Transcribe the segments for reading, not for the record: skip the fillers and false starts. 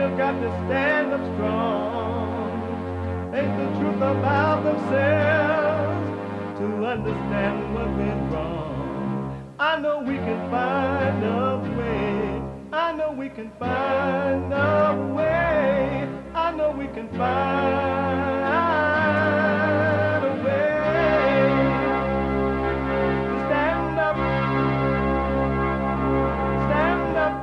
still got to stand up strong. Face the truth about themselves to understand what went wrong. I know we can find a way. I know we can find a way. I know we can find a way to stand up, stand up,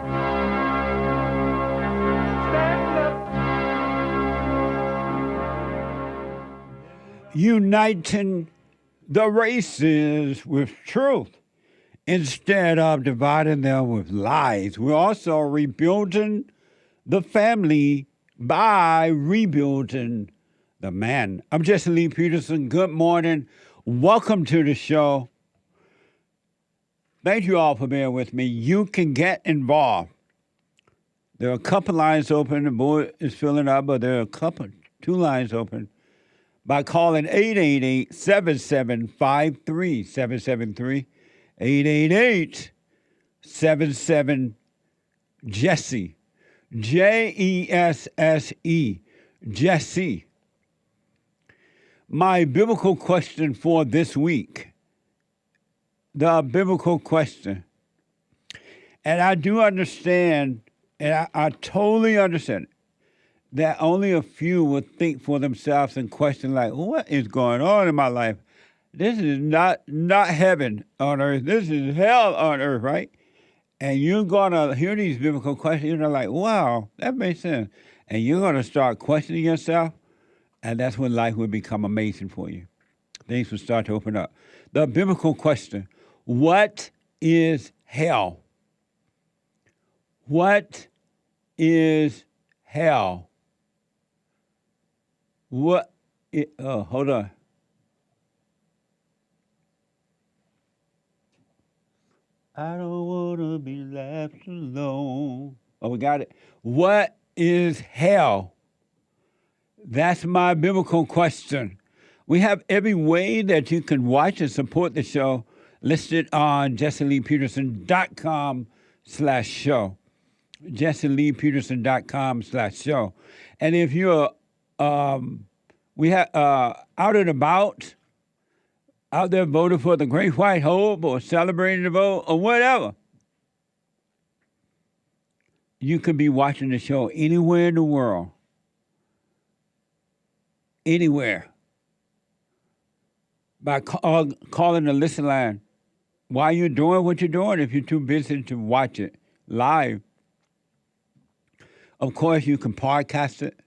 stand up. Uniting the races with truth instead of dividing them with lies. We're also rebuilding the family by rebuilding the man. I'm Jesse Lee Peterson. Good morning. Welcome to the show. Thank you all for being with me. You can get involved. There are a couple lines open. The board is filling up, but there are two lines open by calling 888-7753-773. 888-77-JESSE. Jesse. Jesse. My biblical question for this week. The biblical question. And I do understand, and I totally understand that only a few would think for themselves and question like, what is going on in my life? This is not heaven on earth. This is hell on earth, right? And you're going to hear these biblical questions. You're like, wow, that makes sense. And you're going to start questioning yourself, and that's when life will become amazing for you. Things will start to open up. The biblical question, what is hell? What is hell? Hold on. I don't want to be left alone. Oh, we got it. What is hell? That's my biblical question. We have every way that you can watch and support the show listed on jesseleepeterson.com/show. jesseleepeterson.com/show. And if you're we have out and about, out there voting for the Great White Hope or celebrating the vote or whatever, you could be watching the show anywhere in the world. Anywhere. By calling the listen line while you're doing what you're doing if you're too busy to watch it live. Of course, you can podcast it,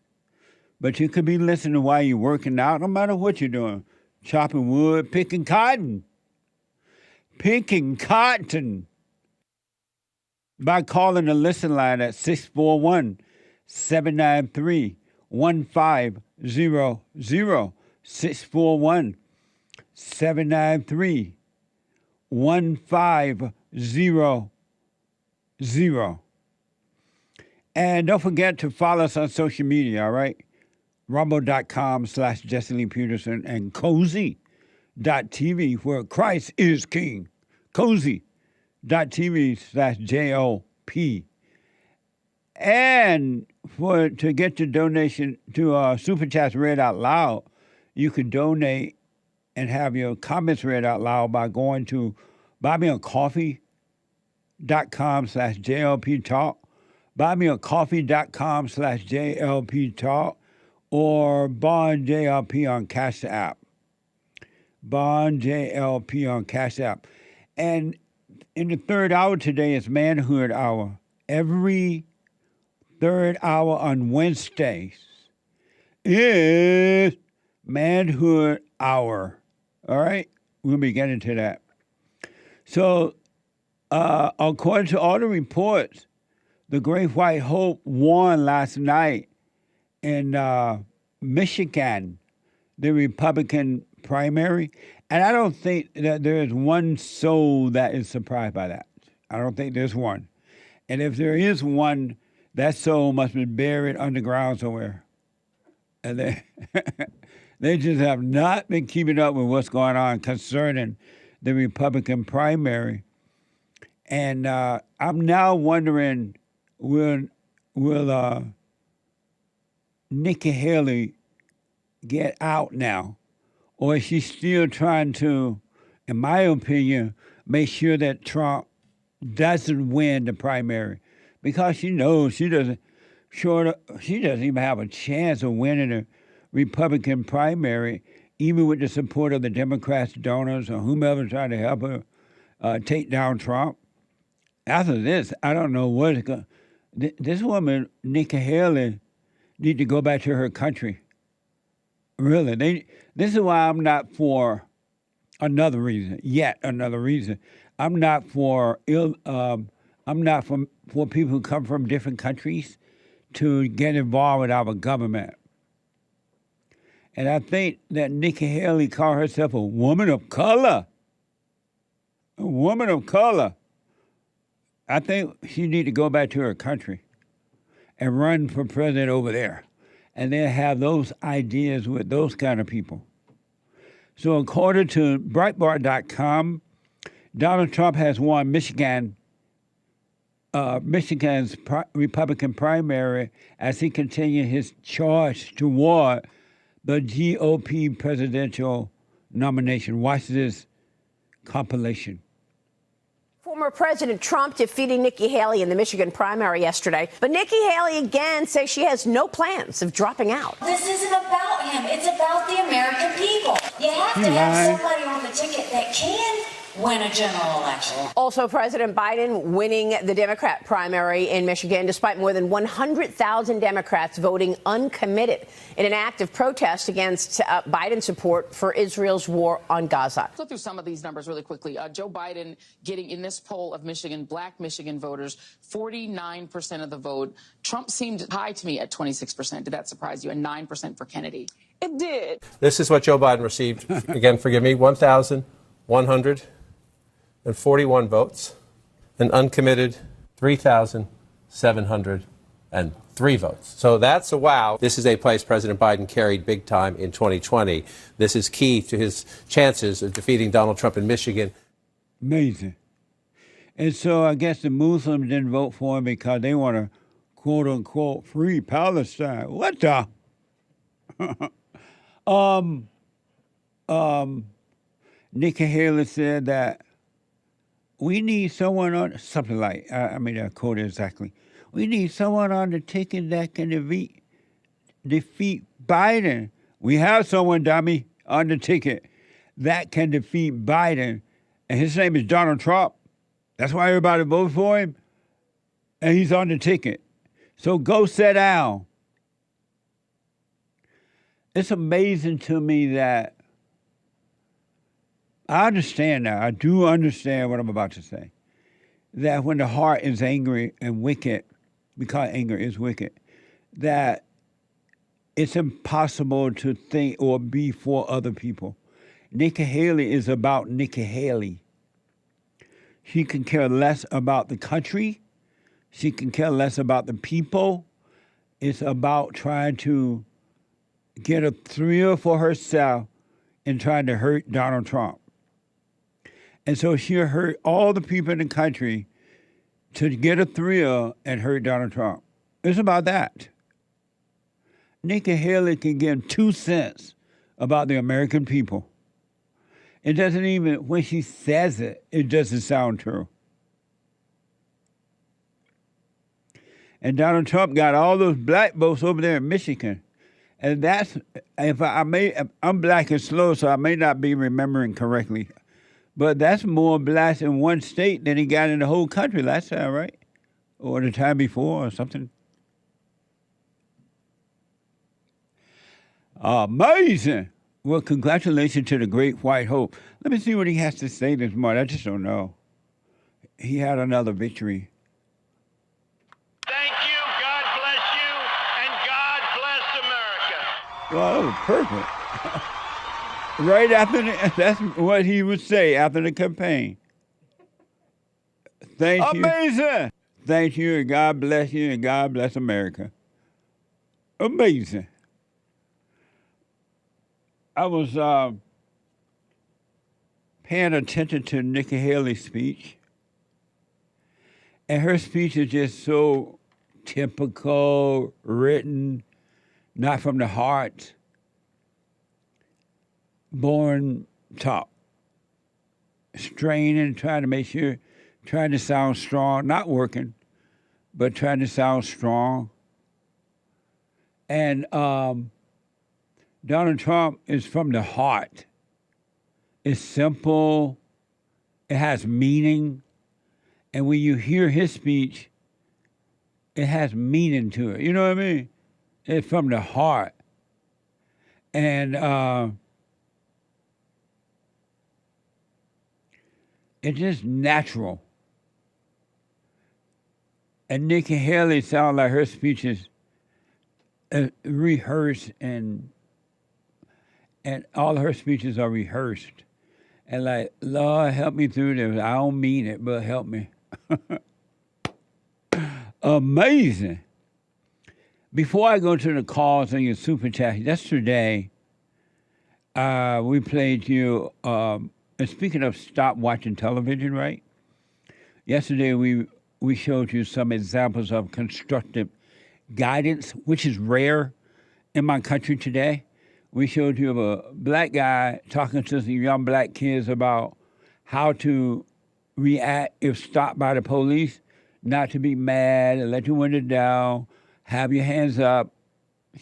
but you could be listening while you're working out, no matter what you're doing. Chopping wood, picking cotton. By calling the listen line at 641-793-1500. 641-793-1500. And don't forget to follow us on social media, all right? Rumble.com/Jesse Lee Peterson and Cozy.tv where Christ is King. Cozy.tv/JLP. And to get your donation to SUPERCHATS read out loud, you can donate and have your comments read out loud by going to buymeacoffee.com/JLP Talk, buymeacoffee.com/JLP Talk, or Bond JLP on Cash App. Bond JLP on Cash App. And in the third hour today is Manhood Hour. Every third hour on Wednesdays is Manhood Hour. All right? We'll be getting to that. So, according to all the reports, the Great White Hope won last night in Michigan, the Republican primary. And I don't think that there is one soul that is surprised by that. I don't think there's one. And if there is one, that soul must be buried underground somewhere. And they just have not been keeping up with what's going on concerning the Republican primary. And I'm now wondering, will Nikki Haley get out now? Or is she still trying to, in my opinion, make sure that Trump doesn't win the primary? Because she knows she doesn't even have a chance of winning a Republican primary, even with the support of the Democrats, donors, or whomever trying to help her take down Trump. After this, I don't know what it's going to... This woman, Nikki Haley, need to go back to her country. Really. This is why I'm not for another reason, yet another reason. I'm not for for people who come from different countries to get involved with our government. And I think that Nikki Haley called herself a woman of color. A woman of color. I think she need to go back to her country and run for president over there. And then have those ideas with those kind of people. So according to Breitbart.com, Donald Trump has won Michigan's Republican primary as he continues his charge toward the GOP presidential nomination. Watch this compilation. Former President Trump defeating Nikki Haley in the Michigan primary yesterday. But Nikki Haley again says she has no plans of dropping out. This isn't about him. It's about the American people. You have to have somebody on the ticket that can win a general election. Also, President Biden winning the Democrat primary in Michigan despite more than 100,000 Democrats voting uncommitted in an act of protest against Biden's support for Israel's war on Gaza. Let's go through some of these numbers really quickly. Joe Biden getting in this poll of Michigan, black Michigan voters, 49% of the vote. Trump seemed high to me at 26%. Did that surprise you? And 9% for Kennedy. It did. This is what Joe Biden received. Again, forgive me, 1,141 votes, and uncommitted 3,703 votes. So that's a wow. This is a place President Biden carried big time in 2020. This is key to his chances of defeating Donald Trump in Michigan. Amazing. And so I guess the Muslims didn't vote for him because they want to, quote unquote, free Palestine. What the? Nikki Haley said that we need someone on, something like, I quote it exactly. We need someone on the ticket that can defeat Biden. We have someone, dummy, on the ticket that can defeat Biden, and his name is Donald Trump. That's why everybody voted for him, and he's on the ticket. So go sit down. It's amazing to me that I understand now. I do understand what I'm about to say. That when the heart is angry and wicked, because anger is wicked, that it's impossible to think or be for other people. Nikki Haley is about Nikki Haley. She can care less about the country. She can care less about the people. It's about trying to get a thrill for herself and trying to hurt Donald Trump. And so she'll hurt all the people in the country to get a thrill and hurt Donald Trump. It's about that. Nikki Haley can give 2 cents about the American people. It doesn't even, when she says it, it doesn't sound true. And Donald Trump got all those black votes over there in Michigan. And that's, I'm black and slow, so I may not be remembering correctly. But that's more blacks in one state than he got in the whole country last time, right? Or the time before or something. Amazing. Well, congratulations to the Great White Hope. Let me see what he has to say this morning. I just don't know. He had another victory. Thank you, God bless you, and God bless America. Well, that was perfect. Right after that's what he would say after the campaign. Thank you. Amazing. Thank you, and God bless you, and God bless America. Amazing. I was paying attention to Nikki Haley's speech, and her speech is just so typical, written, not from the heart, born talk. Straining, trying to make sure, trying to sound strong, not working, but trying to sound strong. And Donald Trump is from the heart. It's simple. It has meaning. And when you hear his speech, it has meaning to it. You know what I mean? It's from the heart. And it's just natural. And Nikki Haley sounds like her speeches rehearsed, and all her speeches are rehearsed. And like, Lord, help me through this. I don't mean it, but help me. Amazing. Before I go to the calls on your super chat, yesterday we played you, and speaking of stop watching television, right? Yesterday we showed you some examples of constructive guidance, which is rare in my country today. We showed you of a black guy talking to some young black kids about how to react if stopped by the police, not to be mad and let your window down, have your hands up,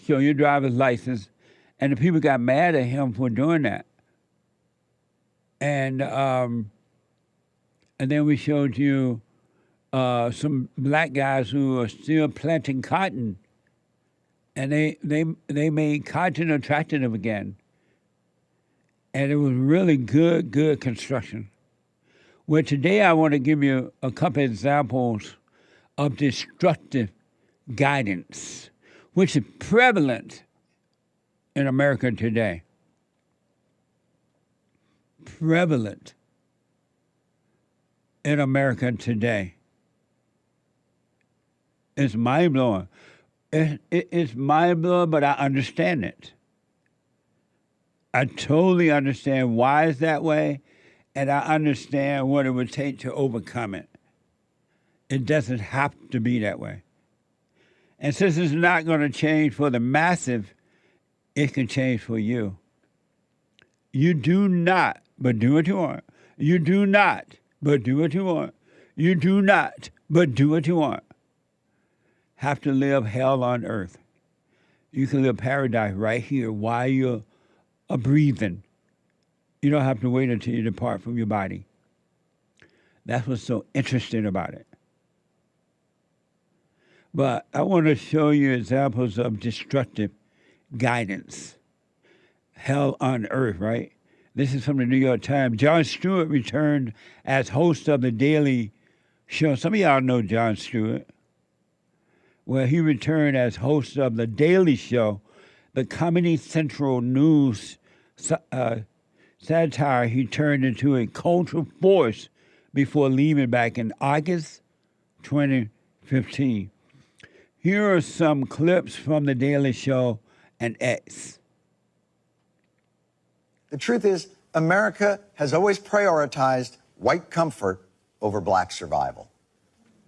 show your driver's license. And the people got mad at him for doing that. And then we showed you some black guys who are still planting cotton, and they made cotton attractive again. And it was really good construction. Well, today I want to give you a couple examples of destructive guidance, which is prevalent in America today. Prevalent in America today. It's mind-blowing. It's mind-blowing, but I understand it. I totally understand why it's that way, and I understand what it would take to overcome it. It doesn't have to be that way. And since it's not going to change for the masses, it can change for you. You do not, but do what you want. You do not, but do what you want. You do not, but do what you want. Have to live hell on earth. You can live paradise right here while you're breathing. You don't have to wait until you depart from your body. That's what's so interesting about it. But I want to show you examples of destructive guidance. Hell on earth, right? This is from the New York Times. Jon Stewart returned as host of The Daily Show. Some of y'all know Jon Stewart. Well, he returned as host of The Daily Show, the Comedy Central news satire he turned into a cultural force before leaving back in August 2015. Here are some clips from The Daily Show and X. The truth is, America has always prioritized white comfort over black survival.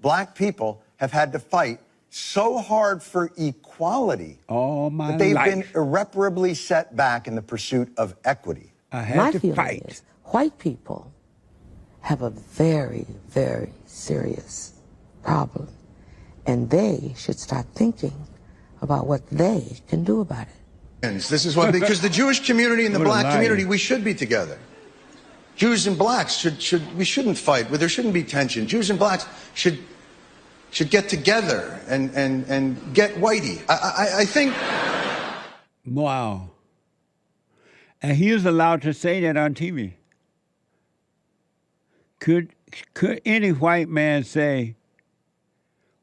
Black people have had to fight so hard for equality that they've been irreparably set back in the pursuit of equity. My feeling is white people have a very, very serious problem, and they should start thinking about what they can do about it. This is why, because the Jewish community and the black community, we should be together. Jews and blacks we shouldn't fight. There shouldn't be tension. Jews and blacks should get together and get whitey. I think. Wow. And he was allowed to say that on TV. Could any white man say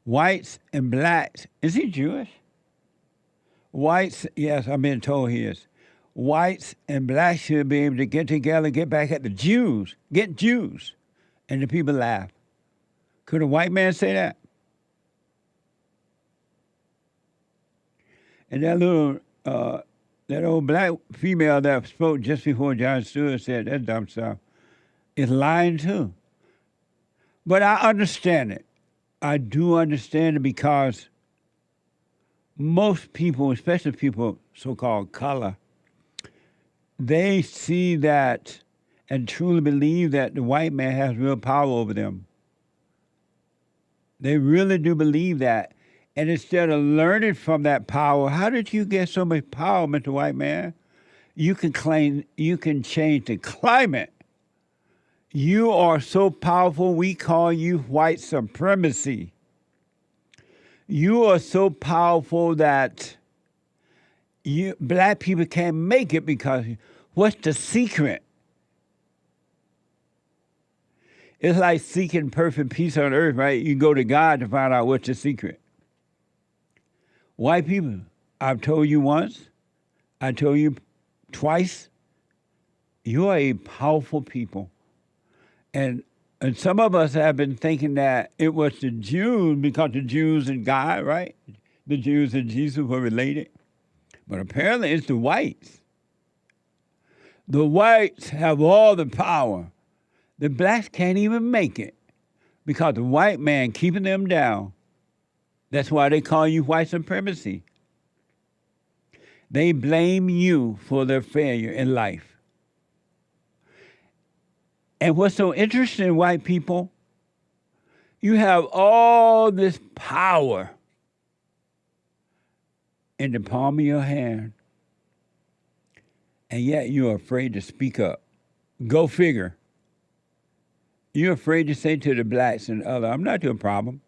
whites and blacks? Is he Jewish? Whites, yes, I've been told he is. Whites and blacks should be able to get together, get back at the Jews, get Jews. And the people laugh. Could a white man say that? And that little, that old black female that spoke just before Jon Stewart said that dumb stuff is lying too. But I understand it. I do understand it because most people, especially people so-called color, they see that and truly believe that the white man has real power over them. They really do believe that. And instead of learning from that power, how did you get so much power, Mr. White Man? You can claim you can change the climate. You are so powerful, we call you white supremacy. You are so powerful that black people can't make it because what's the secret? It's like seeking perfect peace on earth, right? You go to God to find out what's the secret. White people, I've told you once, I told you twice, you are a powerful people. And some of us have been thinking that it was the Jews because the Jews and God, right? The Jews and Jesus were related. But apparently it's the whites. The whites have all the power. The blacks can't even make it because the white man keeping them down. That's why they call you white supremacy. They blame you for their failure in life. And what's so interesting, white people, you have all this power in the palm of your hand, and yet you're afraid to speak up. Go figure. You're afraid to say to the blacks and others, I'm not your problem.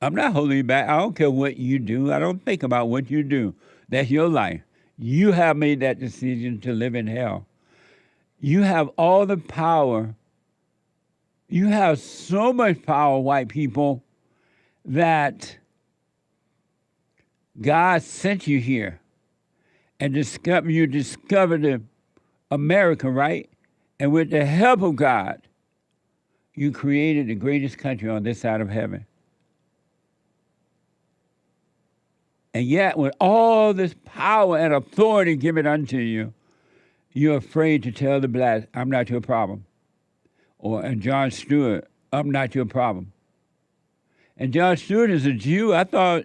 I'm not holding you back. I don't care what you do. I don't think about what you do. That's your life. You have made that decision to live in hell. You have all the power. You have so much power, white people, that God sent you here and you discovered America, right? And with the help of God, you created the greatest country on this side of heaven. And yet, with all this power and authority given unto you, you're afraid to tell the blacks, I'm not your problem. And John Stewart, I'm not your problem. And John Stewart is a Jew. I thought,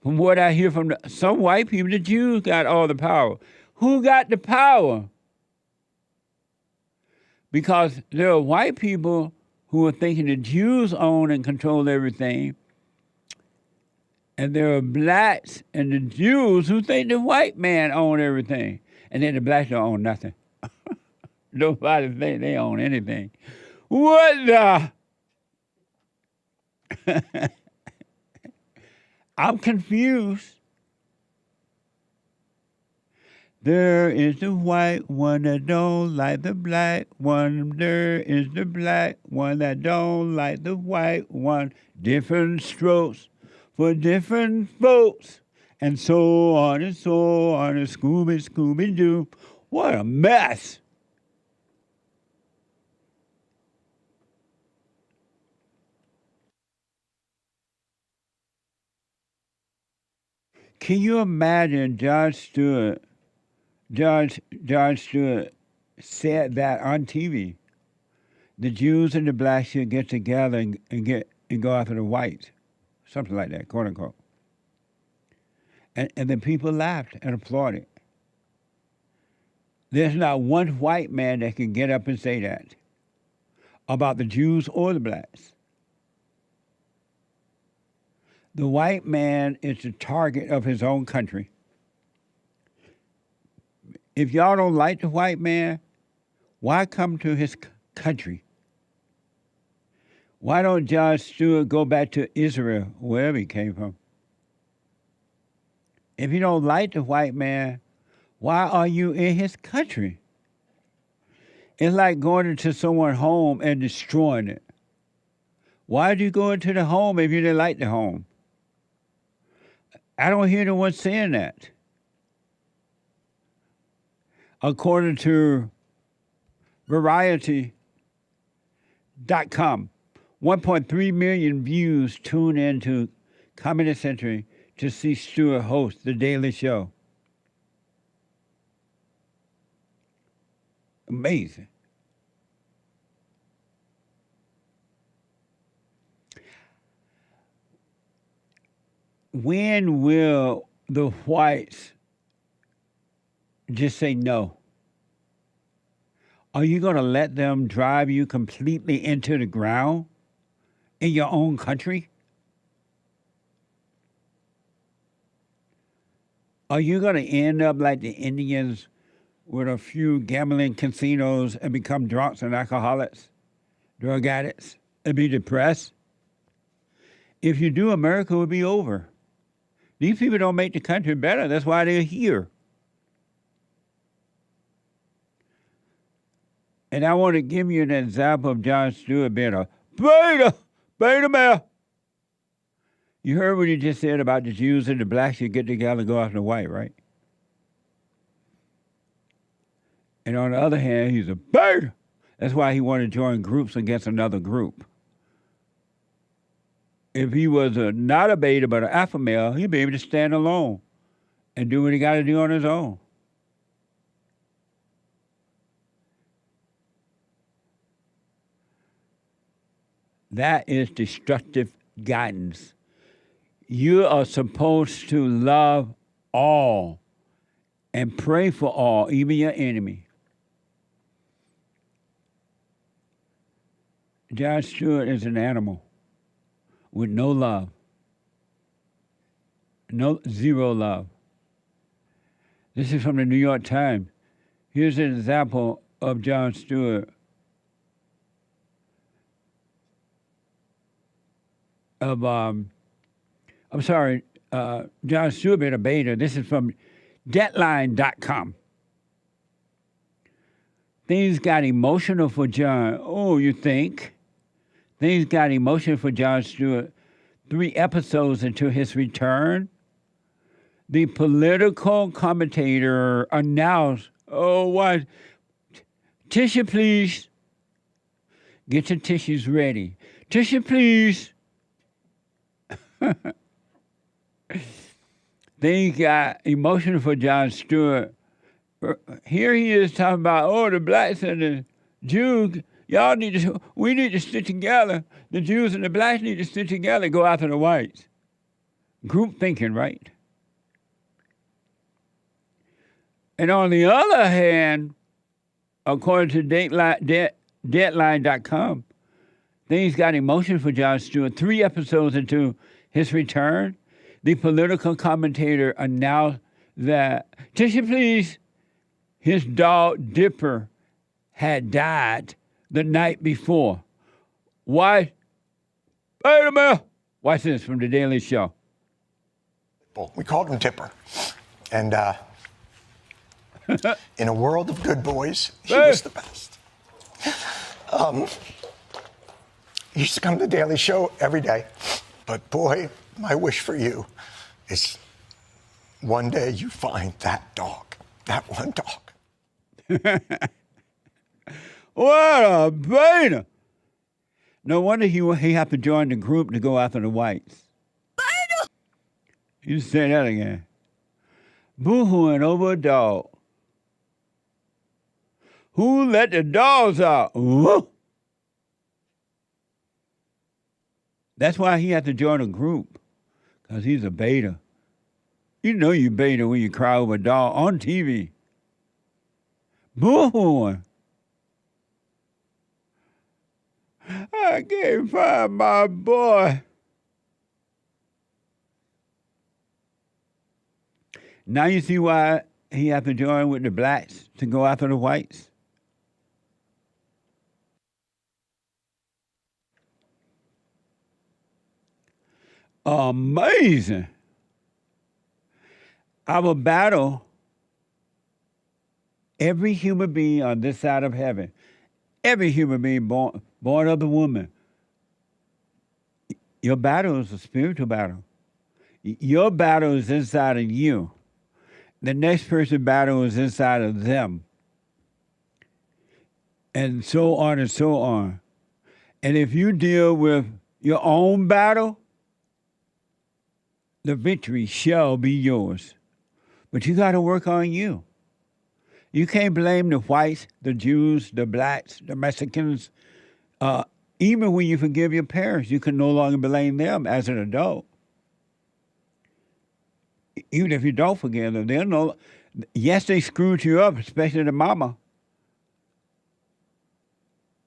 from what I hear from some white people, the Jews got all the power. Who got the power? Because there are white people who are thinking the Jews own and control everything. And there are blacks and the Jews who think the white man own everything. And then the blacks don't own nothing. Nobody think they own anything. What the? I'm confused. There is the white one that don't like the black one. There is the black one that don't like the white one. Different strokes for different folks. And so on and so on. And Scooby-Doo. What a mess. Can you imagine Jon Stewart said that on TV? The Jews and the blacks should get together and go after the whites. Something like that, quote unquote. And the people laughed and applauded. There's not one white man that can get up and say that about the Jews or the blacks. The white man is the target of his own country. If y'all don't like the white man, why come to his country? Why don't Jon Stewart go back to Israel, wherever he came from? If you don't like the white man, why are you in his country? It's like going into someone's home and destroying it. Why did you go into the home if you didn't like the home? I don't hear no one saying that. According to Variety.com, 1.3 million views tune into Comedy Central to see Stewart host The Daily Show. Amazing. when will the whites just say no? Are you going to let them drive you completely into the ground in your own country? Are you going to end up like the Indians with a few gambling casinos and become drunks and alcoholics, drug addicts, and be depressed? If you do, America will be over. These people don't make the country better. That's why they're here. And I want to give you an example of Jon Stewart being a beta male. You heard what he just said about the Jews and the blacks should get together and go after the white, right? And on the other hand, he's a beta. That's why he wanted to join groups against another group. If he was not a beta but an alpha male, he'd be able to stand alone and do what he got to do on his own. That is destructive guidance. You are supposed to love all and pray for all, even your enemy. Jon Stewart is an animal with no love, zero love. This is from the New York Times. Here's an example of Jon Stewart. Jon Stewart being a beta. This is from Deadline.com. Things got emotional for Jon. Oh, you think? Things got emotional for Jon Stewart 3 episodes into his return. The political commentator announced, what? Tissue, please. Get your tissues ready. Tissue, please. Things got emotional for Jon Stewart. Here he is talking about, the blacks and the Jews, we need to stick together. The Jews and the blacks need to stick together and go after the whites. Group thinking, right? And on the other hand, according to Deadline.com, things got emotional for Jon Stewart 3 episodes into his return. The political commentator announced that, tissue please, his dog Dipper had died the night before. Why? Wait a minute. Watch this from The Daily Show. We called him Dipper. And in a world of good boys, he was the best. He used to come to The Daily Show every day. But boy, my wish for you is one day you find that dog, that one dog. What a beta! No wonder he had to join the group to go after the whites. Beta! You say that again. Boo-hooing over a dog. Who let the dogs out? Whoa. That's why he had to join a group, because he's a beta. You know you beta when you cry over a dog on TV. Boo-hooing. I can't find my boy. Now you see why he had to join with the blacks to go after the whites? Amazing. Our battle, every human being on this side of heaven, every human being born of the woman, your battle is a spiritual battle. Your battle is inside of you. The next person's battle is inside of them. And so on and so on. And if you deal with your own battle, the victory shall be yours. But you got to work on you. You can't blame the whites, the Jews, the blacks, the Mexicans. Even when you forgive your parents, you can no longer blame them as an adult. even if you don't forgive them, they'll know. Yes, they screwed you up, especially the mama.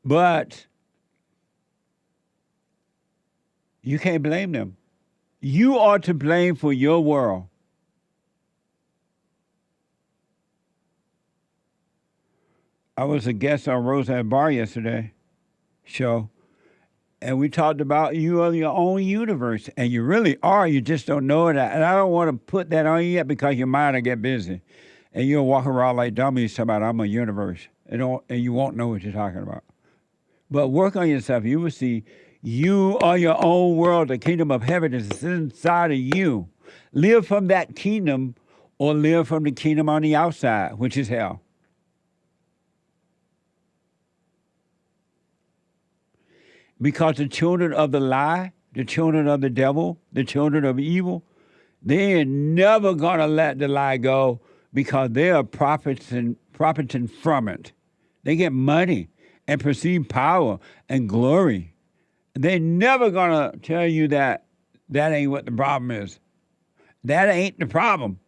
But you can't blame them. You are to blame for your world. I was a guest on Roseanne Barr yesterday show, and we talked about you are your own universe, and you really are. You just don't know it. And I don't want to put that on you yet because your mind will get busy, and you'll walk around like dummies talking about I'm a universe, and you won't know what you're talking about. But work on yourself. You will see you are your own world. The kingdom of heaven is inside of you. Live from that kingdom or live from the kingdom on the outside, which is hell. Because the children of the lie, the children of the devil, the children of evil, they are never going to let the lie go because they are profiting from it. They get money and perceive power and glory. They're never going to tell you that ain't what the problem is. That ain't the problem.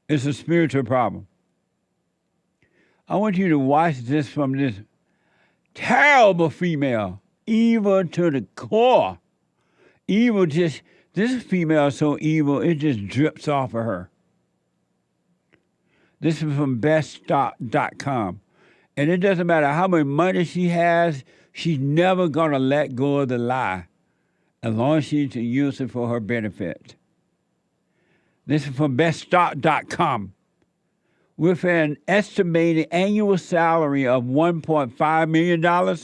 It's a spiritual problem. I want you to watch this from this terrible female. Evil to the core. Evil this female is so evil, it just drips off of her. This is from beststock.com. And it doesn't matter how much money she has, she's never going to let go of the lie as long as she can use it for her benefit. This is from beststock.com. With an estimated annual salary of $1.5 million,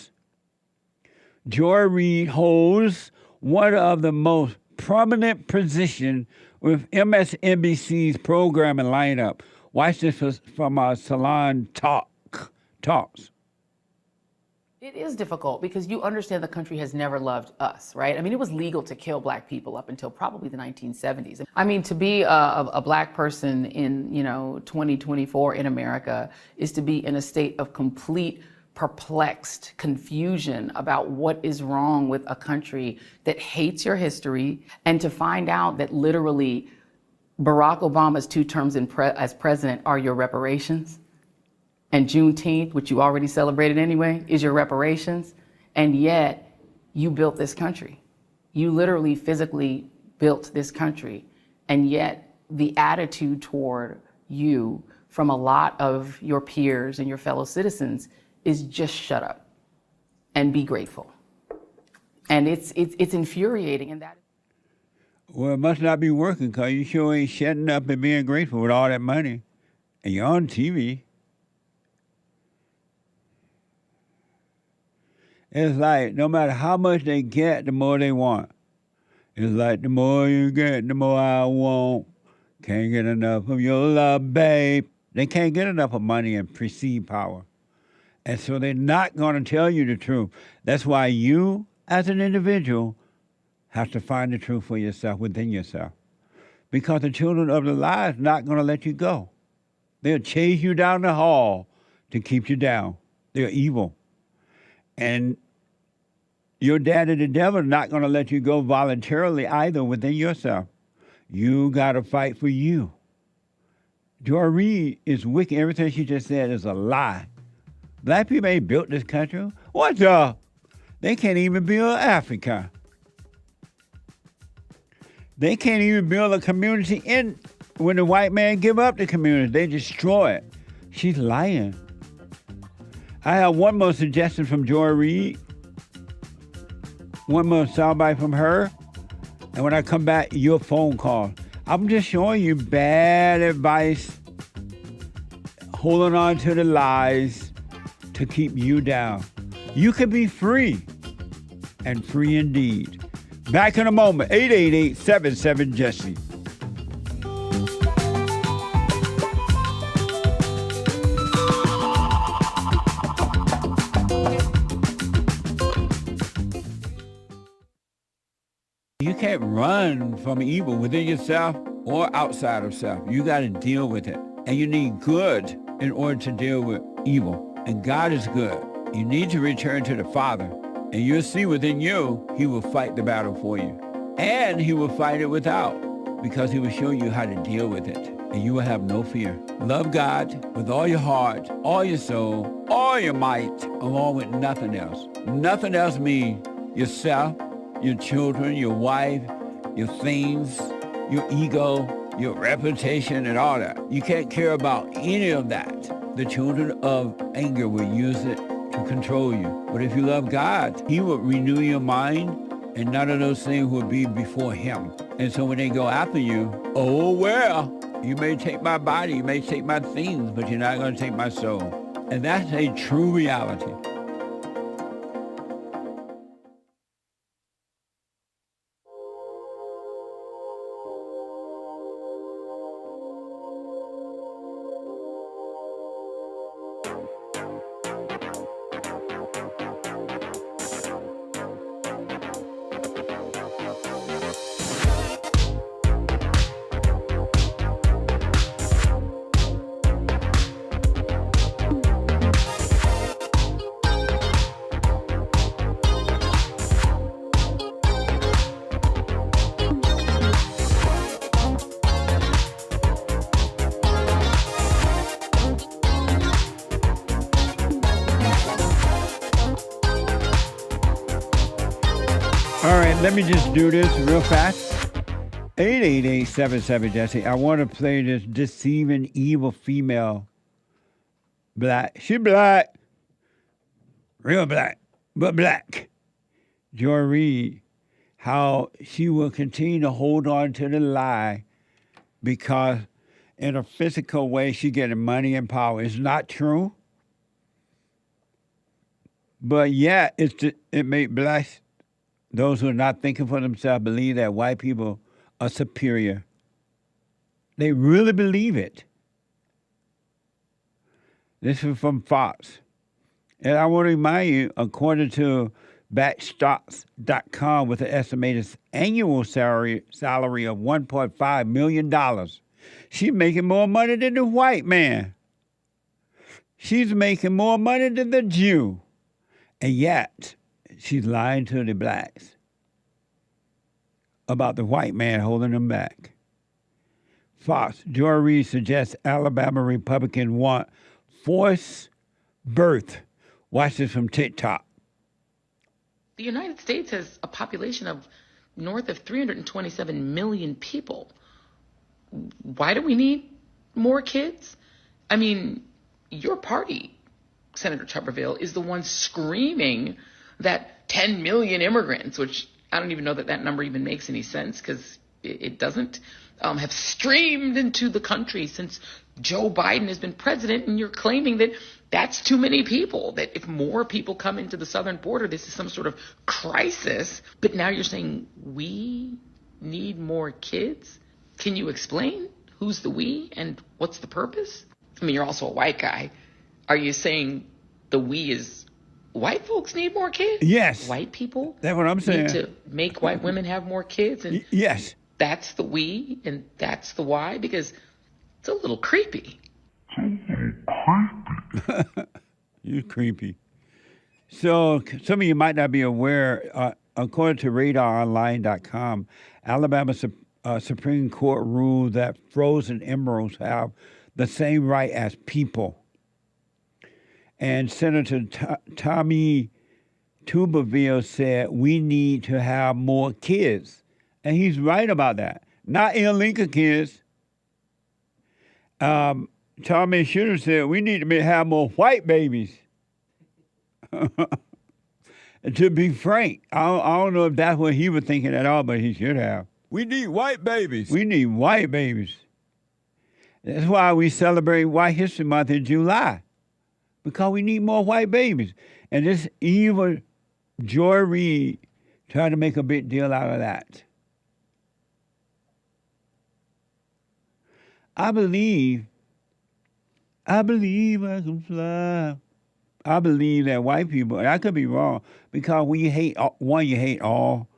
Joy Reid holds one of the most prominent positions with MSNBC's programming lineup. Watch this from Salon Talks. It is difficult because you understand the country has never loved us, right? I mean, it was legal to kill black people up until probably the 1970s. I mean, to be a black person in, 2024 in America is to be in a state of complete perplexed confusion about what is wrong with a country that hates your history, and to find out that literally Barack Obama's 2 terms as president are your reparations, and Juneteenth, which you already celebrated anyway, is your reparations, and yet you built this country. You literally physically built this country, and yet the attitude toward you from a lot of your peers and your fellow citizens is just shut up and be grateful. And it's infuriating. And that. Well, it must not be working because you sure ain't shutting up and being grateful with all that money. And you're on TV. It's like no matter how much they get, the more they want. It's like the more you get, the more I want. Can't get enough of your love, babe. They can't get enough of money and perceived power. And so they're not going to tell you the truth. That's why you, as an individual, have to find the truth for yourself within yourself. Because the children of the lie is not going to let you go. They'll chase you down the hall to keep you down. They're evil. And your daddy, the devil, is not going to let you go voluntarily either within yourself. You got to fight for you. Joy Reid is wicked. Everything she just said is a lie. Black people ain't built this country. What's up? They can't even build Africa. They can't even build a community when the white man give up the community. They destroy it. She's lying. I have one more suggestion from Joy Reid. One more soundbite from her. And when I come back, your phone call. I'm just showing you bad advice, holding on to the lies to keep you down. You can be free, and free indeed. Back in a moment, 888-77-JESSE. You can't run from evil within yourself or outside of self. You got to deal with it. And you need good in order to deal with evil. And God is good. You need to return to the Father. And you'll see within you, he will fight the battle for you. And he will fight it without. because he will show you how to deal with it, and you will have no fear. Love God with all your heart, all your soul, all your might, along with nothing else. Nothing else means yourself, your children, your wife, your things, your ego, your reputation, and all that. You can't care about any of that. The children of anger will use it to control you. But if you love God, he will renew your mind, and none of those things will be before him. And so when they go after you, oh, well, you may take my body, you may take my things, but you're not going to take my soul. And that's a true reality. All right, let me just do this real fast. 888-77-JESSE. I want to play this deceiving, evil female. Black. She black. Real black. But black. Joy Reid. How she will continue to hold on to the lie because in a physical way she getting money and power. It's not true. But yeah, it made blacks, those who are not thinking for themselves, believe that white people are superior. They really believe it. This is from Fox. And I want to remind you, according to Batchstocks.com, with an estimated annual salary of $1.5 million, she's making more money than the white man. She's making more money than the Jew. And yet, she's lying to the blacks about the white man holding them back. Fox, Joy Reid suggests Alabama Republicans want forced birth. Watch this from Tik Tok. The United States has a population of north of 327 million people. Why do we need more kids? I mean, your party, Senator Tuberville, is the one screaming that 10 million immigrants, which I don't even know that that number even makes any sense because it doesn't, have streamed into the country since Joe Biden has been president, and you're claiming that that's too many people, that if more people come into the southern border, this is some sort of crisis. But now you're saying we need more kids? Can you explain who's the we and what's the purpose? I mean, you're also a white guy. Are you saying the we is white folks need more kids? Yes. White people? That's what I'm saying. Need to make white women have more kids? And yes. That's the we and that's the why? Because it's a little creepy. You're creepy. So some of you might not be aware, according to RadarOnline.com, Alabama Supreme Court ruled that frozen embryos have the same right as people. And Senator Tommy Tuberville said we need to have more kids. And he's right about that. Not illegal kids. Tommy Shooter said we need to have more white babies. To be frank, I don't know if that's what he was thinking at all, but he should have. We need white babies. We need white babies. That's why we celebrate White History Month in July, because we need more white babies. And this evil Joy Reid trying to make a big deal out of that. I believe I can fly. I believe that white people, and I could be wrong, because when you hate one, you hate all.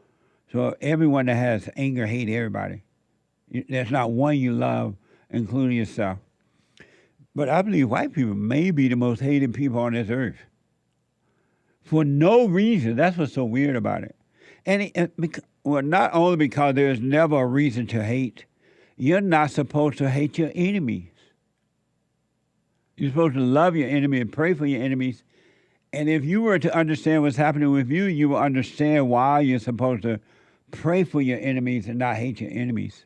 So everyone that has anger hate everybody. There's not one you love, including yourself. But I believe white people may be the most hated people on this earth. For no reason. That's what's so weird about it. And well, not only because there's never a reason to hate, You're not supposed to hate your enemies. You're supposed to love your enemy and pray for your enemies. And if you were to understand what's happening with you, you will understand why you're supposed to pray for your enemies and not hate your enemies.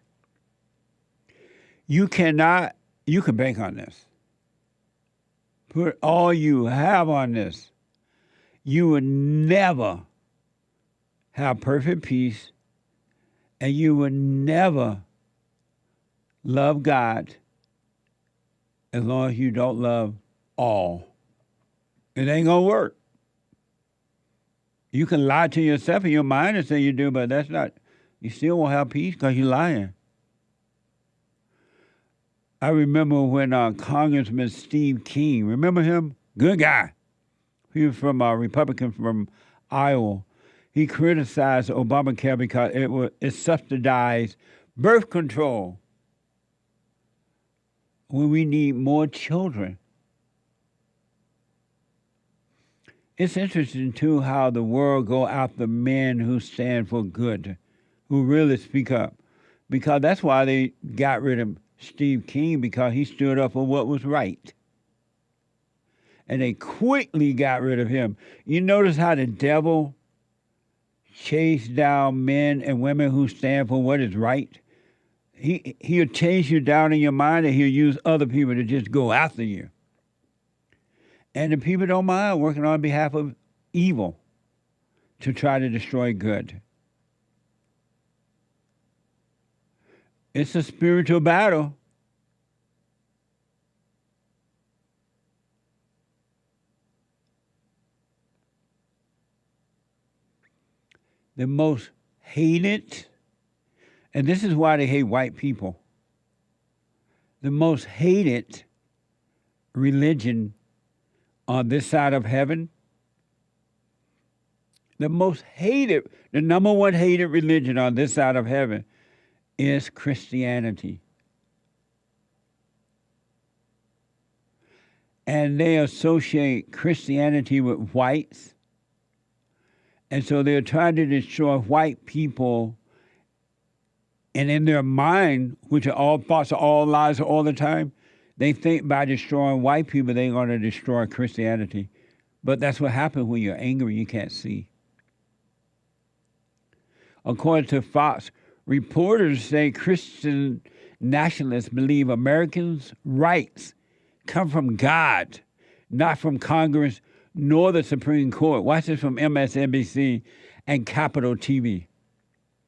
You can bank on this. Put all you have on this. You will never have perfect peace, and you will never love God as long as you don't love all. It ain't gonna work. You can lie to yourself in your mind and say you do, but that's not, you still won't have peace because you're lying. I remember when Congressman Steve King, remember him? Good guy. He was from a Republican from Iowa. He criticized Obamacare because it subsidized birth control when we need more children. It's interesting, too, how the world go after men who stand for good, who really speak up. Because that's why they got rid of Steve King, because he stood up for what was right. And they quickly got rid of him. You notice how the devil chased down men and women who stand for what is right? He'll chase you down in your mind, and he'll use other people to just go after you. And the people don't mind working on behalf of evil to try to destroy good. It's a spiritual battle. The most hated, and this is why they hate white people, the most hated religion on this side of heaven, the number one hated religion on this side of heaven is Christianity. And they associate Christianity with whites. And so they're trying to destroy white people. And in their mind, which are all thoughts, are all lies all the time, they think by destroying white people, they're going to destroy Christianity. But that's what happens when you're angry, you can't see. According to Fox, reporters say Christian nationalists believe Americans' rights come from God, not from Congress, nor the Supreme Court. Watch this from MSNBC and Capitol TV.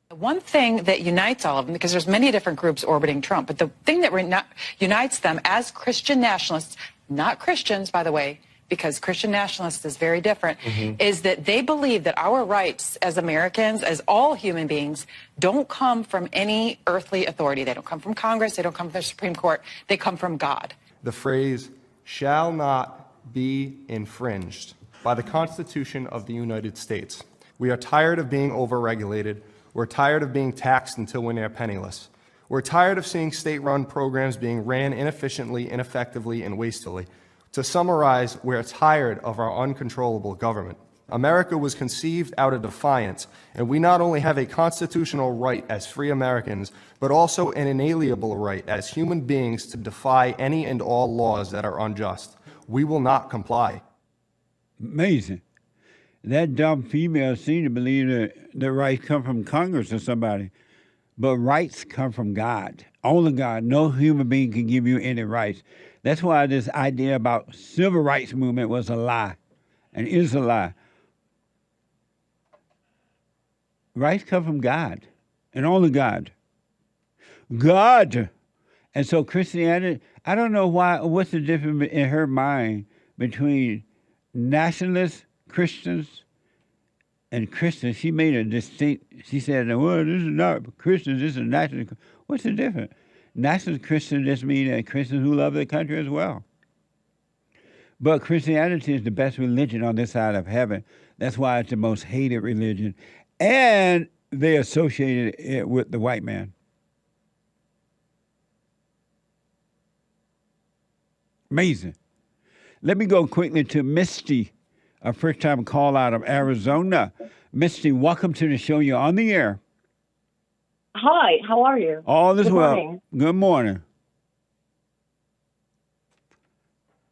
One thing that unites all of them, because there's many different groups orbiting Trump, but the thing that unites them as Christian nationalists, not Christians, by the way, because Christian nationalists is very different, is that they believe that our rights as Americans, as all human beings, don't come from any earthly authority. They don't come from Congress. They don't come from the Supreme Court. They come from God. The phrase shall not be infringed by the Constitution of the United States. We are tired of being overregulated. We're tired of being taxed until we're near penniless. We're tired of seeing state-run programs being ran inefficiently, ineffectively, and wastefully. To summarize, we're tired of our uncontrollable government. America was conceived out of defiance, and we not only have a constitutional right as free Americans, but also an inalienable right as human beings to defy any and all laws that are unjust. We will not comply. Amazing. That dumb female seemed to believe that the rights come from Congress or somebody. But rights come from God. Only God. No human being can give you any rights. That's why this idea about civil rights movement was a lie and is a lie. Rights come from God and only God. God. And so Christianity, I don't know what's the difference in her mind between nationalist Christians and Christians. She made a distinct, she said, well, this is not Christians, this is nationalist. What's the difference? Nationalist Christians just mean that Christians who love their country as well. But Christianity is the best religion on this side of heaven. That's why it's the most hated religion. And they associated it with the white man. Amazing. Let me go quickly to Misty, a first-time call out of Arizona. Misty, welcome to the show. You're on the air. Hi, how are you? All this Good well. morning. Good morning.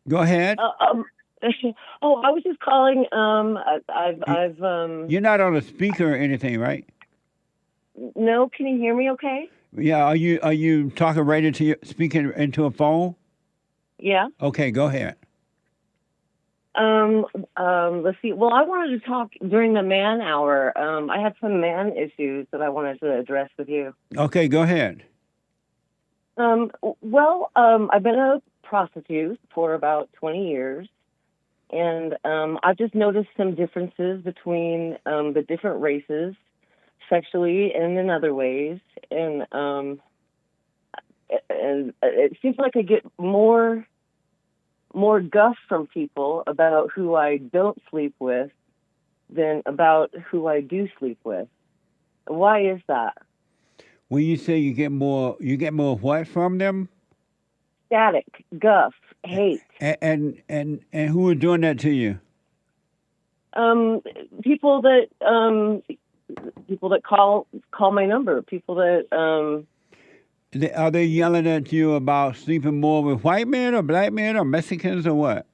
Go ahead. Oh, I was just calling. You're not on a speaker or anything, right? No, can you hear me? Okay. Yeah. Are you talking right into speaking into a phone? Yeah. Okay. Go ahead. Let's see. Well, I wanted to talk during the man hour. I had some man issues that I wanted to address with you. Okay. Go ahead. Well, I've been a prostitute for about 20 years. And I've just noticed some differences between the different races, sexually and in other ways. And it seems like I get more guff from people about who I don't sleep with than about who I do sleep with. Why is that? When you say you get more what from them? Static, guff, hate. And who are doing that to you? People that call my number. People that are they yelling at you about sleeping more with white men or black men or Mexicans or what?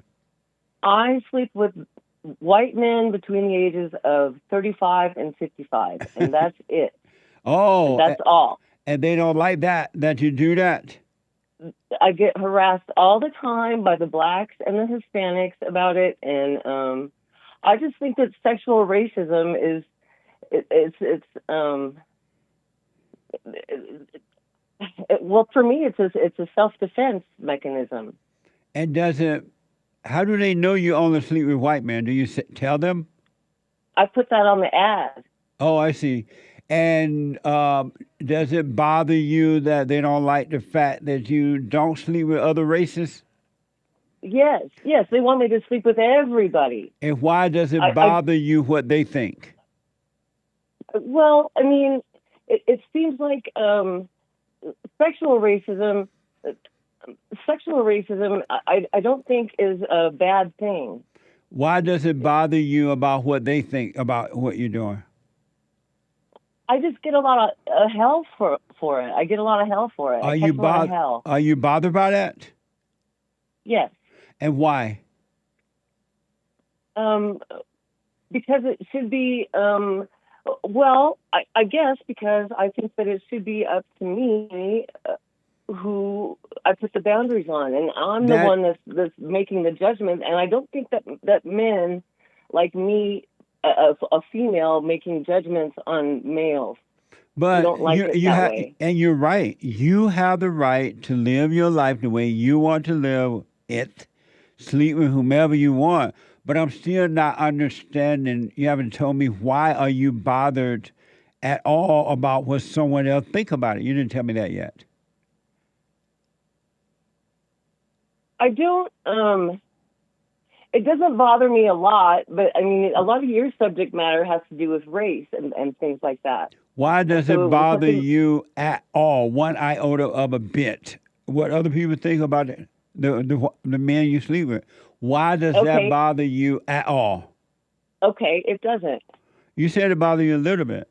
I sleep with white men between the ages of 35 and 55, and that's it. Oh, and that's all. And they don't like that you do that. I get harassed all the time by the blacks and the Hispanics about it, and I just think that sexual racism is well, for me, it's a self-defense mechanism. And how do they know you only sleep with white men? Do you tell them? I put that on the ad. Oh, I see. And does it bother you that they don't like the fact that you don't sleep with other races? Yes, they want me to sleep with everybody. And why does it bother you what they think? Well, I mean, it seems like sexual racism, I don't think is a bad thing. Why does it bother you about what they think about what you're doing? I just get a lot of hell for it. I get a lot of hell for it. Are you bothered by that? Yes. And why? Because it should be. Well, I guess because I think that it should be up to me who I put the boundaries on, and I'm the one that's making the judgment. And I don't think that men like me, a female, making judgments on males. But don't like it that way. And you're right. You have the right to live your life the way you want to live it, sleep with whomever you want. But I'm still not understanding. You haven't told me why are you bothered at all about what someone else think about it. You didn't tell me that yet. I don't. It doesn't bother me a lot, but I mean, a lot of your subject matter has to do with race and things like that. Why does it bother you at all, one iota of a bit? What other people think about it, the men you sleep with? Why does that bother you at all? Okay, it doesn't. You said it bothered you a little bit.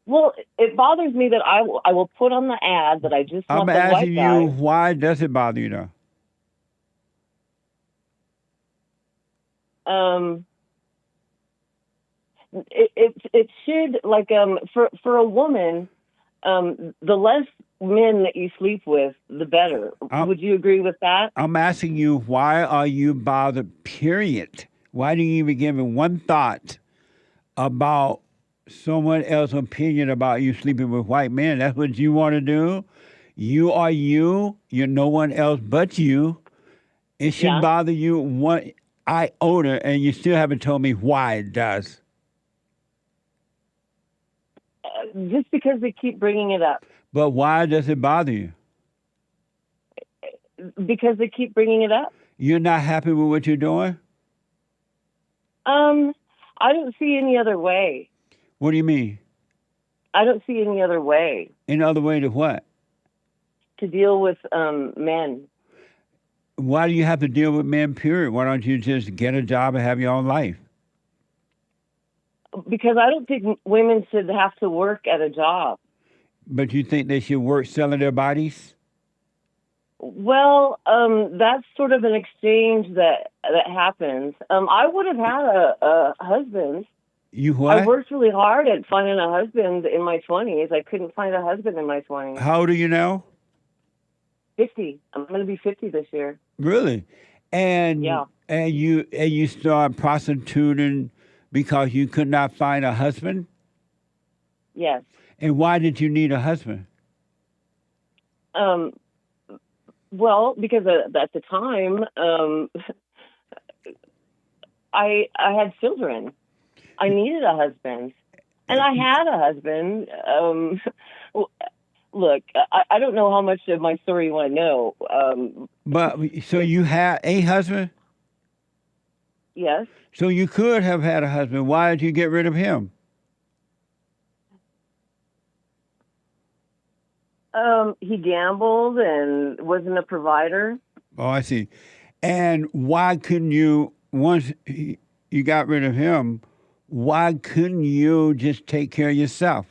Well, it bothers me that I will put on the ad that I just want the white guy. I'm asking you, why does it bother you, though? It should, like, for a woman, the less men that you sleep with, the better. Would you agree with that? I'm asking you, why are you bothered, period? Why do you even give it one thought about someone else's opinion about you sleeping with white men? That's what you want to do? You are you. You're no one else but you. It shouldn't bother you one iota, and you still haven't told me why it does. Just because they keep bringing it up. But why does it bother you? Because they keep bringing it up. You're not happy with what you're doing? I don't see any other way. What do you mean? I don't see any other way. Any other way to what? To deal with men. Why do you have to deal with men, period? Why don't you just get a job and have your own life? because I don't think women should have to work at a job. But you think they should work selling their bodies? Well, that's sort of an exchange that happens. I would have had a husband. You what? I worked really hard at finding a husband in my 20s. I couldn't find a husband in my 20s. How old are you now? 50. I'm going to be 50 this year. Really? And yeah. And you started prostituting because you could not find a husband? Yes. And why did you need a husband? Well, because at the time, I had children. I needed a husband, and I had a husband. Look, I don't know how much of my story you want to know. But so you had a husband? Yes. So you could have had a husband. Why did you get rid of him? He gambled and wasn't a provider. Oh, I see. And why couldn't you, once you got rid of him, why couldn't you just take care of yourself?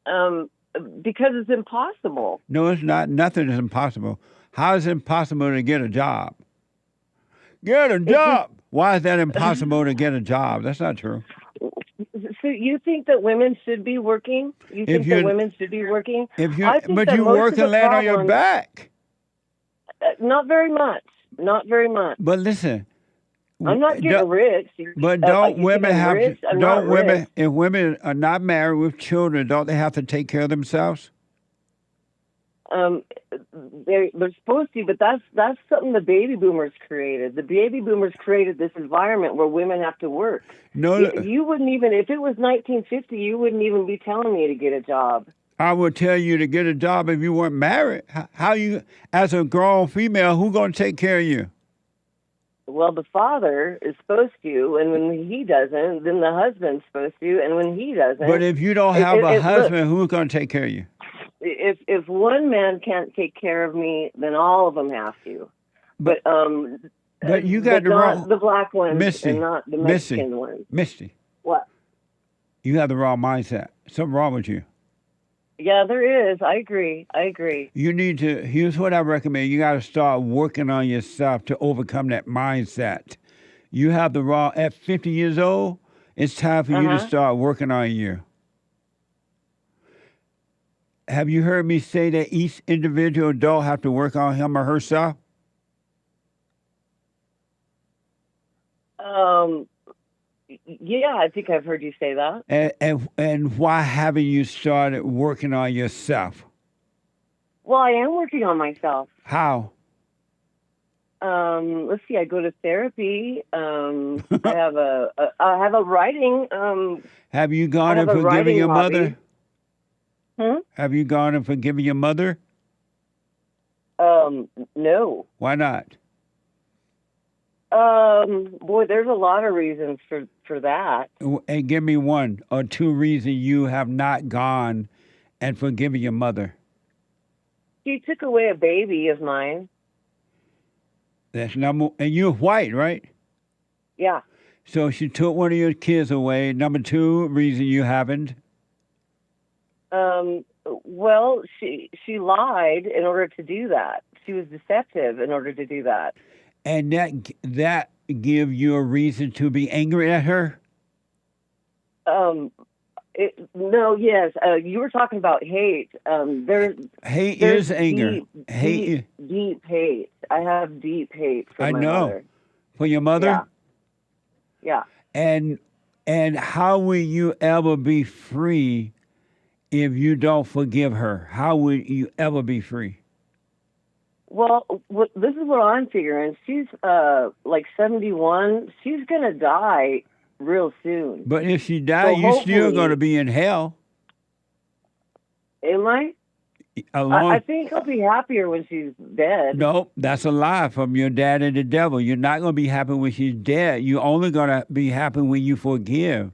Because it's impossible. No, it's not. Nothing is impossible. How is it impossible to get a job? Get a job! Why is that impossible to get a job? That's not true. So you think that women should be working? You think that women should be working? But you work and land on your back. Not very much. Not very much. But listen. I'm not getting rich. But don't women have rich? to, don't women, rich. If women are not married with children, don't they have to take care of themselves? They're supposed to, but that's something the baby boomers created. The baby boomers created this environment where women have to work. No, you wouldn't even, if it was 1950, you wouldn't even be telling me to get a job. I would tell you to get a job if you weren't married. How you, as a grown female, who's going to take care of you? Well, the father is supposed to, and when he doesn't, then the husband's supposed to, and when he doesn't. But if you don't have a husband, who's going to take care of you? If one man can't take care of me, then all of them have to. But you got the black ones, Misty, and not the Mexican ones. Misty. What? You have the wrong mindset. Something wrong with you. Yeah, there is. I agree. You need to, here's what I recommend. You got to start working on yourself to overcome that mindset. You have the wrong, at 50 years old, it's time for you to start working on you. Have you heard me say that each individual adult have to work on him or herself? Yeah, I think I've heard you say that. And why haven't you started working on yourself? Well, I am working on myself. How? Let's see. I go to therapy. I have a writing. Have you gone and forgiven your mother? Hmm? Have you gone and forgiven your mother? No. Why not? Boy, there's a lot of reasons for that. And give me one or two reasons you have not gone and forgiven your mother. She took away a baby of mine. That's number, and you're white, right? Yeah. So she took one of your kids away. Number two reason you haven't. Well, she lied in order to do that. She was deceptive in order to do that. And that give you a reason to be angry at her? No, yes. You were talking about hate. Hate is anger. Deep hate. I have deep hate for my mother. For your mother? Yeah. And how will you ever be free if you don't forgive her? How will you ever be free? Well, this is what I'm figuring. She's like 71. She's going to die real soon. But if she dies, you're still going to be in hell. Am I? I think I'll be happier when she's dead. No, that's a lie from your dad and the devil. You're not going to be happy when she's dead. You're only going to be happy when you forgive.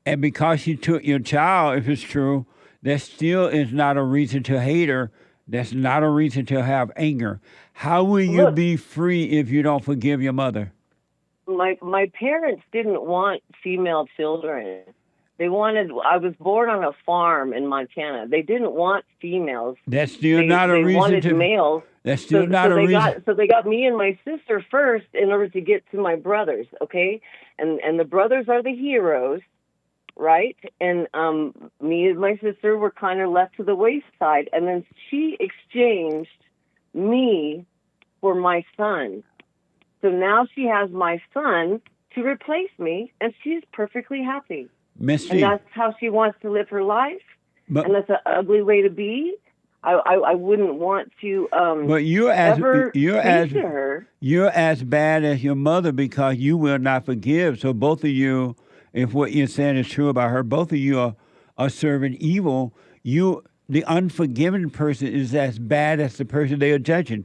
And because she took your child, if it's true, that still is not a reason to hate her. That's not a reason to have anger. How will you be free if you don't forgive your mother? my parents didn't want female children. I was born on a farm in Montana. They didn't want females. That's still not a reason They wanted to. males. That's still not a reason. So they got me and my sister first in order to get to my brothers, okay? And the brothers are the heroes, right? And me and my sister were kind of left to the wayside. And then she exchanged me for my son. So now she has my son to replace me, and she's perfectly happy. Misty. And that's how she wants to live her life. And that's an ugly way to be. I wouldn't want to but you're as bad as your mother because you will not forgive. So both of you, if what you're saying is true about her, both of you are serving evil. The unforgiving person is as bad as the person they are judging.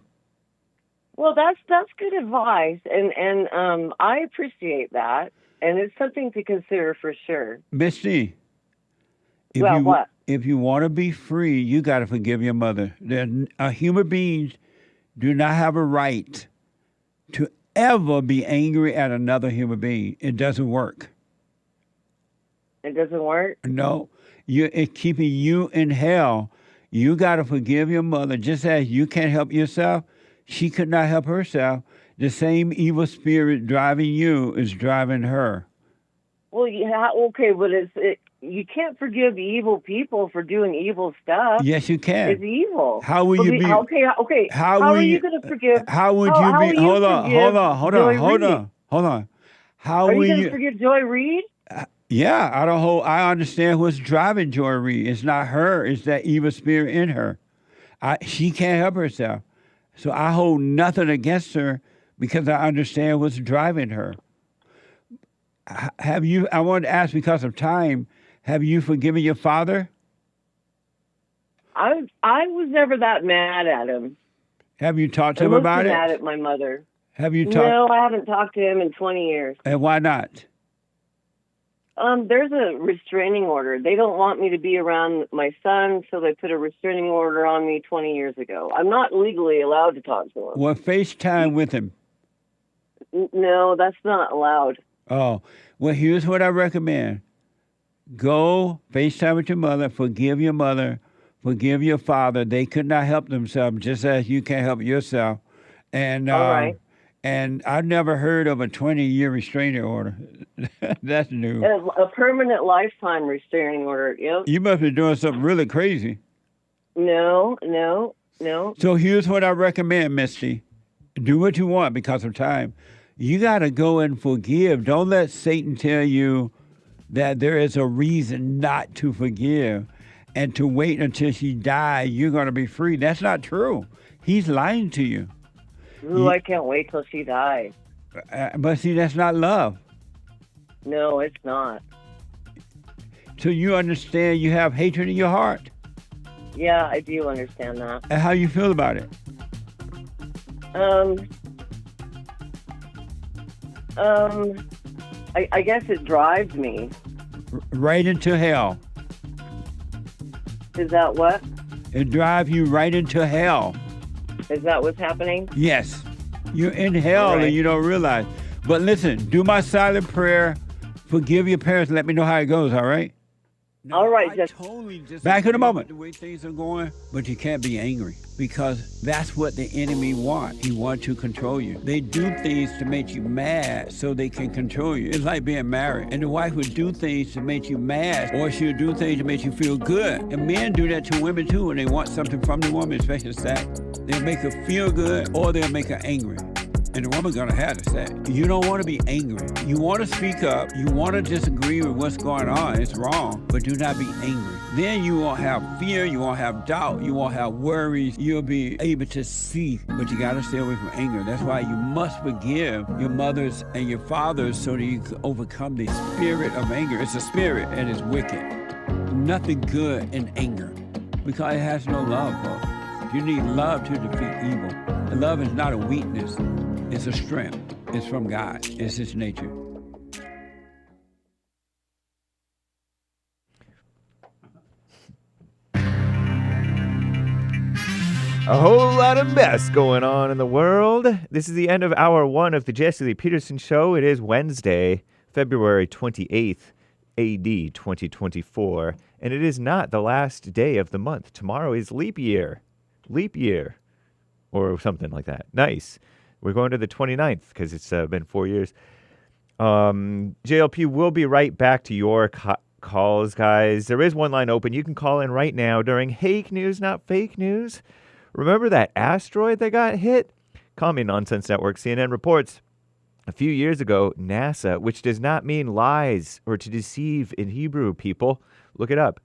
Well, that's good advice, and I appreciate that, and it's something to consider for sure. Misty, what? If you want to be free, you got to forgive your mother. Human beings do not have a right to ever be angry at another human being. It doesn't work. It doesn't work? No. It's keeping you in hell. You got to forgive your mother. Just as you can't help yourself, she could not help herself. The same evil spirit driving you is driving her. Well, yeah, okay, but you can't forgive evil people for doing evil stuff. Yes, you can. It's evil. How will you be? Okay. How are you going to forgive? How would you be? Hold on. How are will you going to forgive Joy Reid? Yeah, I understand what's driving Joy Reid. It's not her. It's that evil spirit in her. She can't help herself. So I hold nothing against her because I understand what's driving her. I wanted to ask because of time, have you forgiven your father? I was never that mad at him. Have you talked to him about it? I'm mad at my mother. Have you talked? No, I haven't talked to him in 20 years. And why not? There's a restraining order. They don't want me to be around my son, so they put a restraining order on me 20 years ago. I'm not legally allowed to talk to him. Well, FaceTime with him. No, that's not allowed. Oh, well, here's what I recommend. Go FaceTime with your mother, forgive your father. They could not help themselves, just as you can't help yourself. And all right. And I've never heard of a 20-year restraining order. That's new. A permanent lifetime restraining order, yep. You must be doing something really crazy. No. So here's what I recommend, Misty. Do what you want because of time. You got to go and forgive. Don't let Satan tell you that there is a reason not to forgive and to wait until she dies, you're going to be free. That's not true. He's lying to you. Ooh, I can't wait till she dies. But see, that's not love. No, it's not. So you understand you have hatred in your heart? Yeah, I do understand that. And how you feel about it? I guess it drives me. Right into hell. Is that what? It drives you right into hell. Is that what's happening? Yes. You're in hell and you don't realize. But listen, do my silent prayer. Forgive your parents. Let me know how it goes, all right? No, all right, back in a moment. The way things are going, but you can't be angry because that's what the enemy wants. He wants to control you. They do things to make you mad so they can control you. It's like being married. And the wife would do things to make you mad, or she'll do things to make you feel good. And men do that to women too when they want something from the woman, especially sex. They'll make her feel good or they'll make her angry. And the woman's gonna have to say, you don't want to be angry. You want to speak up. You want to disagree with what's going on. It's wrong, but do not be angry. Then you won't have fear. You won't have doubt. You won't have worries. You'll be able to see, but you got to stay away from anger. That's why you must forgive your mothers and your fathers so that you can overcome the spirit of anger. It's a spirit and it's wicked. Nothing good in anger because it has no love, folks. You need love to defeat evil. And love is not a weakness. It's a strength. It's from God. It's His nature. A whole lot of mess going on in the world. This is the end of hour one of the Jesse Lee Peterson Show. It is Wednesday, February 28th, AD 2024, and it is not the last day of the month. Tomorrow is leap year, or something like that. Nice. We're going to the 29th because it's been 4 years. JLP will be right back to your calls, guys. There is one line open. You can call in right now during Hake News, not fake news. Remember that asteroid that got hit? Call me Nonsense Network. CNN reports a few years ago, NASA, which does not mean lies or to deceive in Hebrew, people. Look it up.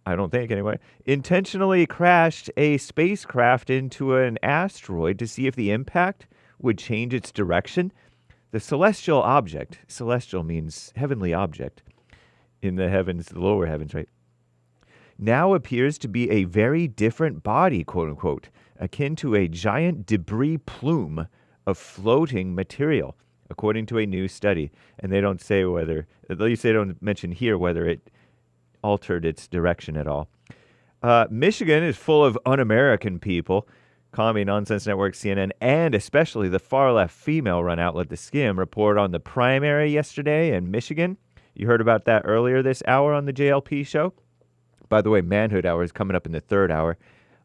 I don't think, anyway. Intentionally crashed a spacecraft into an asteroid to see if the impact would change its direction. The celestial object, celestial means heavenly object, in the heavens, the lower heavens, right? Now appears to be a very different body, quote unquote, akin to a giant debris plume of floating material, according to a new study. And they don't say whether, at least they don't mention here whether it altered its direction at all. Michigan is full of un-American people. Commie Nonsense Network, CNN, and especially the far-left female-run outlet, The Skim, report on the primary yesterday in Michigan. You heard about that earlier this hour on the JLP show. By the way, Manhood Hour is coming up in the third hour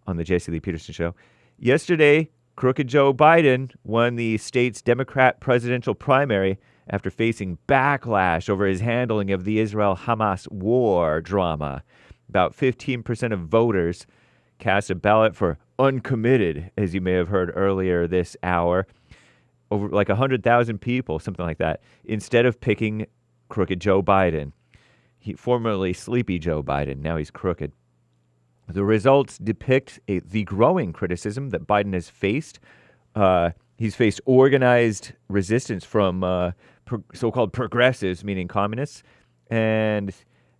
on the Jesse Lee Peterson Show. Yesterday, crooked Joe Biden won the state's Democrat presidential primary after facing backlash over his handling of the Israel-Hamas war drama. About 15% of voters cast a ballot for uncommitted, as you may have heard earlier this hour. Over like 100,000 people, something like that, instead of picking crooked Joe Biden. Formerly Sleepy Joe Biden, now he's crooked. The results depict the growing criticism that Biden has faced. He's faced organized resistance from so-called progressives, meaning communists, and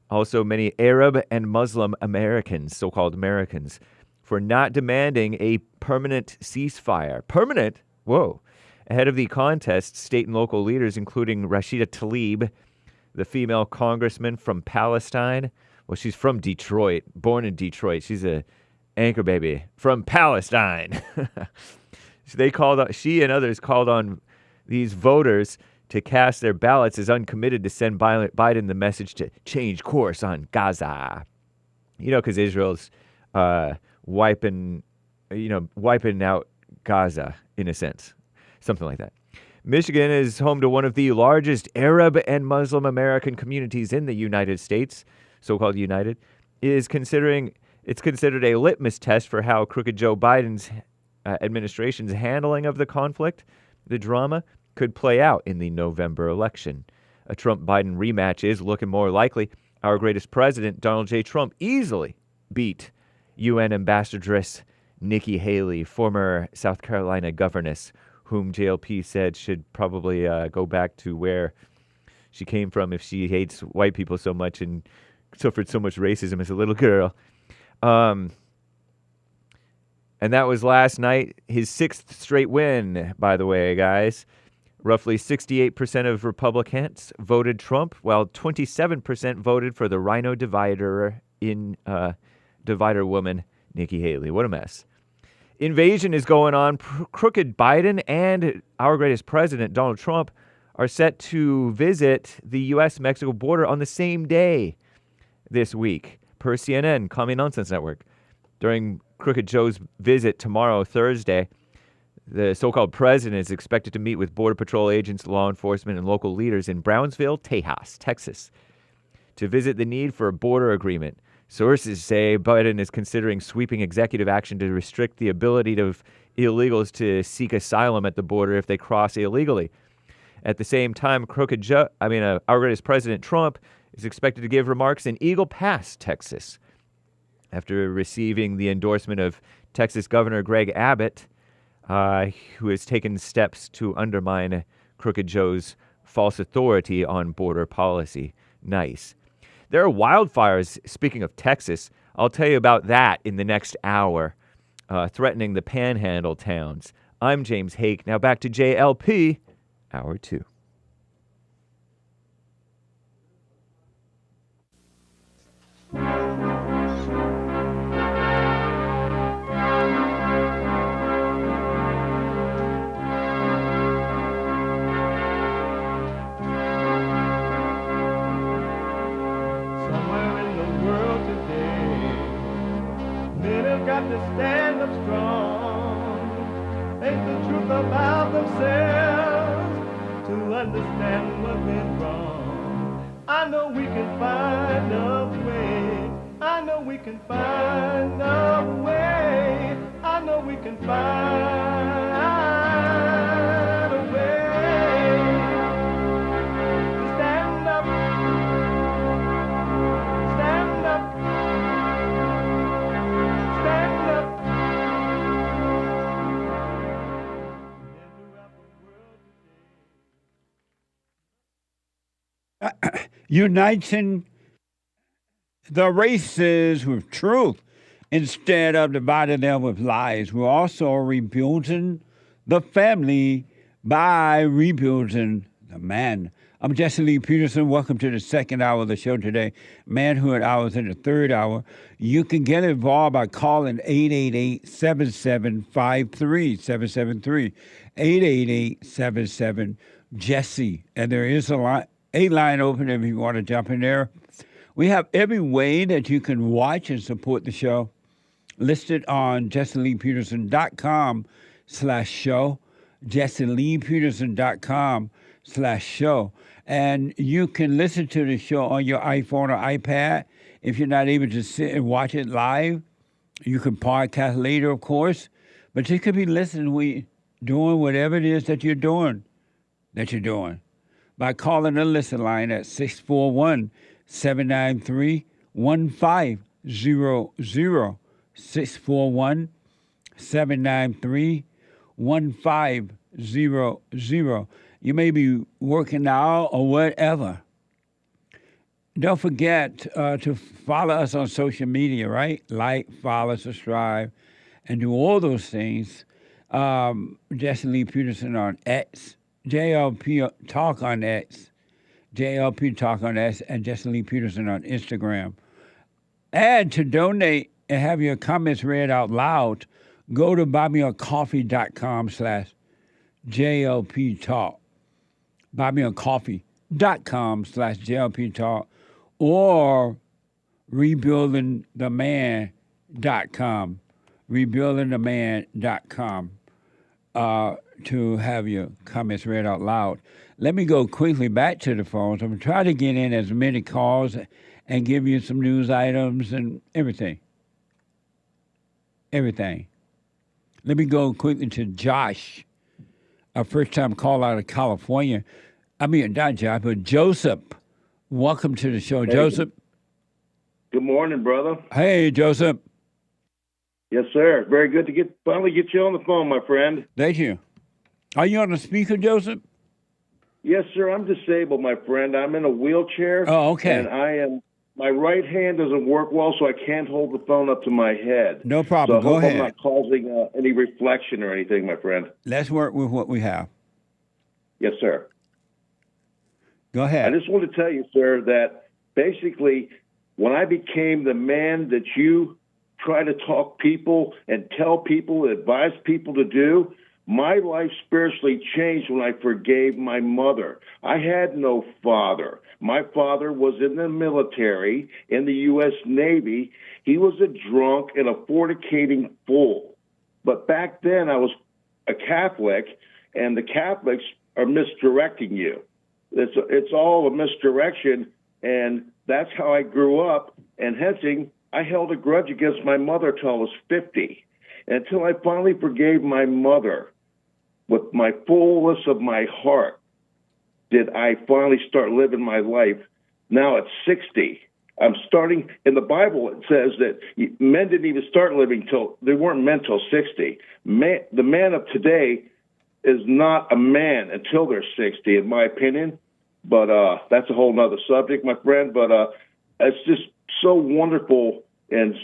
also many Arab and Muslim Americans, so-called Americans, for not demanding a permanent ceasefire. Permanent? Whoa. Ahead of the contest, state and local leaders, including Rashida Tlaib, the female congressman from Palestine. Well, she's from Detroit, born in Detroit. She's a anchor baby from Palestine. She and others called on these voters to cast their ballots as uncommitted to send Biden the message to change course on Gaza. You know, because Israel's wiping out Gaza, in a sense. Something like that. Michigan is home to one of the largest Arab and Muslim American communities in the United States, so-called United. It's considered a litmus test for how crooked Joe Biden's administration's handling of the conflict, the drama, could play out in the November election. A Trump-Biden rematch is looking more likely. Our greatest president, Donald J. Trump, easily beat UN Ambassadress Nikki Haley, former South Carolina governess, whom JLP said should probably go back to where she came from if she hates white people so much and suffered so much racism as a little girl. And that was last night, his sixth straight win, by the way, guys. Roughly 68% of Republicans voted Trump, while 27% voted for the rhino divider woman, Nikki Haley. What a mess. Invasion is going on. Crooked Biden and our greatest president, Donald Trump, are set to visit the U.S.-Mexico border on the same day this week, per CNN, Commie Nonsense Network. During Crooked Joe's visit tomorrow, Thursday, the so-called president is expected to meet with Border Patrol agents, law enforcement, and local leaders in Brownsville, Tejas, Texas, to visit the need for a border agreement. Sources say Biden is considering sweeping executive action to restrict the ability of illegals to seek asylum at the border if they cross illegally. At the same time, our greatest president, Trump, is expected to give remarks in Eagle Pass, Texas, after receiving the endorsement of Texas Governor Greg Abbott, who has taken steps to undermine Crooked Joe's false authority on border policy. Nice. There are wildfires, speaking of Texas, I'll tell you about that in the next hour, threatening the panhandle towns. I'm James Hake. Now back to JLP, Hour 2. got to stand up strong. Ain't the truth about themselves to understand what went wrong. I know we can find a way. I know we can find a way. I know we can find a way to stand up, stand up, stand up. Uniting the races with truth instead of dividing them with lies. We're also rebuilding the family by rebuilding the man. I'm Jesse Lee Peterson. Welcome to the second hour of the show today. Manhood Hour is in the third hour. You can get involved by calling 888-7753-773. 888-77-JESSE. And there is a line open if you want to jump in there. We have every way that you can watch and support the show listed on jesseleepeterson.com/show, jesseleepeterson.com/show. And you can listen to the show on your iPhone or iPad. If you're not able to sit and watch it live, you can podcast later, of course. But you could be listening, doing whatever it is that you're doing, by calling the listen line at 641-793-1500. 641-793-1500. You may be working out or whatever. Don't forget to follow us on social media, right? Like, follow, subscribe, and do all those things. Jesse Lee Peterson on X, JLP Talk on X, JLP Talk on X, and Jesse Lee Peterson on Instagram. And to donate and have your comments read out loud, go to buymeacoffee.com/JLP Talk. buymeacoffee.com/JLP Talk or rebuildingtheman.com. rebuildingtheman.com to have your comments read out loud. Let me go quickly back to the phones. I'm going to try to get in as many calls and give you some news items and everything. Everything. Let me go quickly to Josh, a first-time call out of California. I mean, not Josh, but Joseph. Welcome to the show, Hey. Joseph. Good morning, brother. Hey, Joseph. Yes, sir. Very good to finally get you on the phone, my friend. Thank you. Are you on the speaker, Joseph? Yes, sir. I'm disabled, my friend. I'm in a wheelchair. Oh, okay. And my right hand doesn't work well, so I can't hold the phone up to my head. No problem. So I Go hope ahead. I'm not causing any reflection or anything, my friend. Let's work with what we have. Yes, sir. Go ahead. I just want to tell you, sir, that basically when I became the man that you try to talk people and tell people, advise people to do, my life spiritually changed when I forgave my mother. I had no father. My father was in the military, in the U.S. Navy. He was a drunk and a fornicating fool. But back then I was a Catholic, and the Catholics are misdirecting you. It's all a misdirection, and that's how I grew up. And hence, I held a grudge against my mother till I was 50. Until I finally forgave my mother with my fullness of my heart, did I finally start living my life. Now at 60, I'm starting, in the Bible it says that men didn't even start living till, they weren't men till 60. The man of today is not a man until they're 60, in my opinion. But that's a whole nother subject, my friend. But it's just so wonderful. And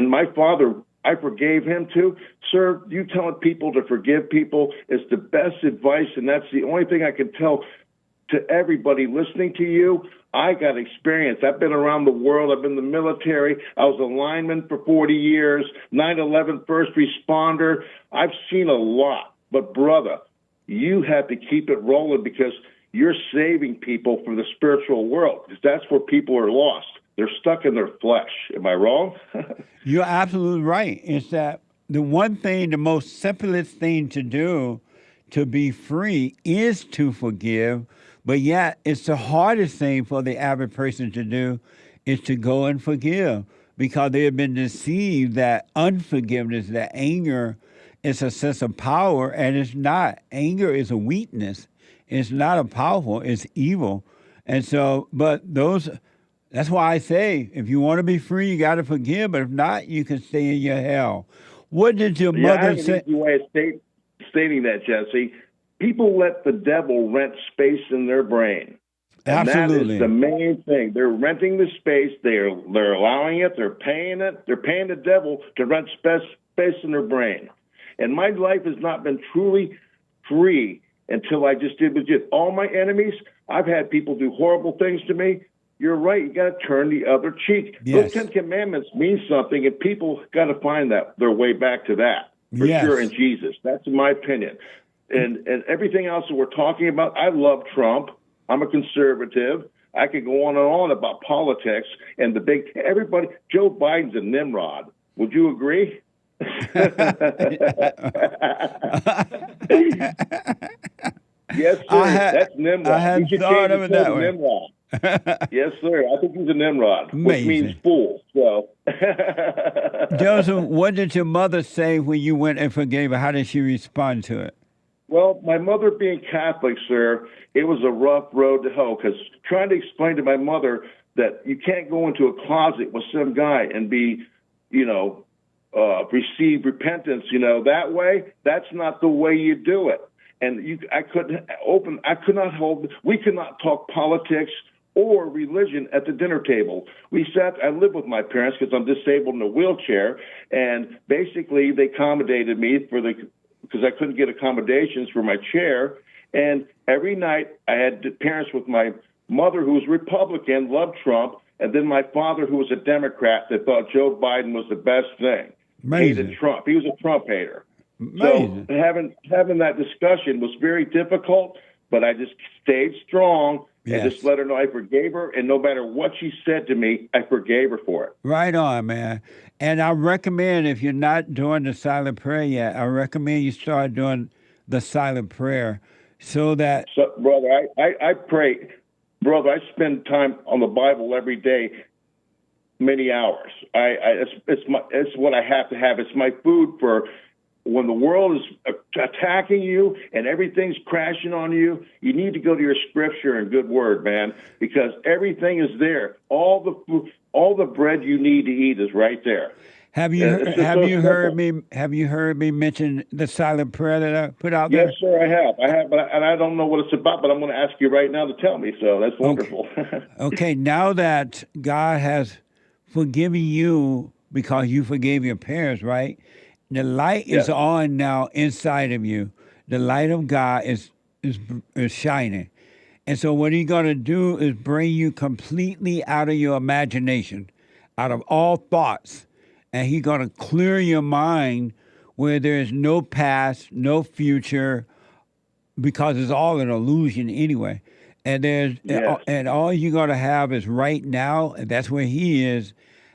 my father, I forgave him too. Sir, you telling people to forgive people is the best advice, and that's the only thing I can tell to everybody listening to you. I got experience. I've been around the world. I've been in the military. I was a lineman for 40 years, 9/11 first responder. I've seen a lot. But, brother, you have to keep it rolling because you're saving people from the spiritual world, because that's where people are lost. They're stuck in their flesh. Am I wrong? You're absolutely right. It's that the one thing, the most simplest thing to do to be free is to forgive, but yet it's the hardest thing for the average person to do is to go and forgive because they have been deceived that unforgiveness, that anger is a sense of power, and it's not. Anger is a weakness. It's not a powerful, it's evil. And so, that's why I say, if you want to be free, you got to forgive. But if not, you can stay in your hell. What did your mother say? I have an easy way of stating that, Jesse. People let the devil rent space in their brain. And Absolutely. that is the main thing. They're renting the space. They're allowing it. They're paying it. They're paying the devil to rent space in their brain. And my life has not been truly free until I just did with you. All my enemies, I've had people do horrible things to me. You're right. You got to turn the other cheek. Yes. Those 10 Commandments mean something, and people got to find their way back to that for sure in Jesus. That's my opinion. And everything else that we're talking about, I love Trump. I'm a conservative. I could go on and on about politics and everybody. Joe Biden's a Nimrod. Would you agree? Yes, sir. That's Nimrod. I hadn't thought of it that way. Nimrod. Yes, sir. I think he's a Nimrod, which means fool. So, Joseph, what did your mother say when you went and forgave her? How did she respond to it? Well, my mother being Catholic, sir, it was a rough road to hoe because trying to explain to my mother that you can't go into a closet with some guy and be, receive repentance, that way. That's not the way you do it. And we could not talk politics or religion at the dinner table. I live with my parents because I'm disabled in a wheelchair, and basically they accommodated me because I couldn't get accommodations for my chair. And every night I had parents with my mother, who was Republican, loved Trump, and then my father, who was a Democrat, that thought Joe Biden was the best thing. Amazing. Hated Trump. He was a Trump hater. Amazing. So having that discussion was very difficult, but I just stayed strong and just let her know I forgave her. And no matter what she said to me, I forgave her for it. Right on, man. And I recommend, if you're not doing the silent prayer yet, I recommend you start doing the silent prayer so that... So, brother, I pray. Brother, I spend time on the Bible every day, many hours. It's what I have to have. It's my food for... When the world is attacking you and everything's crashing on you, you need to go to your scripture and good word, man, because everything is there. All the bread you need to eat is right there. Have you heard me mention the silent prayer that I put out there? Yes, sir, I have, and I don't know what it's about, but I'm going to ask you right now to tell me. So that's wonderful. Okay, now that God has forgiven you because you forgave your parents, right? The light is on now inside of you. The light of God is shining. And so what he's going to do is bring you completely out of your imagination, out of all thoughts. And he's going to clear your mind where there's no past, no future, because it's all an illusion anyway. And and all you're going to have is right now, and that's where he is.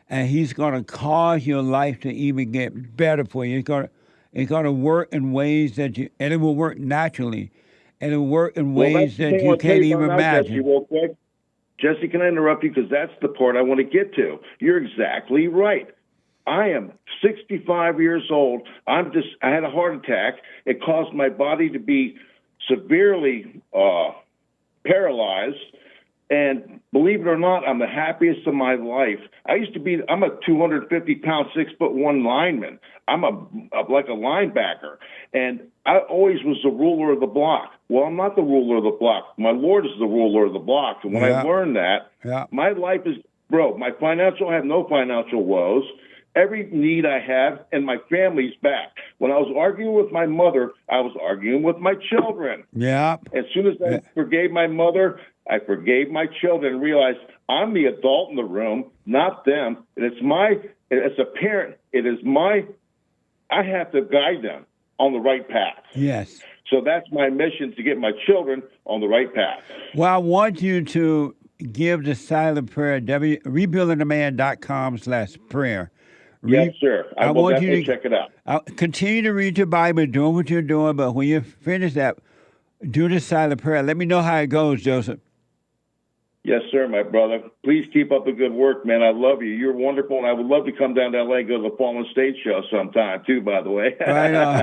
And he's going to cause your life to even get better for you. It's going to work in ways and it will work naturally. And it will work in ways that you can't even imagine. Jesse, real quick. Jesse, can I interrupt you? Because that's the part I want to get to. You're exactly right. I am 65 years old. I had a heart attack. It caused my body to be severely paralyzed. And believe it or not, I'm the happiest of my life. I'm a 250-pound, 6'1" lineman. I'm like a linebacker. And I always was the ruler of the block. Well, I'm not the ruler of the block. My Lord is the ruler of the block. And when I learned that, my life is, I have no financial woes. Every need I have, and my family's back. When I was arguing with my mother, I was arguing with my children. Yeah. As soon as I forgave my mother, I forgave my children and realized I'm the adult in the room, not them. And as a parent, I have to guide them on the right path. Yes. So that's my mission, to get my children on the right path. Well, I want you to give the silent prayer, rebuildingtheman.com/prayer. Yes, sir. I will want you definitely to check it out. Continue to read your Bible, doing what you're doing, but when you finish that, do the silent prayer. Let me know how it goes, Joseph. Yes, sir, my brother. Please keep up the good work, man. I love you. You're wonderful, and I would love to come down to L.A. and go to the Fallen State show sometime, too, by the way. Right on.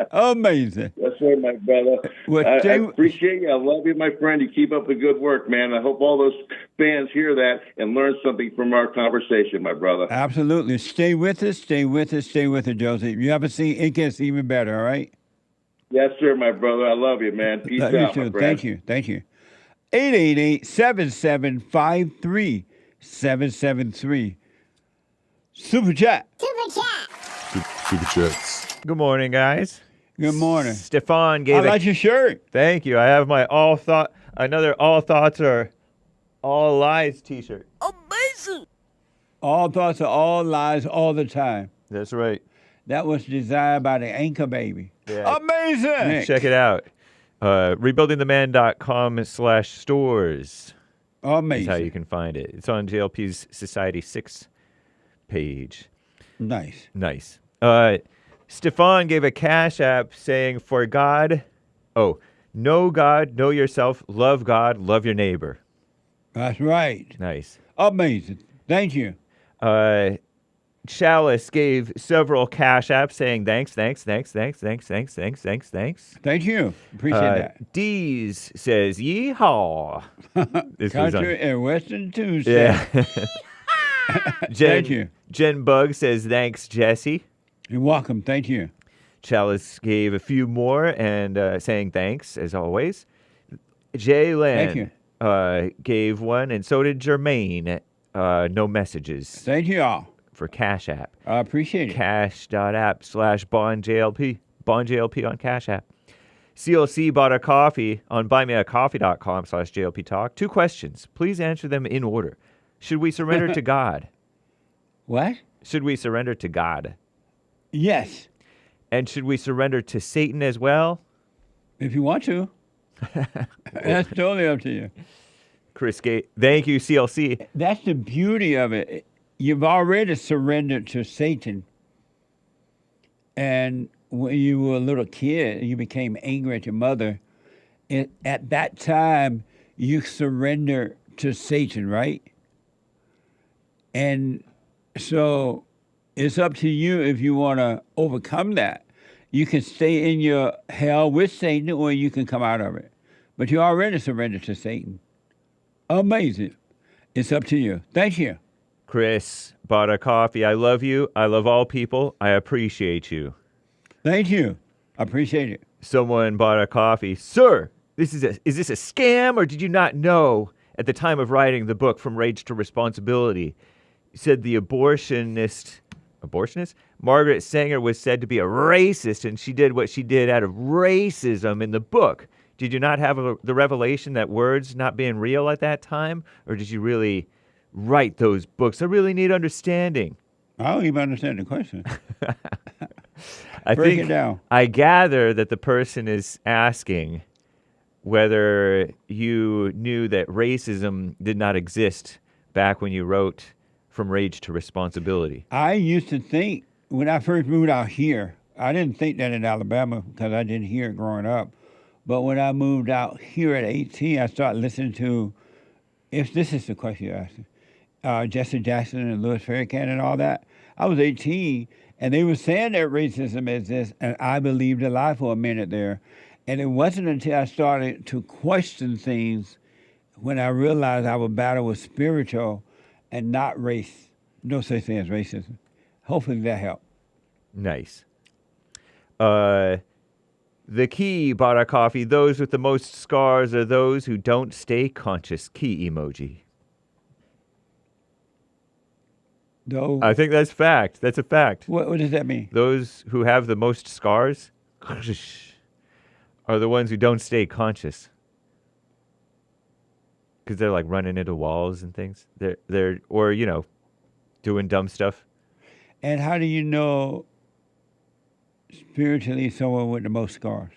Amazing. Yes, sir, my brother. Well, I appreciate you. I love you, my friend. You keep up the good work, man. I hope all those fans hear that and learn something from our conversation, my brother. Absolutely. Stay with us, stay with us, stay with us, Joseph. You ever see it gets even better, all right? Yes, sir, my brother. I love you, man. Peace Love you out, too. my friend. Thank you. Thank you. 888-7753-773. Super chat. Super Chats. Good morning, guys. Good morning. Stefan gave I like your shirt. Thank you. I have my another all thoughts are all lies t-shirt. Amazing. All thoughts are all lies all the time. That's right. That was designed by the Anchor Baby. Yeah. Amazing. Check it out. Rebuildingtheman.com/stores. Amazing. Is how you can find it. It's on JLP's Society 6 page. Nice. Nice. Stefan gave a cash app saying, for God, know God, know yourself, love God, love your neighbor. That's right. Nice. Amazing. Thank you. Chalice gave several cash apps saying thanks. Thank you. Appreciate that. Deez says yeehaw. This was Country and Western Tuesday. Yeah. Thank you. Jen Bug says thanks, Jesse. You're welcome. Thank you. Chalice gave a few more and saying thanks as always. Jay Lynn gave one, and so did Jermaine. No messages. Thank you all. For Cash App. I appreciate it. Cash.app/BondJLP. BondJLP on Cash App. CLC bought a coffee on buymeacoffee.com/JLP Talk. 2 questions. Please answer them in order. Should we surrender to God? What? Should we surrender to God? Yes. And should we surrender to Satan as well? If you want to. That's totally up to you. Chris Gate. Thank you, CLC. That's the beauty of it. You've already surrendered to Satan. And when you were a little kid, you became angry at your mother. At that time, you surrender to Satan, right? And so it's up to you if you want to overcome that. You can stay in your hell with Satan, or you can come out of it. But you already surrendered to Satan. Amazing. It's up to you. Thank you. Chris bought a coffee. I love you. I love all people. I appreciate you. Thank you. I appreciate it. Someone bought a coffee. Sir, is this a scam, or did you not know at the time of writing the book From Rage to Responsibility? He said the abortionist, Margaret Sanger was said to be a racist, and she did what she did out of racism in the book. Did you not have the revelation that words not being real at that time, or did you really write those books? I really need understanding. I don't even understand the question. Break it down. I gather that the person is asking whether you knew that racism did not exist back when you wrote From Rage to Responsibility. I used to think, when I first moved out here, I didn't think that in Alabama because I didn't hear it growing up. But when I moved out here at 18, I started listening to, if this is the question you're asking, Jesse Jackson and Louis Farrakhan and all that. I was 18, and they were saying that racism exists, and I believed a lie for a minute there. And it wasn't until I started to question things when I realized our battle was spiritual and not race. No such thing as racism. Hopefully that helped. Nice. The Key bought a coffee. Those with the most scars are those who don't stay conscious. Key emoji. No. I think that's fact. That's a fact. What does that mean? Those who have the most scars are the ones who don't stay conscious. Because they're like running into walls and things. They're or, doing dumb stuff. And how do you know spiritually someone with the most scars?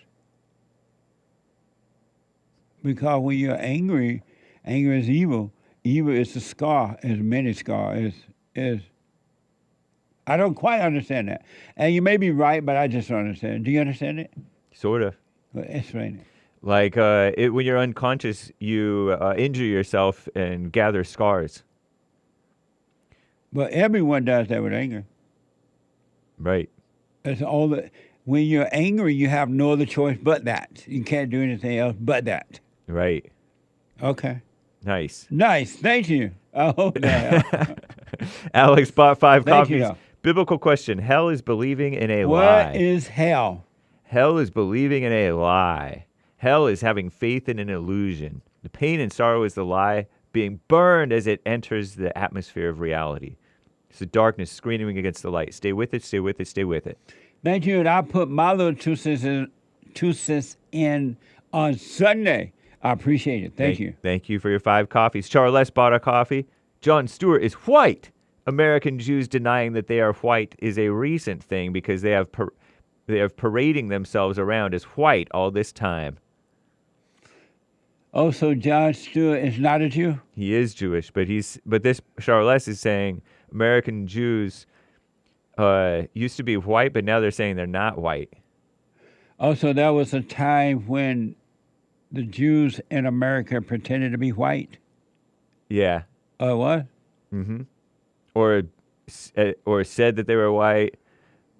Because when you're angry, anger is evil, Evil is a scar, is many scar, is. I don't quite understand that. And you may be right, but I just don't understand. Do you understand it? Sort of. Well, explain it. Like when you're unconscious, you injure yourself and gather scars. But everyone does that with anger. Right. That's all that. When you're angry, you have no other choice but that. You can't do anything else but that. Right. Okay. Nice. Nice. Thank you. I hope that helped. Alex bought 5 Thank you, copies. though. Biblical question. Hell is believing in a lie. What is hell? Hell is believing in a lie. Hell is having faith in an illusion. The pain and sorrow is the lie being burned as it enters the atmosphere of reality. It's the darkness screaming against the light. Stay with it, stay with it, stay with it. Thank you. And I put my little 2 cents in on Sunday. I appreciate it. Thank you. Thank you for your 5 coffees. Charles bought a coffee. John Stewart is white. American Jews denying that they are white is a recent thing because they have parading themselves around as white all this time. Oh, so John Stewart is not a Jew? He is Jewish, but this Charles is saying American Jews used to be white, but now they're saying they're not white. Oh, so there was a time when the Jews in America pretended to be white? Yeah. Oh, what? Mm-hmm. Or said that they were white.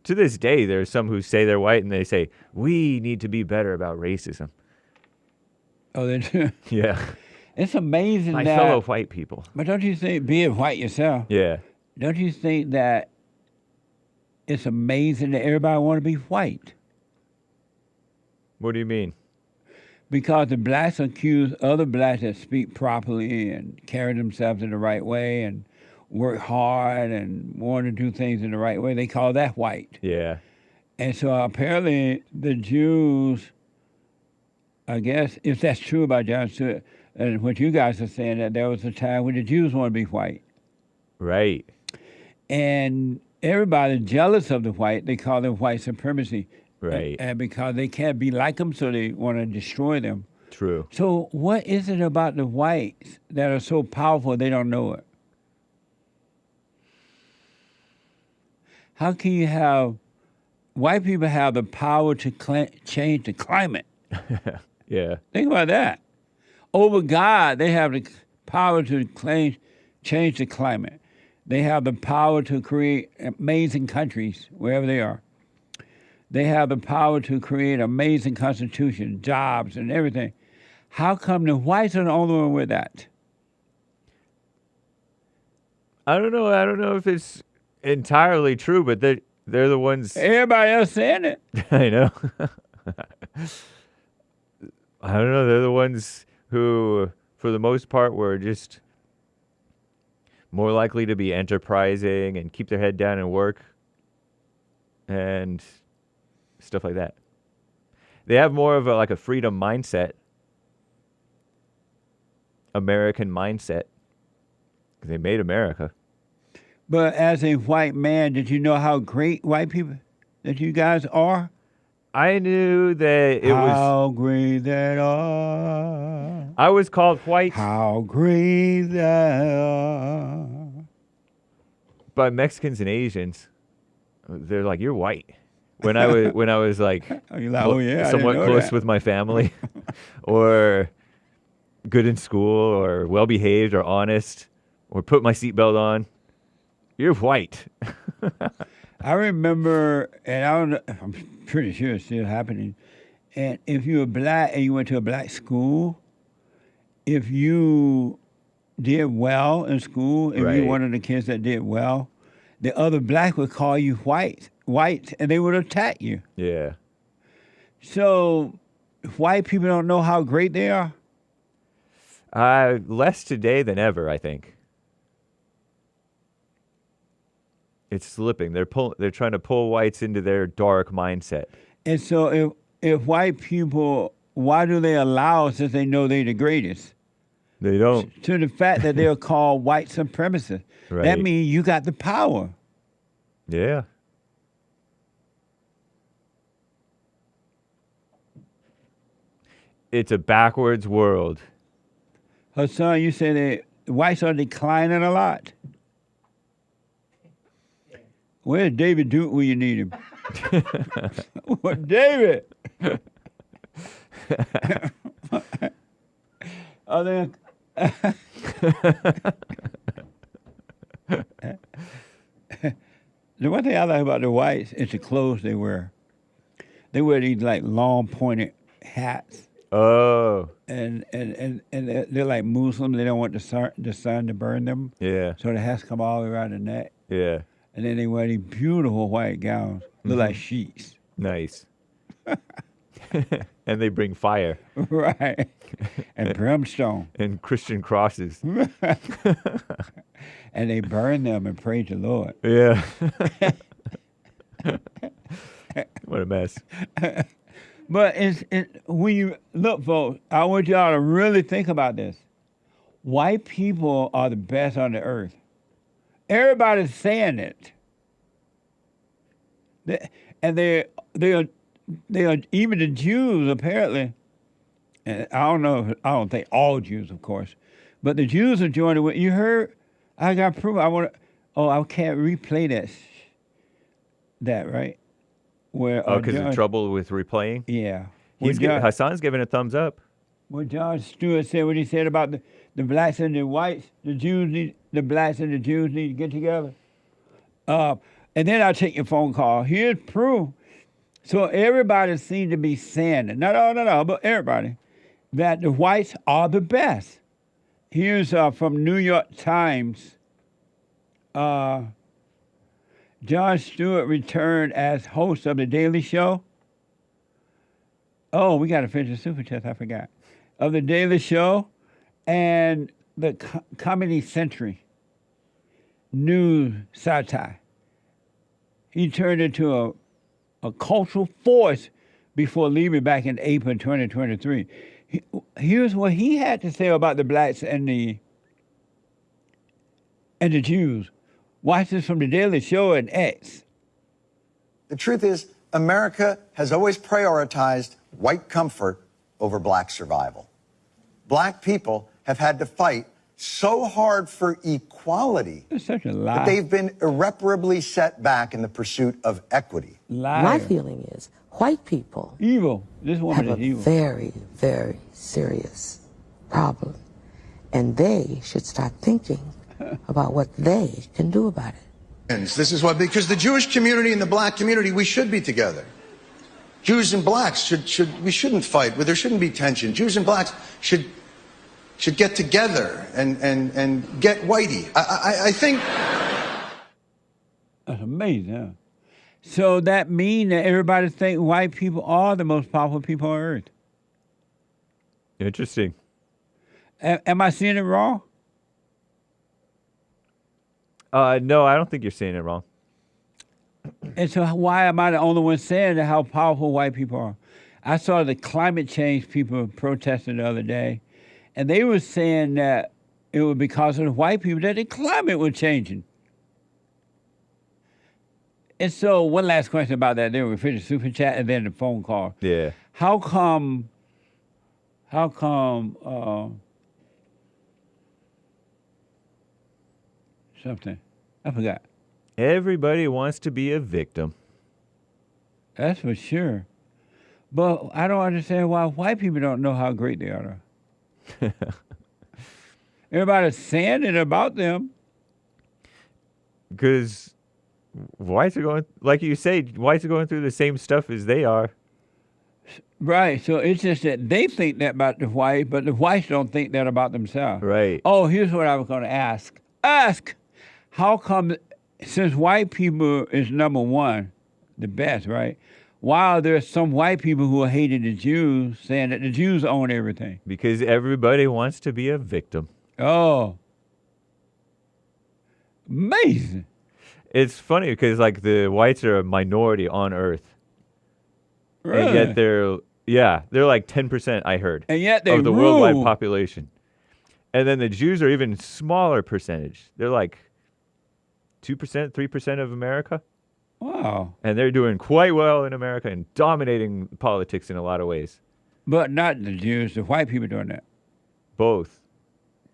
To this day, there are some who say they're white and they say, we need to be better about racism. Oh, they do? Yeah. It's amazing My that... fellow white people. But don't you think, being white yourself... Yeah. Don't you think that it's amazing that everybody want to be white? What do you mean? Because the blacks accuse other blacks that speak properly and carry themselves in the right way and work hard and want to do things in the right way. They call that white. Yeah. And so apparently the Jews, I guess, if that's true about John Stewart, and what you guys are saying, that there was a time when the Jews want to be white. Right. And everybody's jealous of the white. They call them white supremacy. Right. And because they can't be like them, so they want to destroy them. True. So what is it about the whites that are so powerful they don't know it? How can you have... White people have the power to change the climate. Yeah. Think about that. Over God, they have the power to change the climate. They have the power to create amazing countries wherever they are. They have the power to create amazing constitution, jobs, and everything. How come the whites are the only one with that? I don't know. I don't know if it's entirely true, but they're the ones. Everybody else saying it. I know. I don't know. They're the ones who, for the most part, were just more likely to be enterprising and keep their head down and work and stuff like that. They have more of a freedom mindset, American mindset. They made America. But as a white man, did you know how great white people that you guys are? I knew that it was... How great that are. I was called white. How great that are. By Mexicans and Asians. They're like, you're white. When I was like, oh, yeah, somewhat close with my family or good in school or well-behaved or honest or put my seatbelt on, you're white. I remember, and I'm pretty sure it's still happening, and if you were black and you went to a black school, if you did well in school, if you were one of the kids that did well, the other black would call you white, and they would attack you. Yeah. So white people don't know how great they are? Less today than ever, I think. It's slipping. They're trying to pull whites into their dark mindset. And so if white people, why do they allow us if they know they're the greatest? They don't. To the fact that they're called white supremacists. Right. That means you got the power. Yeah. It's a backwards world. Hassan, you say the whites are declining a lot. Where's David Duke when you need him? What, David? Are there... The one thing I like about the whites is the clothes they wear. They wear these like long pointed hats. Oh. And they're like Muslim. They don't want the sun to burn them. Yeah. So the hats come all the way around the neck. Yeah. And then they wear these beautiful white gowns. Look like sheets. Nice. And they bring fire. Right. And brimstone. And Christian crosses. And they burn them and praise the Lord. Yeah. What a mess. But when you look, folks, I want y'all to really think about this. White people are the best on the earth. Everybody's saying it. They are even the Jews apparently. And I don't think all Jews, of course, but the Jews are joining. You heard? I got proof. I can't replay that right? Where? Because of trouble with replaying. Yeah. Hassan's giving a thumbs up. What John Stewart said, what he said about the blacks and the whites, the blacks and the Jews need to get together. And then I'll take your phone call. Here's proof. So everybody seems to be saying it, not all, but everybody, that the whites are the best. Here's from New York Times. Jon Stewart returned as host of The Daily Show. Oh, we got to finish the Super Chats, I forgot. Of The Daily Show and the Comedy Century news satire. He turned into a cultural force before leaving back in April 2023. Here's what he had to say about the blacks and the Jews. Watch this from The Daily Show and X. The truth is, America has always prioritized white comfort over black survival. Black people have had to fight so hard for equality It's such a lie. that they've been irreparably set back in the pursuit of equity. Liar. My feeling is white people evil. This woman have is a evil. very, very serious problem. And they should start thinking about what they can do about it. This is why, because the Jewish community and the black community, we should be together. Jews and blacks we shouldn't fight, there shouldn't be tension. Jews and blacks should get together and get whitey. I think That's amazing, huh? So that means that everybody think white people are the most powerful people on earth. Interesting. Am I seeing it wrong? No, I don't think you're saying it wrong. And so why am I the only one saying that how powerful white people are? I saw the climate change people protesting the other day, and they were saying that it was because of the white people that the climate was changing. And so one last question about that. Then we finish Super Chat and then the phone call. Yeah. How come something? I forgot. Everybody wants to be a victim. That's for sure. But I don't understand why white people don't know how great they are. Everybody's saying it about them. Because whites are going, like you say, whites are going through the same stuff as they are. Right. So it's just that they think that about the whites, but the whites don't think that about themselves. Right. Oh, here's what I was going to ask. How come, since white people is number one, the best, right? While there's some white people who are hating the Jews, saying that the Jews own everything. Because everybody wants to be a victim. Oh. Amazing. It's funny because, like, the whites are a minority on Earth. Really? And yet they're like 10%, I heard, and yet they of the rule. worldwide population. And then the Jews are even smaller percentage. They're like 2%, 3% of America. Wow. And they're doing quite well in America and dominating politics in a lot of ways. But not the Jews, the white people doing that. Both.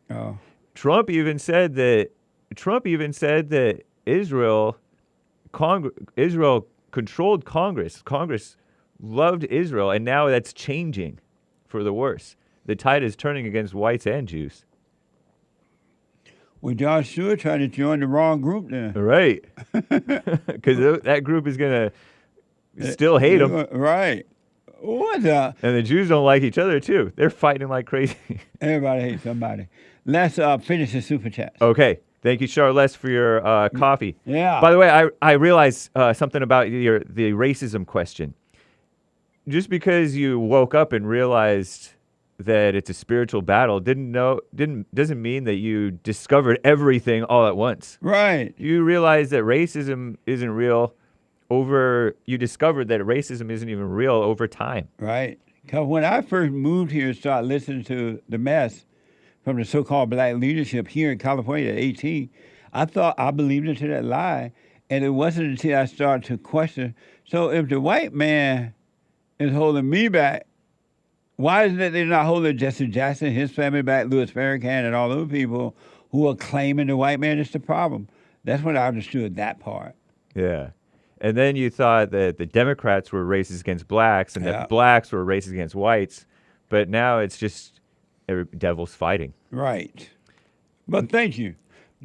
Oh. Trump even said that Israel controlled Congress. Congress loved Israel, and now that's changing for the worse. The tide is turning against whites and Jews. Well, John Stewart tried to join the wrong group then. Right. Because that group is going to still hate him. Right. What the? And the Jews don't like each other, too. They're fighting like crazy. Everybody hates somebody. Let's finish the Super Chat. Okay. Thank you, Charles, for your coffee. Yeah. By the way, I realized something about the racism question. Just because you woke up and realized that it's a spiritual battle doesn't mean that you discovered everything all at once. Right. You realize that racism isn't real you discovered that racism isn't even real over time. Right. Because when I first moved here and started listening to the mess from the so-called black leadership here in California at 18, I thought I believed into that lie. And it wasn't until I started to question, so if the white man is holding me back, why is it they're not holding Jesse Jackson, his family back, Louis Farrakhan, and all those people who are claiming the white man is the problem? That's when I understood that part. Yeah. And then you thought that the Democrats were racist against blacks and that blacks were racist against whites. But now it's just devils fighting. Right. But thank you.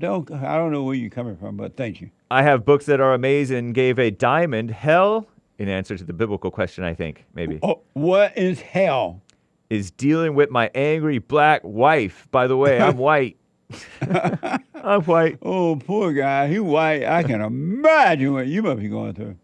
I don't know where you're coming from, but thank you. I have books that are amazing. Gave a diamond. Hell, in answer to the biblical question, I think, maybe. Oh, what is hell? Is dealing with my angry black wife. By the way, I'm white. I'm white. Oh, poor guy. He white. I can imagine what you must be going through.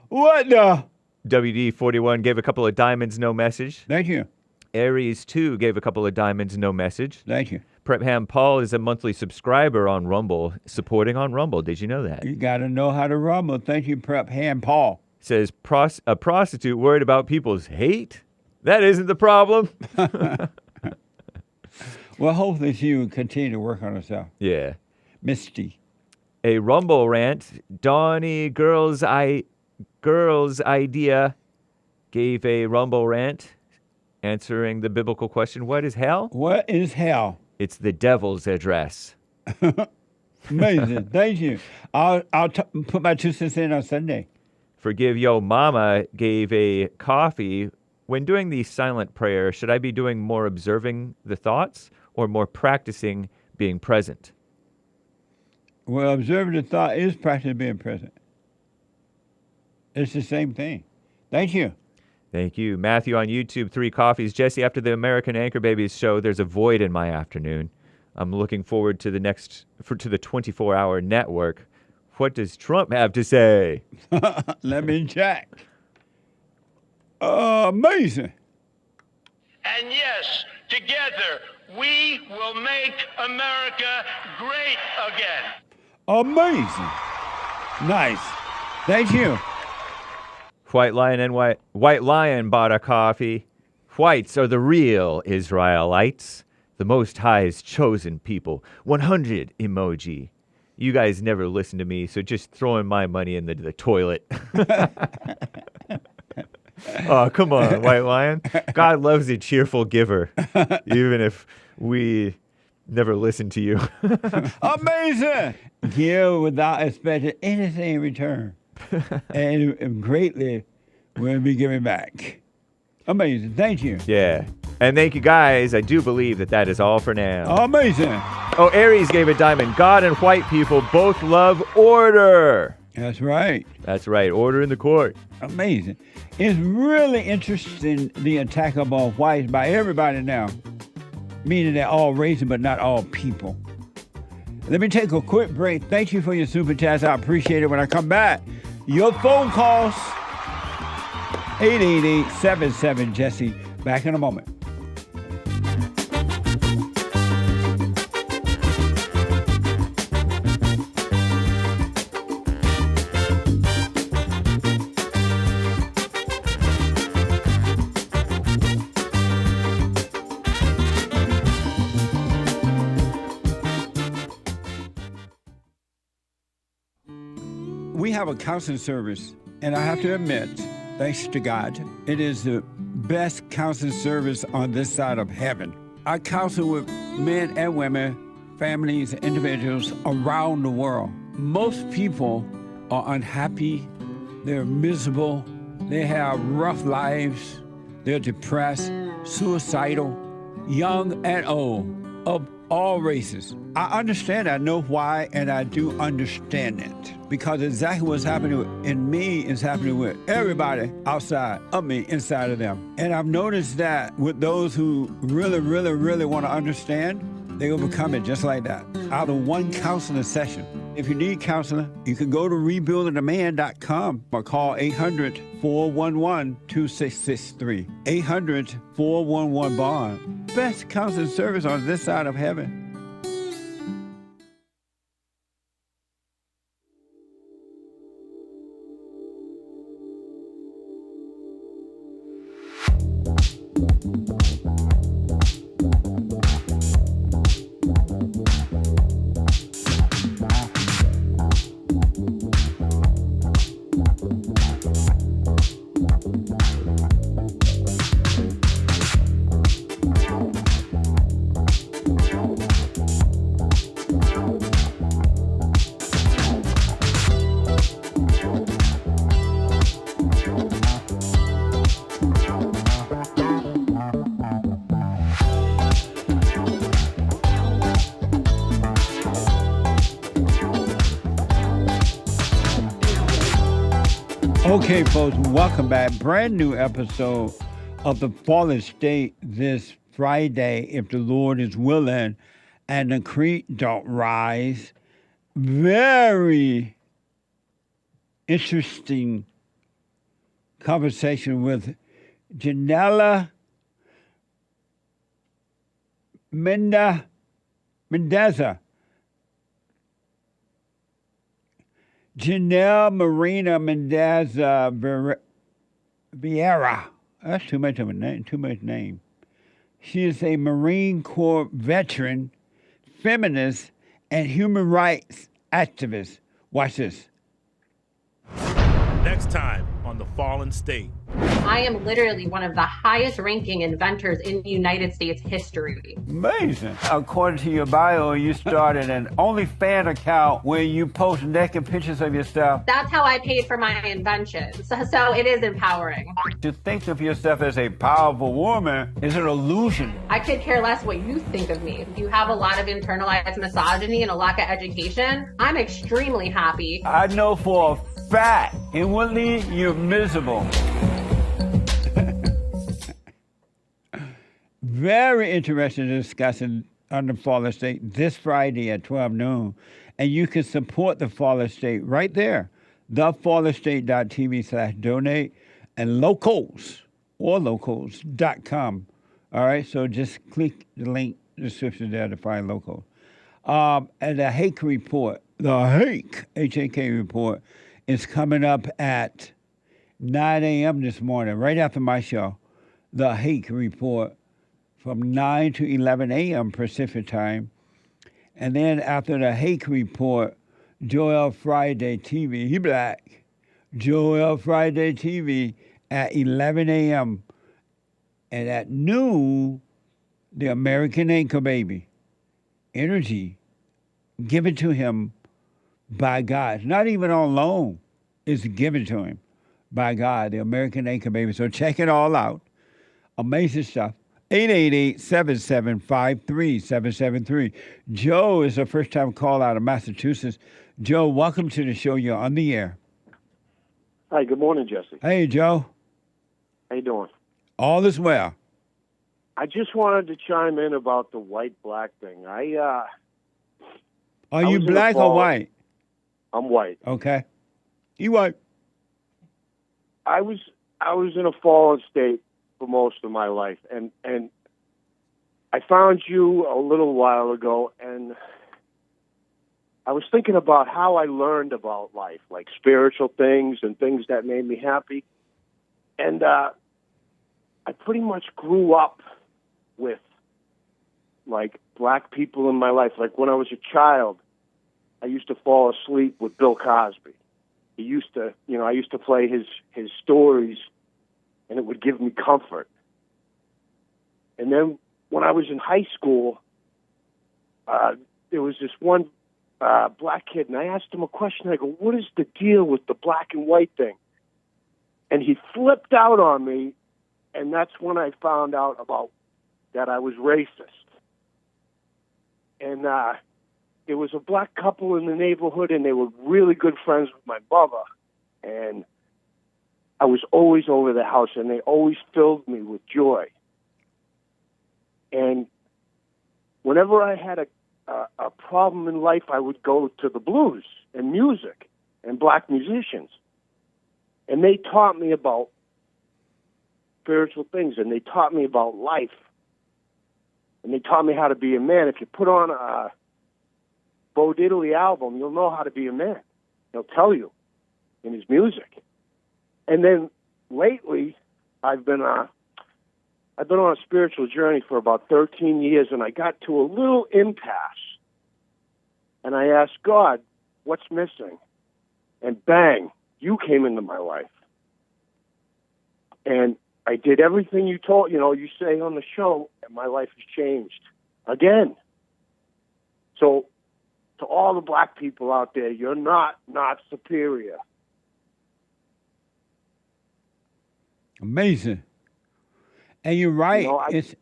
What the? WD41 gave a couple of diamonds, no message. Thank you. Aries 2 gave a couple of diamonds, no message. Thank you. Prep Ham Paul is a monthly subscriber on Rumble, supporting on Rumble. Did you know that? You got to know how to rumble. Thank you, Prep Ham Paul. Says, a prostitute worried about people's hate? That isn't the problem. Well, hopefully she will continue to work on herself. Yeah. Misty. A Rumble rant. Donnie Girls Idea gave a Rumble rant answering the biblical question, what is hell? What is hell? It's the devil's address. Amazing. Thank you. I'll put my 2 cents in on Sunday. Forgive Yo Mama gave a coffee. When doing the silent prayer, should I be doing more observing the thoughts or more practicing being present? Well, observing the thought is practicing being present. It's the same thing. Thank you. Thank you. Matthew on YouTube, 3 coffees. Jesse, after the American Anchor Babies show, there's a void in my afternoon. I'm looking forward to the 24-hour network. What does Trump have to say? Let me check. Amazing. And yes, together, we will make America great again. Amazing. Nice. Thank you. White Lion bought a coffee. Whites are the real Israelites, the Most High's chosen people. 100 emoji. You guys never listen to me, so just throwing my money in the toilet. Oh, come on, White Lion. God loves a cheerful giver, even if we never listen to you. Amazing. Give without expecting anything in return. And greatly will be giving back. Amazing. Thank you. Yeah. And thank you, guys. I do believe that is all for now. Amazing. Oh, Aries gave a diamond. God and white people both love order. That's right. That's right. Order in the court. Amazing. It's really interesting, the attack upon whites by everybody now, meaning they're all races but not all people. Let me take a quick break. Thank you for your super chats. I appreciate it. When I come back, your phone calls, 888-77-JESSE. Back in a moment. We have a counseling service, and I have to admit, thanks to God, it is the best counseling service on this side of heaven. I counsel with men and women families, individuals around the world. Most people are unhappy, they're miserable, they have rough lives, they're depressed, suicidal, young and old, of all races. I understand, I know why, and I do understand it. Because exactly what's happening in me is happening with everybody outside of me, inside of them. And I've noticed that with those who really, really, really want to understand, they overcome it just like that, out of one counseling session. If you need counseling, you can go to rebuildingaman.com or call 800-411-2663. 800-411-BOND. Best counseling service on this side of heaven. Okay, folks, welcome back. Brand new episode of The Fallen State this Friday, if the Lord is willing, and the creek don't rise. Very interesting conversation with Janella Mendeza. Janelle Marina Mendeza Vieira. That's too much of a name. She is a Marine Corps veteran, feminist, and human rights activist. Watch this. Next time on The Fallen State. I am literally one of the highest ranking inventors in United States history. Amazing. According to your bio, you started an OnlyFans account where you post naked pictures of yourself. That's how I paid for my inventions. So it is empowering. To think of yourself as a powerful woman is an illusion. I could care less what you think of me. If you have a lot of internalized misogyny and a lack of education, I'm extremely happy. I know for a fact, inwardly, you're miserable. Very interesting discussion on the Fallen State this Friday at 12 noon. And you can support the Fallen State right there, thefallenstate.tv/donate and locals.com. All right, so just click the link in the description there to find locals. And the Hake report, the Hake, H-A-K report, is coming up at 9 a.m. this morning, right after my show. The Hake report from 9 to 11 a.m. Pacific time. And then after the Hake report, Joel Friday TV, he black, Joel Friday TV at 11 a.m. And at noon, the American Anchor Baby, energy given to him by God. It's not even on loan. It's given to him by God, the American Anchor Baby. So check it all out. Amazing stuff. 888-7753-773. Joe is a first-time call out of Massachusetts. Joe, welcome to the show. You're on the air. Hi, good morning, Jesse. Hey, Joe. How you doing? All is well. I just wanted to chime in about the white-black thing. Are you black or white? I'm white. Okay. You white. I was in a fallen state for most of my life, and I found you a little while ago, and I was thinking about how I learned about life, like spiritual things and things that made me happy, and I pretty much grew up with like black people in my life. Like when I was a child, I used to fall asleep with Bill Cosby. He used to, I used to play his stories, and it would give me comfort. And then when I was in high school, there was this one black kid, and I asked him a question. I go, what is the deal with the black and white thing? And he flipped out on me, and that's when I found out about that I was racist. And there was a black couple in the neighborhood, and they were really good friends with my mother. And I was always over the house, and they always filled me with joy. And whenever I had a problem in life, I would go to the blues and music and black musicians. And they taught me about spiritual things, and they taught me about life. And they taught me how to be a man. If you put on a Bo Diddley album, you'll know how to be a man. He'll tell you in his music. And then lately, I've been on a spiritual journey for about 13 years, and I got to a little impasse. And I asked God, what's missing? And bang, you came into my life. And I did everything you say on the show, and my life has changed again. So to all the black people out there, you're not superior. Amazing. And you're right.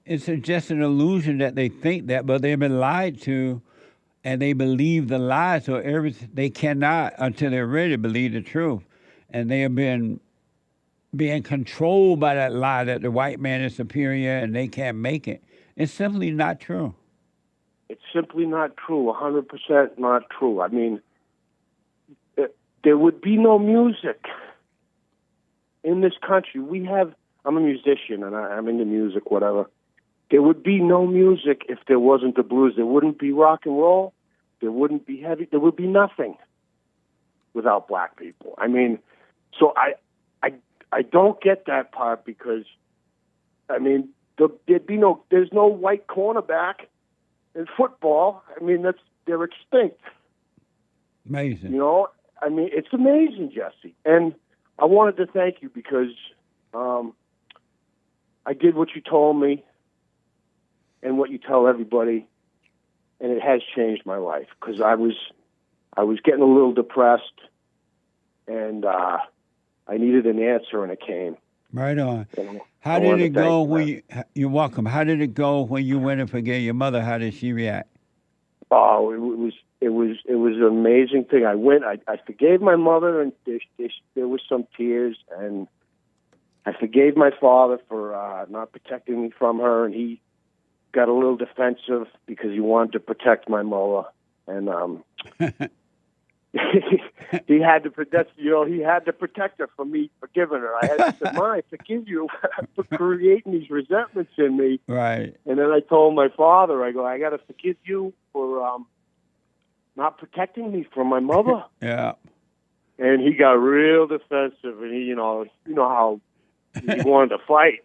It's just an illusion that they think that, but they've been lied to, and they believe the lie. So they cannot, until they're ready, believe the truth. And they have been being controlled by that lie that the white man is superior and they can't make it. It's simply not true. It's simply not true, 100% not true. I mean, there would be no music in this country. I'm a musician, and I'm into music, whatever. There would be no music if there wasn't the blues. There wouldn't be rock and roll. There wouldn't be heavy. There would be nothing without black people. I mean, so I don't get that part because, I mean, there's no white cornerback in football. I mean, they're extinct. Amazing. I mean, it's amazing, Jesse. And I wanted to thank you because I did what you told me and what you tell everybody, and it has changed my life because I was getting a little depressed, and I needed an answer, and it came. Right on. How did it go when you're welcome. How did it go when you went and forgave your mother? How did she react? Oh, it was an amazing thing. I forgave my mother, and there was some tears, and I forgave my father for not protecting me from her, and he got a little defensive because he wanted to protect my mother, and he had to protect. He had to protect her from me forgiving her. I had to say, "Ma, I forgive you for creating these resentments in me." Right. And then I told my father, "I got to forgive you for not protecting me from my mother." Yeah. And he got real defensive, and he, how he wanted to fight.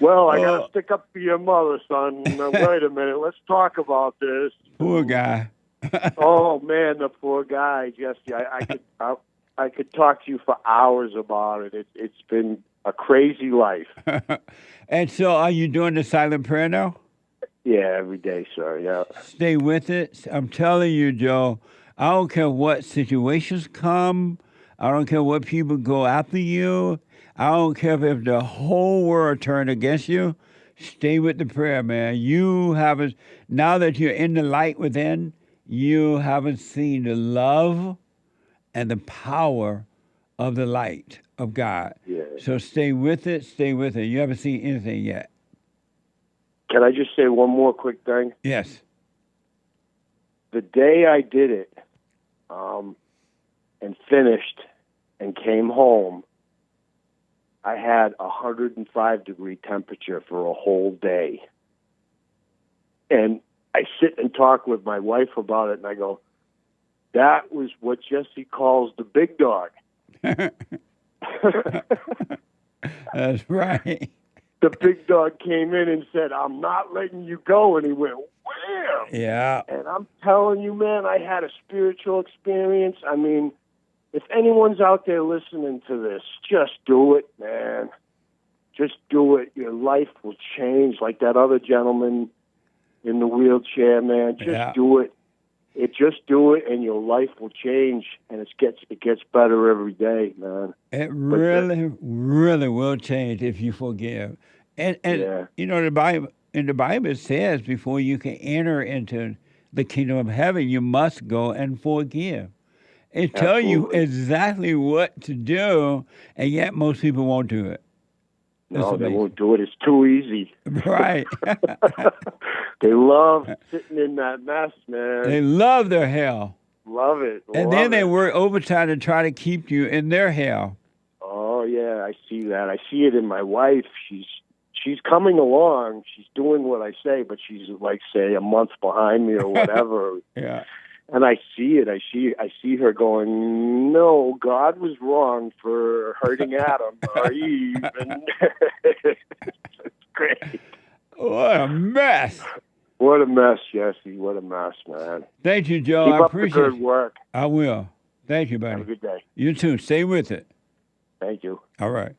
Well, I got to stick up for your mother, son. Now, wait a minute. Let's talk about this. Poor guy. Oh man, the poor guy, Jesse. I could talk to you for hours about it. It's been a crazy life. And so, are you doing the silent prayer now? Yeah, every day, sir. Yeah. Stay with it. I'm telling you, Joe. I don't care what situations come. I don't care what people go after you. I don't care if the whole world turned against you. Stay with the prayer, man. Now that you're in the light within, you haven't seen the love and the power of the light of God. Yeah. So stay with it. Stay with it. You haven't seen anything yet. Can I just say one more quick thing? Yes. The day I did it and finished and came home, I had 105-degree temperature for a whole day. And I sit and talk with my wife about it, and I go, that was what Jesse calls the big dog. That's right. The big dog came in and said, I'm not letting you go. And he went, wham! Yeah. And I'm telling you, man, I had a spiritual experience. I mean, if anyone's out there listening to this, just do it, man. Just do it. Your life will change like that other gentleman in the wheelchair, man. Just do it. Just do it, and your life will change, and it gets better every day, man. It really, really will change if you forgive. And you know, the Bible it says before you can enter into the kingdom of heaven, you must go and forgive. It tells you exactly what to do, and yet most people won't do it. No, they won't do it. It's too easy. Right. They love sitting in that mess, man. They love their hell. Love it. And then they work overtime to try to keep you in their hell. Oh, yeah, I see that. I see it in my wife. She's coming along. She's doing what I say, but she's like, say, a month behind me or whatever. Yeah. And I see it. I see her going, no, God was wrong for hurting Adam or Eve. And it's great. What a mess. What a mess, Jesse. What a mess, man. Thank you, Joe. Keep I up appreciate the good work. I will. Thank you, buddy. Have a good day. You too. Stay with it. Thank you. All right.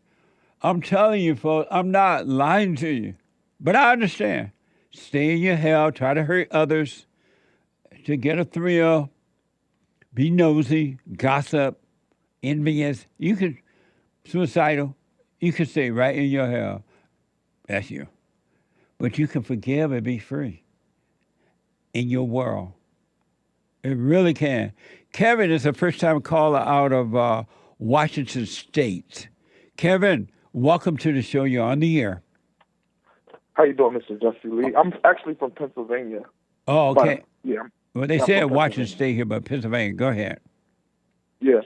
I'm telling you, folks, I'm not lying to you. But I understand. Stay in your hell. Try to hurt others to get a thrill. Be nosy, gossip, envious. You could, suicidal. You could stay right in your hell. That's you. But you can forgive and be free in your world. It really can. Kevin is a first-time caller out of Washington State. Kevin, welcome to the show. You're on the air. How you doing, Mr. Jesse Lee? I'm actually from Pennsylvania. Oh, okay. But, yeah. Well, they said Washington State here, but Pennsylvania. Go ahead. Yes.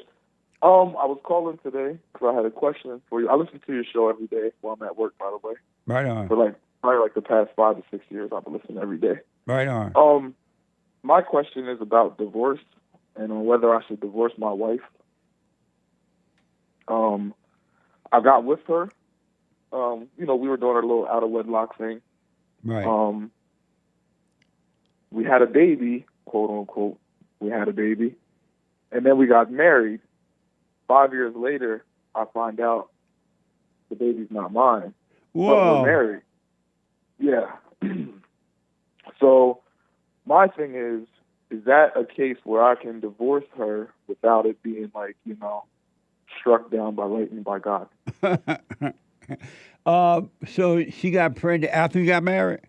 I was calling today because I had a question for you. I listen to your show every day while I'm at work, by the way. Right on. For probably the past 5 to 6 years, I've been listening every day. Right on. My question is about divorce and on whether I should divorce my wife. I got with her. We were doing our little out of wedlock thing. Right. We had a baby, quote unquote. We had a baby, and then we got married. 5 years later, I find out the baby's not mine. Whoa. But we're married. Yeah. So my thing is that a case where I can divorce her without it being struck down by lightning by God? So she got pregnant after you got married?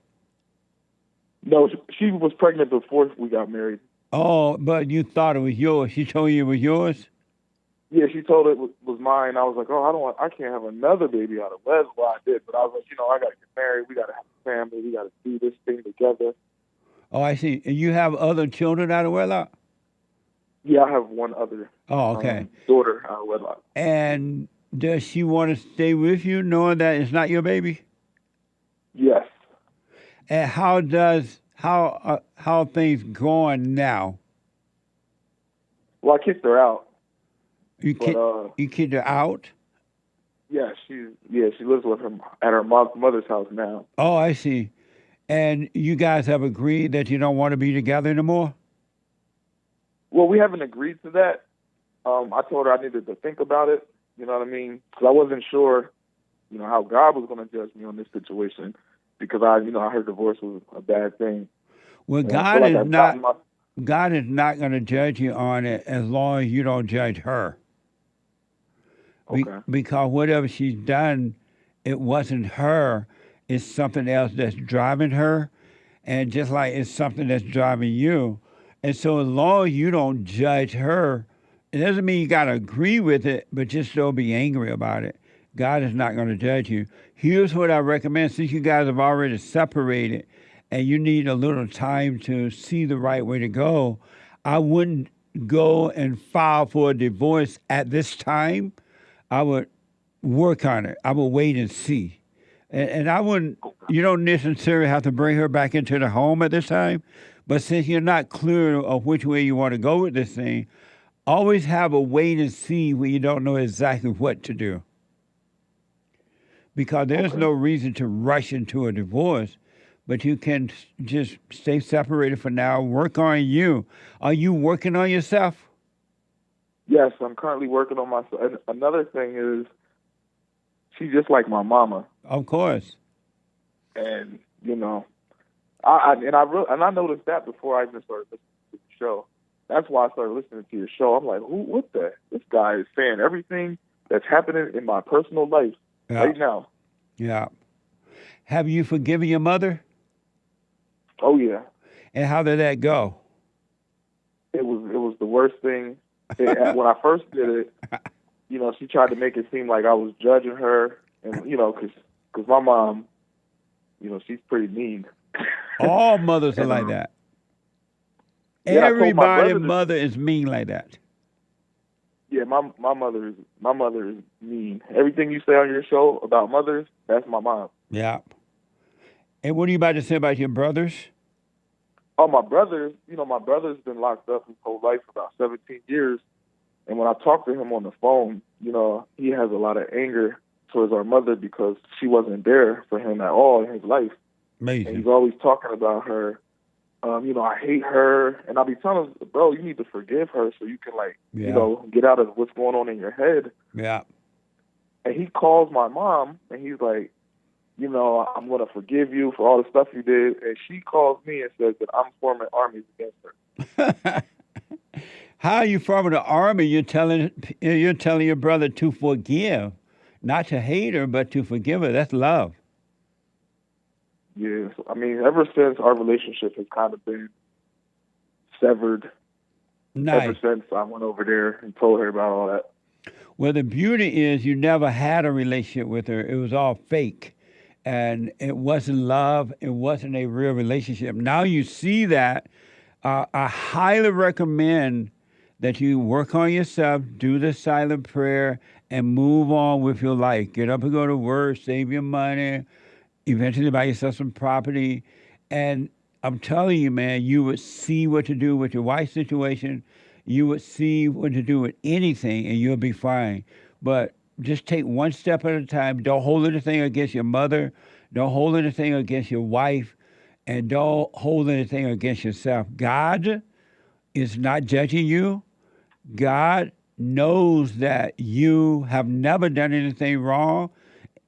No, she was pregnant before we got married. Oh, but you thought it was yours. She told you it was yours? Yeah, she told it was mine. I was like, I can't have another baby out of wedlock. Well, I did, but I was like, I got to get married. We got to have a family. We got to do this thing together. Oh, I see. And you have other children out of wedlock? Yeah, I have one other daughter out of wedlock. And does she want to stay with you knowing that it's not your baby? Yes. And how things going now? Well, I kicked her out. You kicked her out? Yeah, she lives with her at her mother's house now. Oh, I see. And you guys have agreed that you don't want to be together anymore? Well, we haven't agreed to that. I told her I needed to think about it. You know what I mean? Because I wasn't sure, how God was going to judge me on this situation. Because I heard divorce was a bad thing. Well, God is not going to judge you on it as long as you don't judge her. Okay. Because whatever she's done, it wasn't her. It's something else that's driving her. And just like it's something that's driving you. And so as long as you don't judge her, it doesn't mean you got to agree with it, but just don't be angry about it. God is not going to judge you. Here's what I recommend. Since you guys have already separated and you need a little time to see the right way to go, I wouldn't go and file for a divorce at this time. I would work on it. I would wait and see. And I wouldn't, you don't necessarily have to bring her back into the home at this time. But since you're not clear of which way you want to go with this thing, always have a wait and see when you don't know exactly what to do. Because there's no reason to rush into a divorce, but you can just stay separated for now, work on you. Are you working on yourself? Yes, I'm currently working on myself. And another thing is, she's just like my mama. Of course. And, I noticed that before I even started listening to the show. That's why I started listening to your show. I'm like, this guy is saying everything that's happening in my personal life right now. Yeah. Have you forgiven your mother? Oh yeah. And how did that go? It was the worst thing. When I first did it, she tried to make it seem like I was judging her, and because my mom, she's pretty mean. All mothers are like that. Everybody's mother is mean like that. Yeah, my mother is mean. Everything you say on your show about mothers, that's my mom. Yeah. And what are you about to say about your brothers? Oh, my brothers, my brother's been locked up his whole life for about 17 years. And when I talk to him on the phone, he has a lot of anger towards our mother because she wasn't there for him at all in his life. Amazing. And he's always talking about her. I hate her. And I'll be telling him, bro, you need to forgive her so you can, get out of what's going on in your head. Yeah. And he calls my mom, and he's like, I'm going to forgive you for all the stuff you did. And she calls me and says that I'm forming armies against her. How are you forming an army? You're telling your brother to forgive, not to hate her, but to forgive her. That's love. Yeah, I mean, ever since our relationship has kind of been severed, ever since I went over there and told her about all that. Well, the beauty is you never had a relationship with her. It was all fake. And it wasn't love. It wasn't a real relationship. Now you see that. I highly recommend that you work on yourself, do the silent prayer, and move on with your life. Get up and go to work, save your money, eventually buy yourself some property. And I'm telling you, man, you would see what to do with your wife's situation. You would see what to do with anything, and you'll be fine. But just take one step at a time. Don't hold anything against your mother. Don't hold anything against your wife. And don't hold anything against yourself. God is not judging you. God knows that you have never done anything wrong.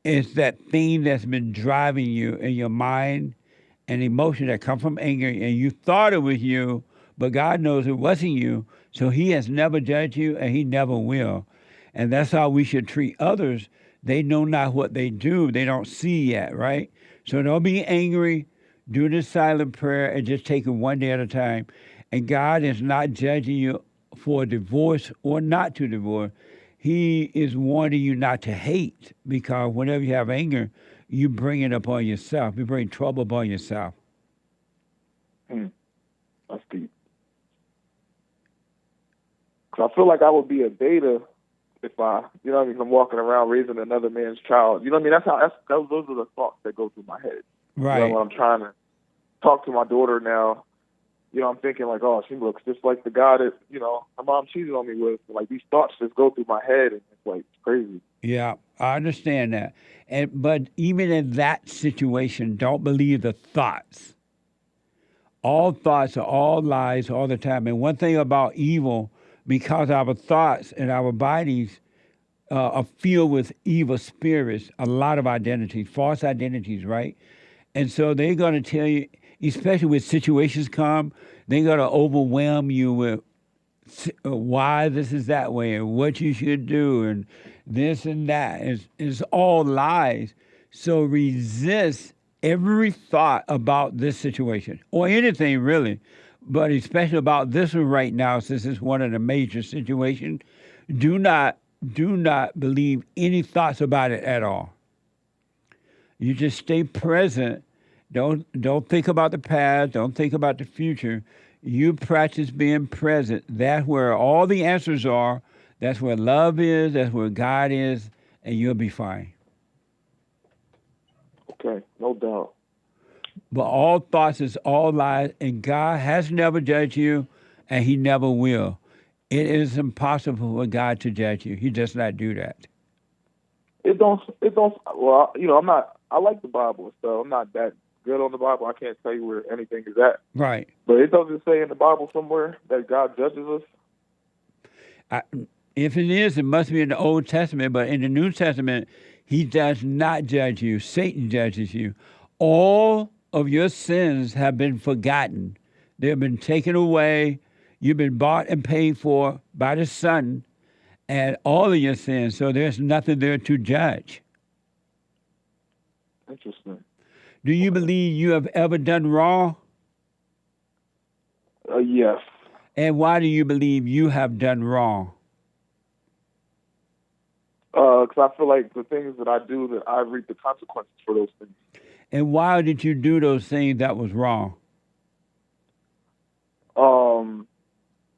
It's that thing that's been driving you in your mind and emotion that come from anger, and you thought it was you, but God knows it wasn't you. So he has never judged you, and he never will. And that's how we should treat others. They know not what they do. They don't see yet, right? So don't be angry. Do the silent prayer and just take it one day at a time. And God is not judging you for divorce or not to divorce. He is warning you not to hate, because whenever you have anger, you bring it upon yourself. You bring trouble upon yourself. That's deep. Because I feel like I would be a beta if I'm walking around raising another man's child. Those are the thoughts that go through my head. Right. When I'm trying to talk to my daughter now, I'm thinking like, oh, she looks just like the guy that, my mom cheated on me with. Like, these thoughts just go through my head, and it's like crazy. Yeah, I understand that. But even in that situation, don't believe the thoughts. All thoughts are all lies all the time. And one thing about evil, because our thoughts and our bodies are filled with evil spirits, a lot of identities, false identities, right? And so they're going to tell you, especially when situations come, they're going to overwhelm you with why this is that way and what you should do and this and that. It's all lies. So resist every thought about this situation or anything really, but especially about this one right now, since it's one of the major situations. Do not believe any thoughts about it at all. You just stay present. Don't think about the past. Don't think about the future. You practice being present. That's where all the answers are. That's where love is. That's where God is, and you'll be fine. Okay, no doubt. But all thoughts is all lies, and God has never judged you, and he never will. It is impossible for God to judge you. He does not do that. Well, I like the Bible, so I'm not that good on the Bible. I can't tell you where anything is at. Right. But it doesn't say in the Bible somewhere that God judges us. If it is, it must be in the Old Testament, but in the New Testament, he does not judge you. Satan judges you. All of your sins have been forgotten. They have been taken away. You've been bought and paid for by the Son and all of your sins. So there's nothing there to judge. Interesting. Do you believe you have ever done wrong? Yes. And why do you believe you have done wrong? Because I feel like the things that I do, that I reap the consequences for those things. And why did you do those things that was wrong?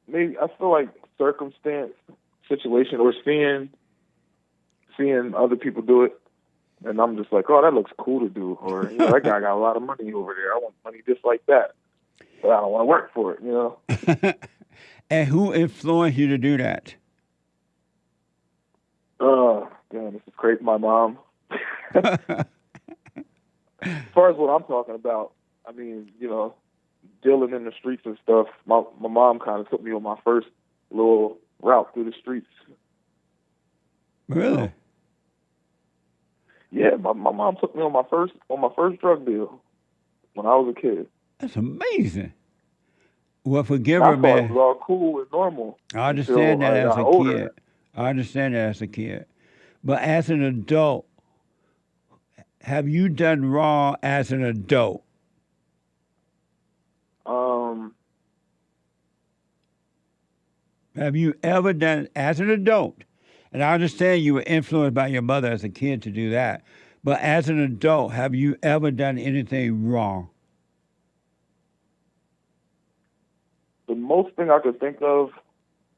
Maybe I feel like circumstance, situation, or seeing other people do it, and I'm just like, oh, that looks cool to do, or that guy got a lot of money over there. I want money just like that, but I don't want to work for it, And who influenced you to do that? Damn, this is crazy. My mom. As far as what I'm talking about, I mean, dealing in the streets and stuff, my mom kind of took me on my first little route through the streets. Really? Yeah, my mom took me on my first drug deal when I was a kid. That's amazing. Well, forgive I her, thought man. it was all cool and normal. I understand that as a older. kid. I understand that as a kid. But as an adult, have you done wrong as an adult? Have you ever done, as an adult, and I understand you were influenced by your mother as a kid to do that, but as an adult, have you ever done anything wrong? The most thing I could think of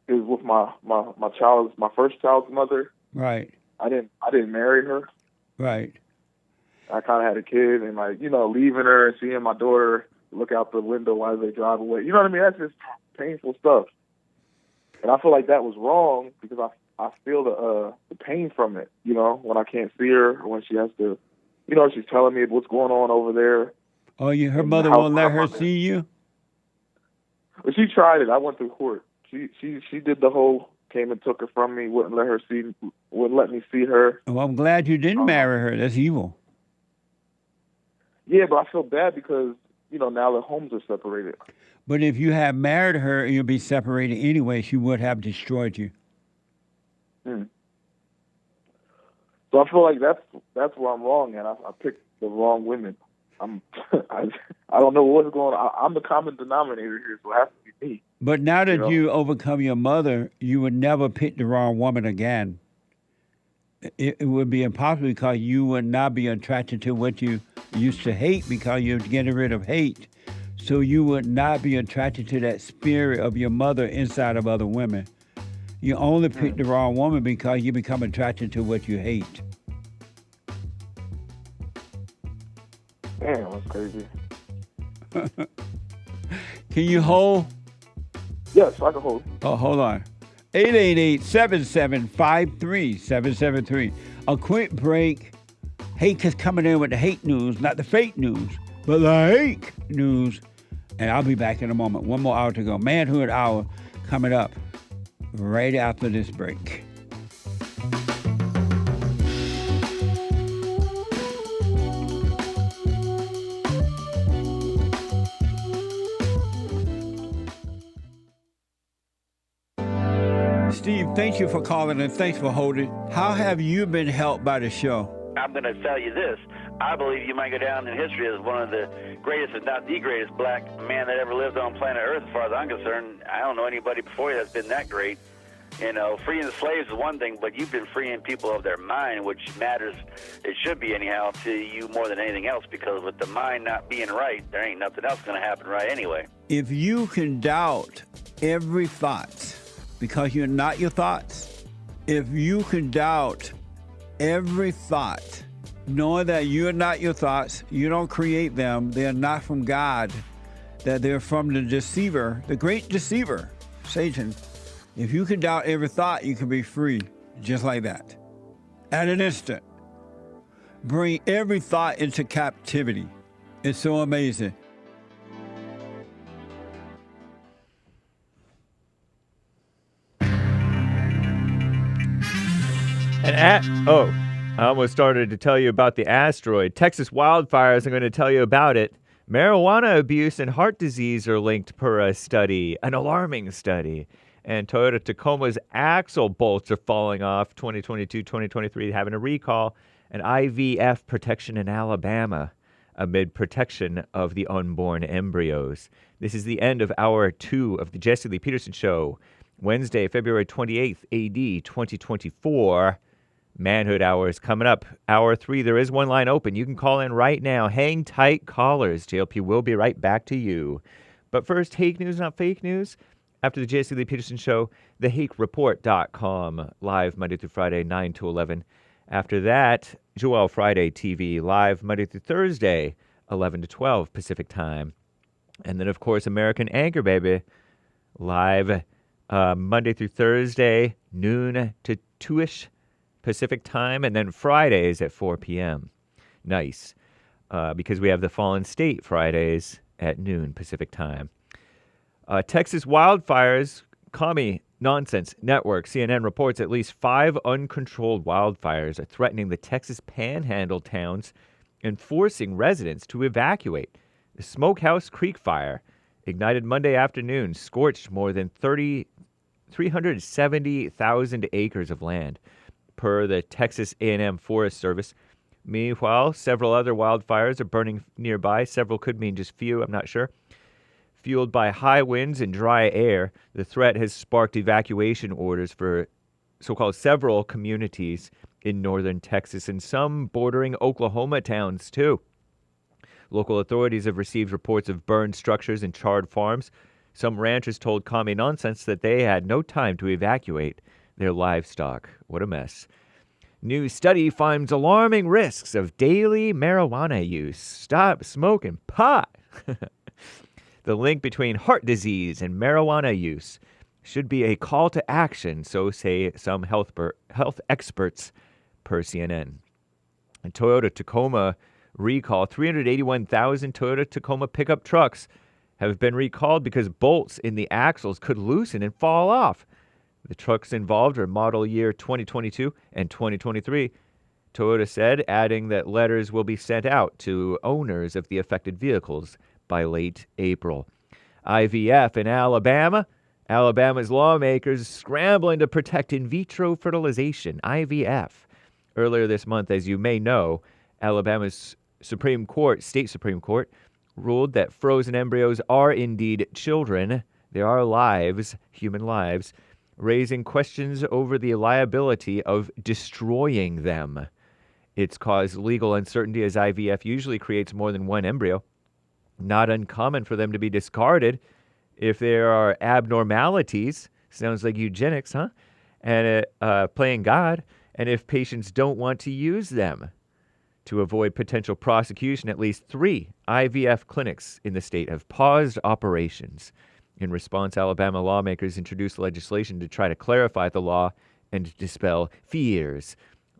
is with my first child's mother. Right. I didn't marry her. Right. I kind of had a kid, and leaving her and seeing my daughter look out the window while they drive away. You know what I mean? That's just painful stuff. And I feel like that was wrong because I feel the pain from it, when I can't see her or when she has to, she's telling me what's going on over there. Oh, her mother won't let her see you? But she tried it. I went through court. She did the whole, came and took her from me, wouldn't let me see her. Well, I'm glad you didn't marry her. That's evil. Yeah, but I feel bad because, now the homes are separated. But if you had married her, you'd be separated anyway. She would have destroyed you. So I feel like that's where I'm wrong, and I picked the wrong women. I don't know what's going on. I'm the common denominator here, so it has to be me. But now that you overcome your mother, you would never pick the wrong woman again. It would be impossible because you would not be attracted to what you used to hate because you're getting rid of hate. So you would not be attracted to that spirit of your mother inside of other women. You only pick the wrong woman because you become attracted to what you hate. Damn, that's crazy. Can you hold? Yes, I can hold. Oh, hold on. 888-7753-773. A quick break. Hake is coming in with the hate news, not the fake news, but the Hake news. And I'll be back in a moment. One more hour to go. Manhood Hour coming up right after this break. Steve, thank you for calling and thanks for holding. How have you been helped by the show? I'm going to tell you this. I believe you might go down in history as one of the greatest, if not the greatest, black man that ever lived on planet Earth, as far as I'm concerned. I don't know anybody before you that's been that great. Freeing the slaves is one thing, but you've been freeing people of their mind, which matters, it should be anyhow, to you more than anything else, because with the mind not being right, there ain't nothing else going to happen right anyway. If you can doubt every thought because you're not your thoughts, if you can doubt every thought, knowing that you're not your thoughts, you don't create them, they're not from God, that they're from the deceiver, the great deceiver, Satan. If you can doubt every thought, you can be free just like that. At an instant. Bring every thought into captivity. It's so amazing. I almost started to tell you about the asteroid. Texas wildfires, I'm going to tell you about it. Marijuana abuse and heart disease are linked per a study, an alarming study. And Toyota Tacoma's axle bolts are falling off 2022, 2023, having a recall. And IVF protection in Alabama amid protection of the unborn embryos. This is the end of hour 2 of the Jesse Lee Peterson Show. Wednesday, February 28th, AD 2024. Manhood Hour is coming up. Hour 3, there is one line open. You can call in right now. Hang tight, callers. JLP will be right back to you. But first, Hake News, not fake news. After the Jesse Lee Peterson Show, thehakereport.com, live Monday through Friday, 9 to 11. After that, Joel Friday TV, live Monday through Thursday, 11 to 12 Pacific Time. And then, of course, American Anchor Baby, live Monday through Thursday, noon to 2-ish Pacific Time, and then Fridays at 4 p.m. Nice, because we have the Fallen State Fridays at noon Pacific Time. Texas wildfires, Commie Nonsense Network, CNN reports at least 5 uncontrolled wildfires are threatening the Texas Panhandle towns and forcing residents to evacuate. The Smokehouse Creek fire, ignited Monday afternoon, scorched more than 370,000 acres of land, per the Texas A&M Forest Service. Meanwhile, several other wildfires are burning nearby. Several could mean just few, I'm not sure. Fueled by high winds and dry air, the threat has sparked evacuation orders for so-called several communities in northern Texas and some bordering Oklahoma towns, too. Local authorities have received reports of burned structures and charred farms. Some ranchers told Commie Nonsense that they had no time to evacuate their livestock. What a mess. New study finds alarming risks of daily marijuana use. Stop smoking pot. The link between heart disease and marijuana use should be a call to action, so say some health experts per CNN. A Toyota Tacoma recall, 381,000 Toyota Tacoma pickup trucks have been recalled because bolts in the axles could loosen and fall off. The trucks involved are model year 2022 and 2023, Toyota said, adding that letters will be sent out to owners of the affected vehicles by late April. IVF in Alabama. Alabama's lawmakers scrambling to protect in vitro fertilization, IVF. Earlier this month, as you may know, Alabama's state Supreme Court, ruled that frozen embryos are indeed children. They are lives, human lives, raising questions over the liability of destroying them. It's caused legal uncertainty as IVF usually creates more than one embryo. Not uncommon for them to be discarded if there are abnormalities. Sounds like eugenics, huh? And playing God. And if patients don't want to use them. To avoid potential prosecution, at least 3 IVF clinics in the state have paused operations. In response, Alabama lawmakers introduced legislation to try to clarify the law and dispel fears.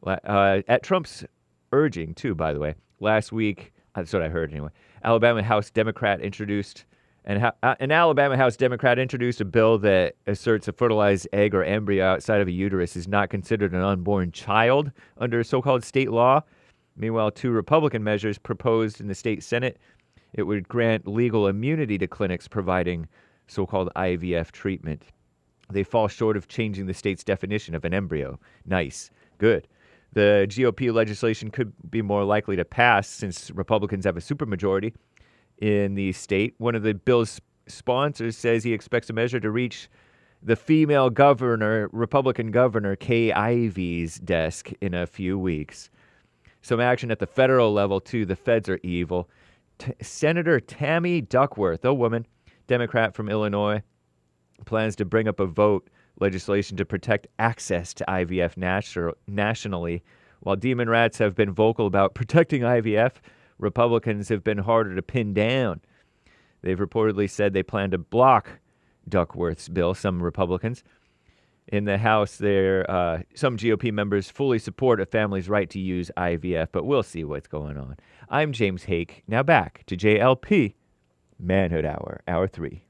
At Trump's urging, too, by the way, last week, that's what I heard anyway, an Alabama House Democrat introduced a bill that asserts a fertilized egg or embryo outside of a uterus is not considered an unborn child under so-called state law. Meanwhile, 2 Republican measures proposed in the state Senate, it would grant legal immunity to clinics providing so-called IVF treatment. They fall short of changing the state's definition of an embryo. Nice. Good. The GOP legislation could be more likely to pass since Republicans have a supermajority in the state. One of the bill's sponsors says he expects a measure to reach the female governor, Republican Governor Kay Ivey's desk in a few weeks. Some action at the federal level, too. The feds are evil. Senator Tammy Duckworth, a woman, Democrat from Illinois, plans to bring up a vote legislation to protect access to IVF nationally. While Demon Rats have been vocal about protecting IVF, Republicans have been harder to pin down. They've reportedly said they plan to block Duckworth's bill, some Republicans. In the House, some GOP members fully support a family's right to use IVF, but we'll see what's going on. I'm James Hake. Now back to JLP, Manhood Hour, Hour 3.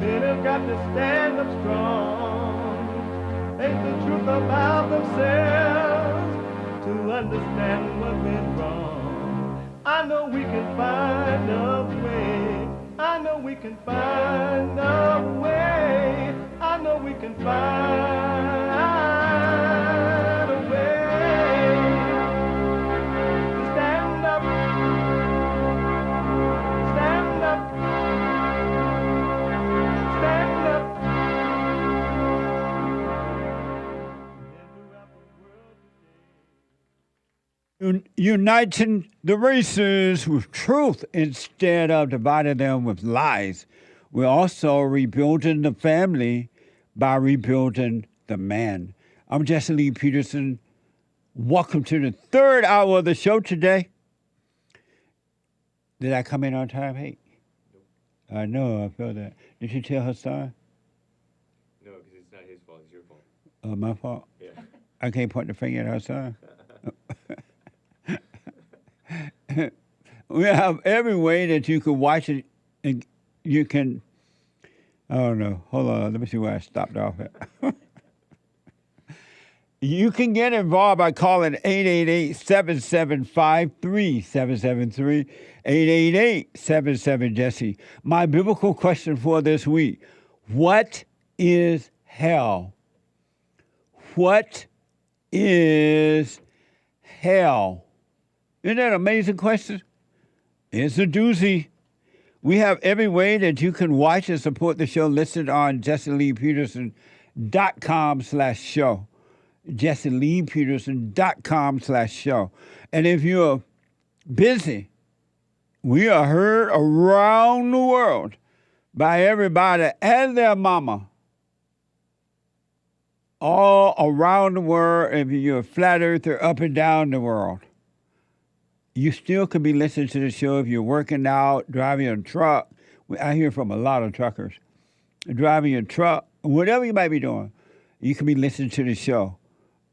Men have got to stand up strong. Face the truth about themselves to understand what went wrong. I know we can find a way. I know we can find a way. I know we can find a way to stand up, stand up, stand up. Uniting the races with truth instead of dividing them with lies. We're also rebuilding the family by rebuilding the man. I'm Jesse Lee Peterson. Welcome to the third hour of the show today. Did I come in on time, Hake? Nope. I know, I feel that. Did you tell her son? No, because it's not his fault, it's your fault. Oh, my fault? Yeah. I can't point the finger at her son? We have every way that you can watch it, and you can, I don't know, hold on, let me see where I stopped off at. You can get involved by calling 888-775-3773, 888-77-JESSE. My biblical question for this week, what is hell? What is hell? Isn't that an amazing question? It's a doozy. We have every way that you can watch and support the show listed on JesseLeePeterson.com/show. JesseLeePeterson.com/show. And if you're busy, we are heard around the world by everybody and their mama. All around the world, if you're a flat earther, up and down the world. You still could be listening to the show if you're working out, driving a truck. I hear from a lot of truckers. Driving a truck, whatever you might be doing, you can be listening to the show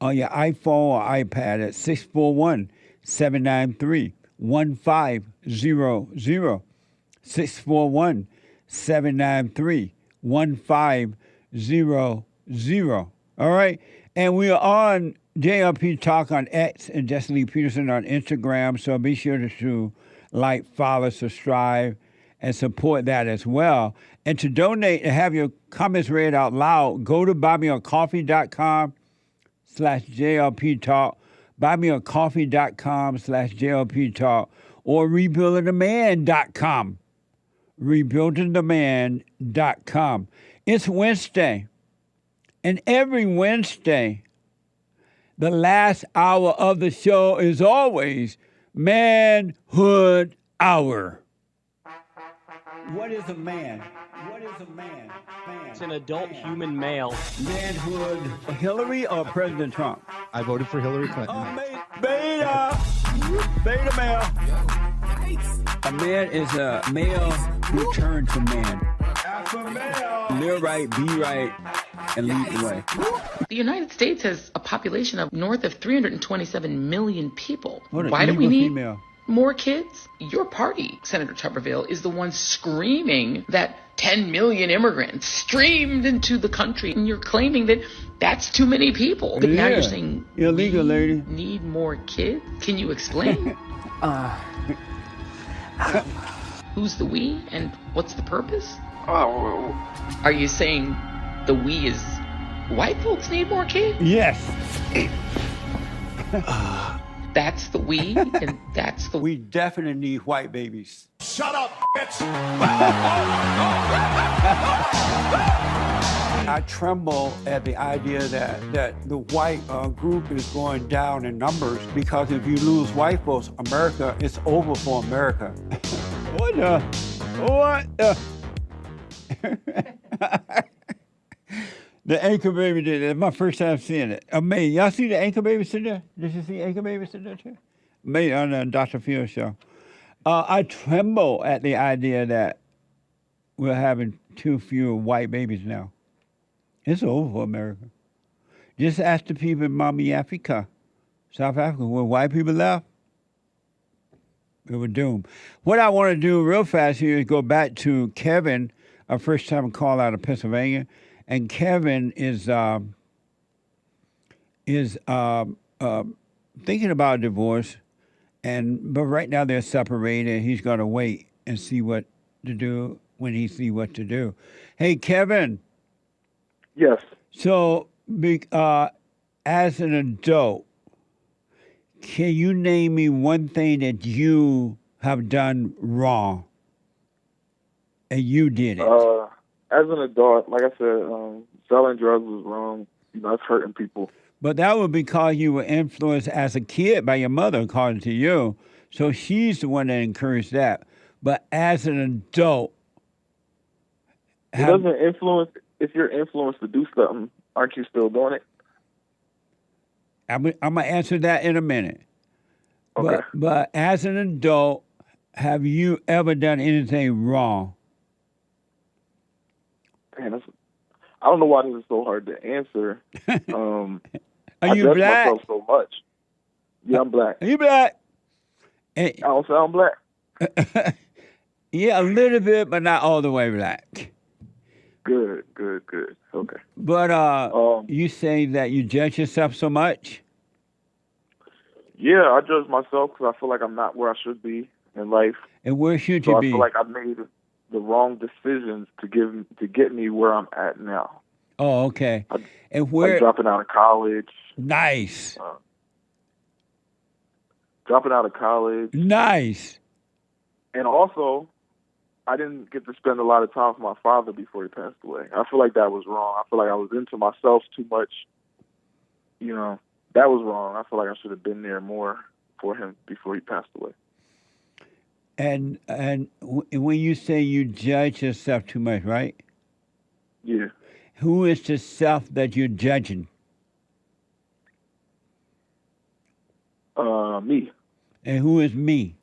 on your iPhone or iPad at 641-793-1500. 641-793-1500. All right? And we are on JLP Talk on X and Jesse Lee Peterson on Instagram, so be sure to like, follow, subscribe, and support that as well. And to donate and have your comments read out loud, go to buymeacoffee.com/JLP Talk, buymeacoffee.com/JLP Talk, or rebuildingtheman.com, rebuildingtheman.com. It's Wednesday, and every Wednesday, the last hour of the show is always Manhood Hour. What is a man? What is a man? It's an adult human male. Manhood. Hillary or President Trump? I voted for Hillary Clinton. Beta male. A man is a male who turns to man. Alpha male. Live right, be right, and lead the way. The United States has a population of north of 327 million people. Why do we need more kids? Your party, Senator Tuberville, is the one screaming that 10 million immigrants streamed into the country, and you're claiming that that's too many people. But now you're saying illegal, lady. Need more kids? Can you explain? Who's the we and what's the purpose? Are you saying the we is white folks need more kids? Yes. That's the we, and that's the... We definitely need white babies. Shut up, bitch! I tremble at the idea that the white group is going down in numbers, because if you lose white folks, America, it's over for America. What the? The anchor baby did it. It's my first time seeing it. Amazing. Y'all see the anchor baby sitting there? Did you see anchor baby sitting there too? Me on the Dr. Phil show. I tremble at the idea that we're having too few white babies now. It's over for America. Just ask the people in Mommy Africa, South Africa, when white people left, we were doomed. What I want to do real fast here is go back to Kevin a first-time call out of Pennsylvania, and Kevin is thinking about divorce, but right now they're separated. He's going to wait and see what to do when he see what to do. Hey, Kevin. Yes. So, as an adult, can you name me one thing that you have done wrong, and you did it? As an adult, like I said, selling drugs was wrong. That's hurting people. But that would be because you were influenced as a kid by your mother, according to you. So she's the one that encouraged that. But as an adult, It doesn't influence. If you're influenced to do something, aren't you still doing it? I'm going to answer that in a minute. Okay. But as an adult, have you ever done anything wrong? Man, I don't know why this is so hard to answer. Are you I judge black? myself so much. Yeah, I'm black. Are you black? I don't sound black. Yeah, a little bit, but not all the way black. Good. Okay. But you say that you judge yourself so much? Yeah, I judge myself because I feel like I'm not where I should be in life. And where should So you I be? feel like I made the wrong decisions to get me where I'm at now. Oh, okay. And where? Like dropping out of college. Nice. Dropping out of college. Nice. And also, I didn't get to spend a lot of time with my father before he passed away. I feel like that was wrong. I feel like I was into myself too much. That was wrong. I feel like I should have been there more for him before he passed away. And when you say you judge yourself too much, right? Yeah. Who is the self that you're judging? Me. And who is me?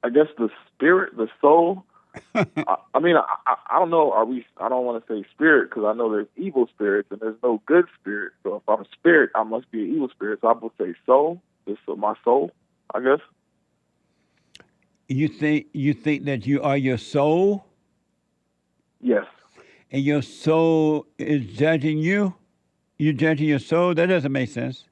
I guess the spirit, the soul. I don't know. I don't want to say spirit because I know there's evil spirits and there's no good spirit. So if I'm a spirit, I must be an evil spirit. So I would say soul. My soul, I guess. You think that you are your soul? Yes. And your soul is judging you? You're judging your soul? That doesn't make sense.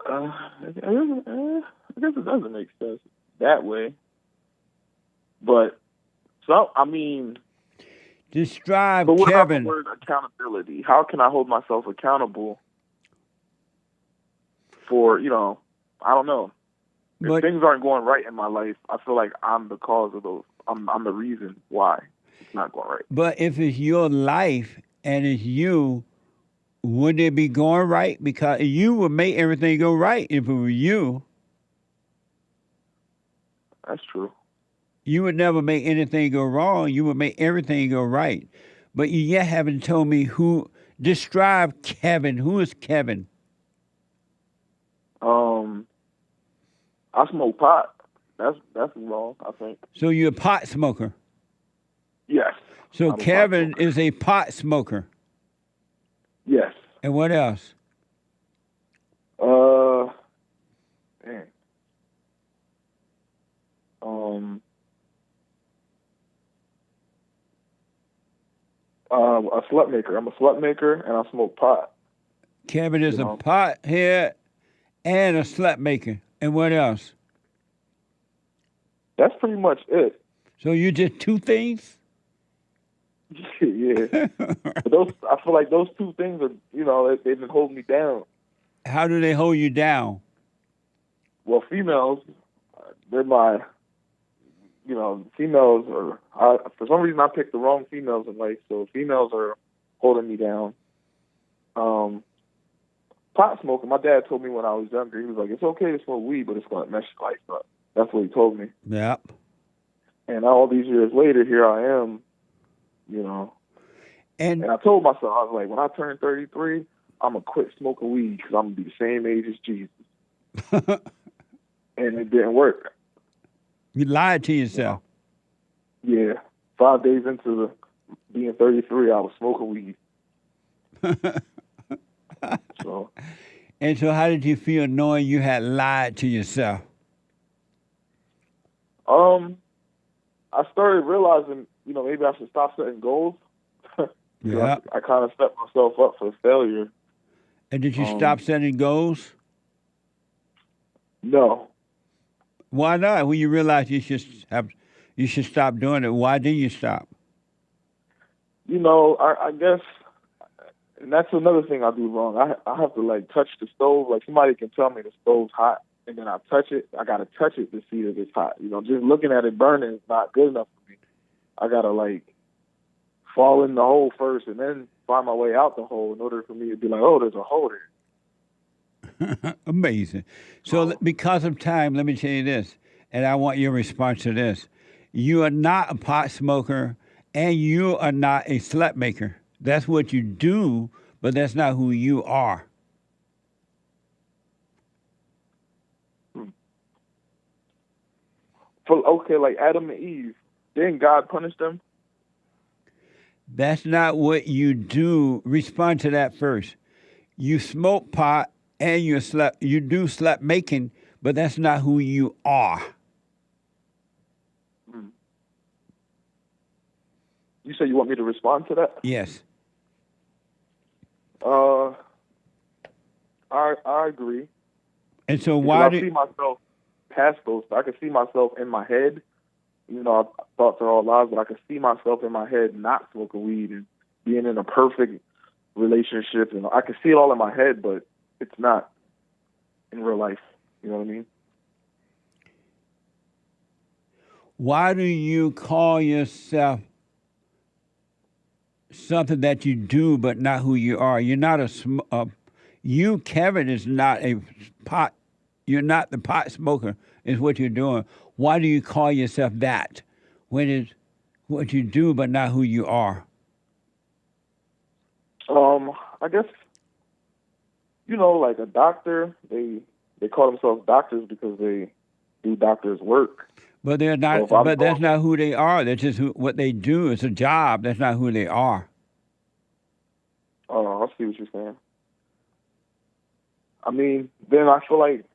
I guess it doesn't make sense that way. But, describe but what Kevin. about the word accountability? How can I hold myself accountable for, I don't know. If things aren't going right in my life, I feel like I'm the cause of those. I'm the reason why it's not going right. But if it's your life and it's you, would it be going right? Because you would make everything go right if it were you. That's true. You would never make anything go wrong. You would make everything go right. But you yet haven't told me who. Describe Kevin. Who is Kevin? I smoke pot. That's wrong, I think. So you're a pot smoker? Yes. So Kevin is a pot smoker? Yes. And what else? Dang. A slut maker. I'm a slut maker, and I smoke pot. Kevin is a pot head and a slut maker. And what else? That's pretty much it. So you just two things? Yeah. But I feel like those two things are, they've been holding me down. How do they hold you down? Well, females, they're my, females are, for some reason I picked the wrong females in life, so females are holding me down. Pot smoking, my dad told me when I was younger, he was like, it's okay to smoke weed, but it's going to mess your life up. That's what he told me. Yep. And all these years later, here I am, And I told myself, I was like, when I turn 33, I'm going to quit smoking weed because I'm going to be the same age as Jesus. And it didn't work. You lied to yourself. Yeah. 5 days into being 33, I was smoking weed. And so how did you feel knowing you had lied to yourself? I started realizing, maybe I should stop setting goals. Yeah. I kind of set myself up for failure. And did you stop setting goals? No. Why not? When you realize you should stop doing it, why did you stop? I guess, and that's another thing I do wrong. I have to like touch the stove. Like somebody can tell me the stove's hot, and then I touch it. I gotta touch it to see if it's hot. Just looking at it burning is not good enough for me. I gotta like fall in the hole first, and then find my way out the hole in order for me to be like, oh, there's a hole there. Amazing. So because of time, let me tell you this, and I want your response to this. You are not a pot smoker, and you are not a slut maker. That's what you do, but that's not who you are. Okay, like Adam and Eve, didn't God punish them? That's not what you do. Respond to that first. You smoke pot and you do slut making, but that's not who you are. You say you want me to respond to that? Yes. I agree. And so why do I see myself past those? I can see myself in my head. Thoughts are all lies, but I can see myself in my head not smoking weed and being in a perfect relationship. I can see it all in my head, but it's not in real life. You know what I mean? Why do you call yourself something that you do but not who you are? You're not you, Kevin, is not a pot. You're not the pot smoker, is what you're doing. Why do you call yourself that when it's what you do but not who you are? I guess, like a doctor, they call themselves doctors because they do doctors' work. But they're not. But that's not who they are. That's just what they do. It's a job. That's not who they are. Oh, I see what you're saying. I mean, then I feel like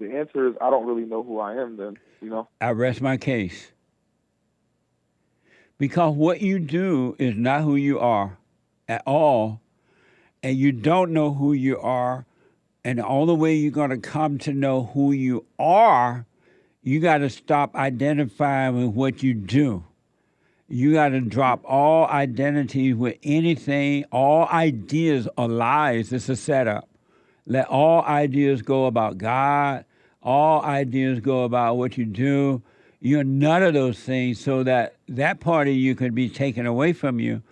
the answer is I don't really know who I am then, I rest my case. Because what you do is not who you are at all, and you don't know who you are, and the only way you're going to come to know who you are, you got to stop identifying with what you do. You got to drop all identities with anything. All ideas are lies. It's a setup. Let all ideas go about God. All ideas go about what you do. You're none of those things, so that part of you could be taken away from you,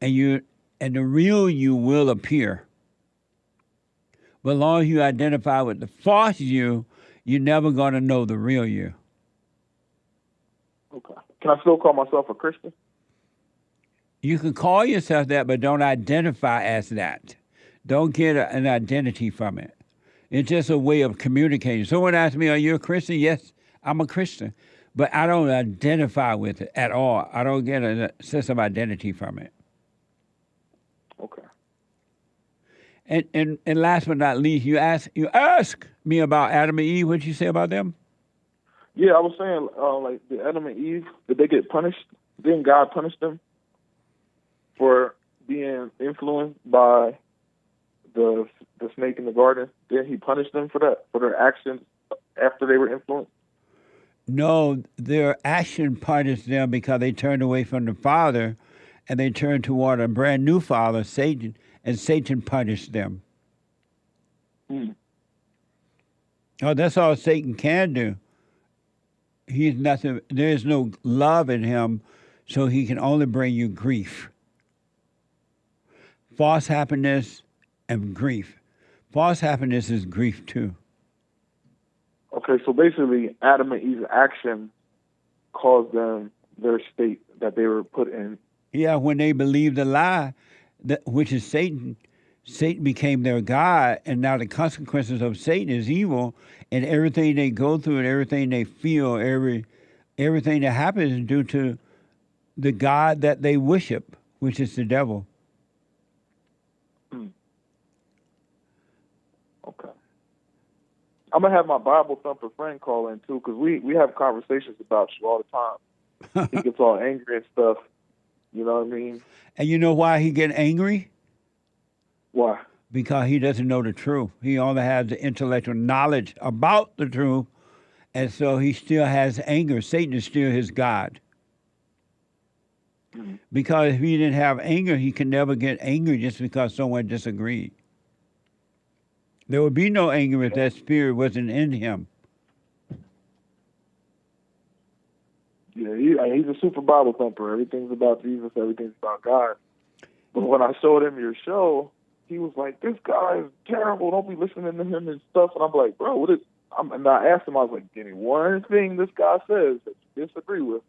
and the real you will appear. But as long as you identify with the false you, you're never going to know the real you. Okay. Can I still call myself a Christian? You can call yourself that, but don't identify as that. Don't get an identity from it. It's just a way of communicating. Someone asked me, are you a Christian? Yes, I'm a Christian. But I don't identify with it at all. I don't get a sense of identity from it. Okay. And last but not least, you ask me about Adam and Eve. What did you say about them? Yeah, I was saying, like, the Adam and Eve, did they get punished? Didn't God punish them for being influenced by the snake in the garden? Didn't he punish them for that, for their actions after they were influenced? No, their action punished them because they turned away from the Father and they turned toward a brand new father, Satan, and Satan punished them. Oh, that's all Satan can do. He's nothing. There is no love in him, so he can only bring you grief. False happiness and grief. False happiness is grief too. Okay, so basically, Adam and Eve's action caused them their state that they were put in. Yeah, when they believed the lie, which is Satan, Satan became their God, and now the consequences of Satan is evil, and everything they go through and everything they feel, everything that happens is due to the God that they worship, which is the devil. Okay. I'm going to have my Bible thumper friend call in, too, because we have conversations about you all the time. he gets all angry and stuff. You know what I mean? And you know why he get angry? Why? Because he doesn't know the truth. He only has the intellectual knowledge about the truth, and so he still has anger. Satan is still his God. Because if he didn't have anger, he could never get angry just because someone disagreed. There would be no anger if that spirit wasn't in him. Yeah, he's a super Bible thumper. Everything's about Jesus. Everything's about God. But when I showed him your show, he was like, "This guy is terrible. Don't be listening to him and stuff." And I'm like, "Bro, what is?" And I asked him, I was like, "Give me one thing this guy says that you disagree with."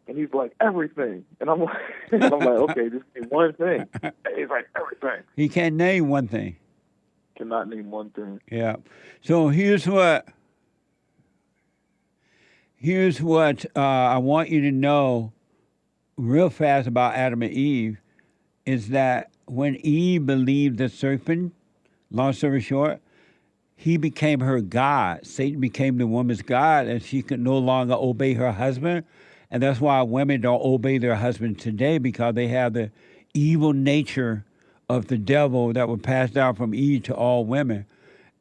And he's like, "Everything." And I'm like, "Okay, just give me one thing." And he's like, "Everything." He can't name one thing. Cannot name one thing. Yeah. So here's what I want you to know real fast about Adam and Eve is that when Eve believed the serpent, long story short, he became her God. Satan became the woman's God, and she could no longer obey her husband. And that's why women don't obey their husband today, because they have the evil nature of the devil that was passed down from Eve to all women.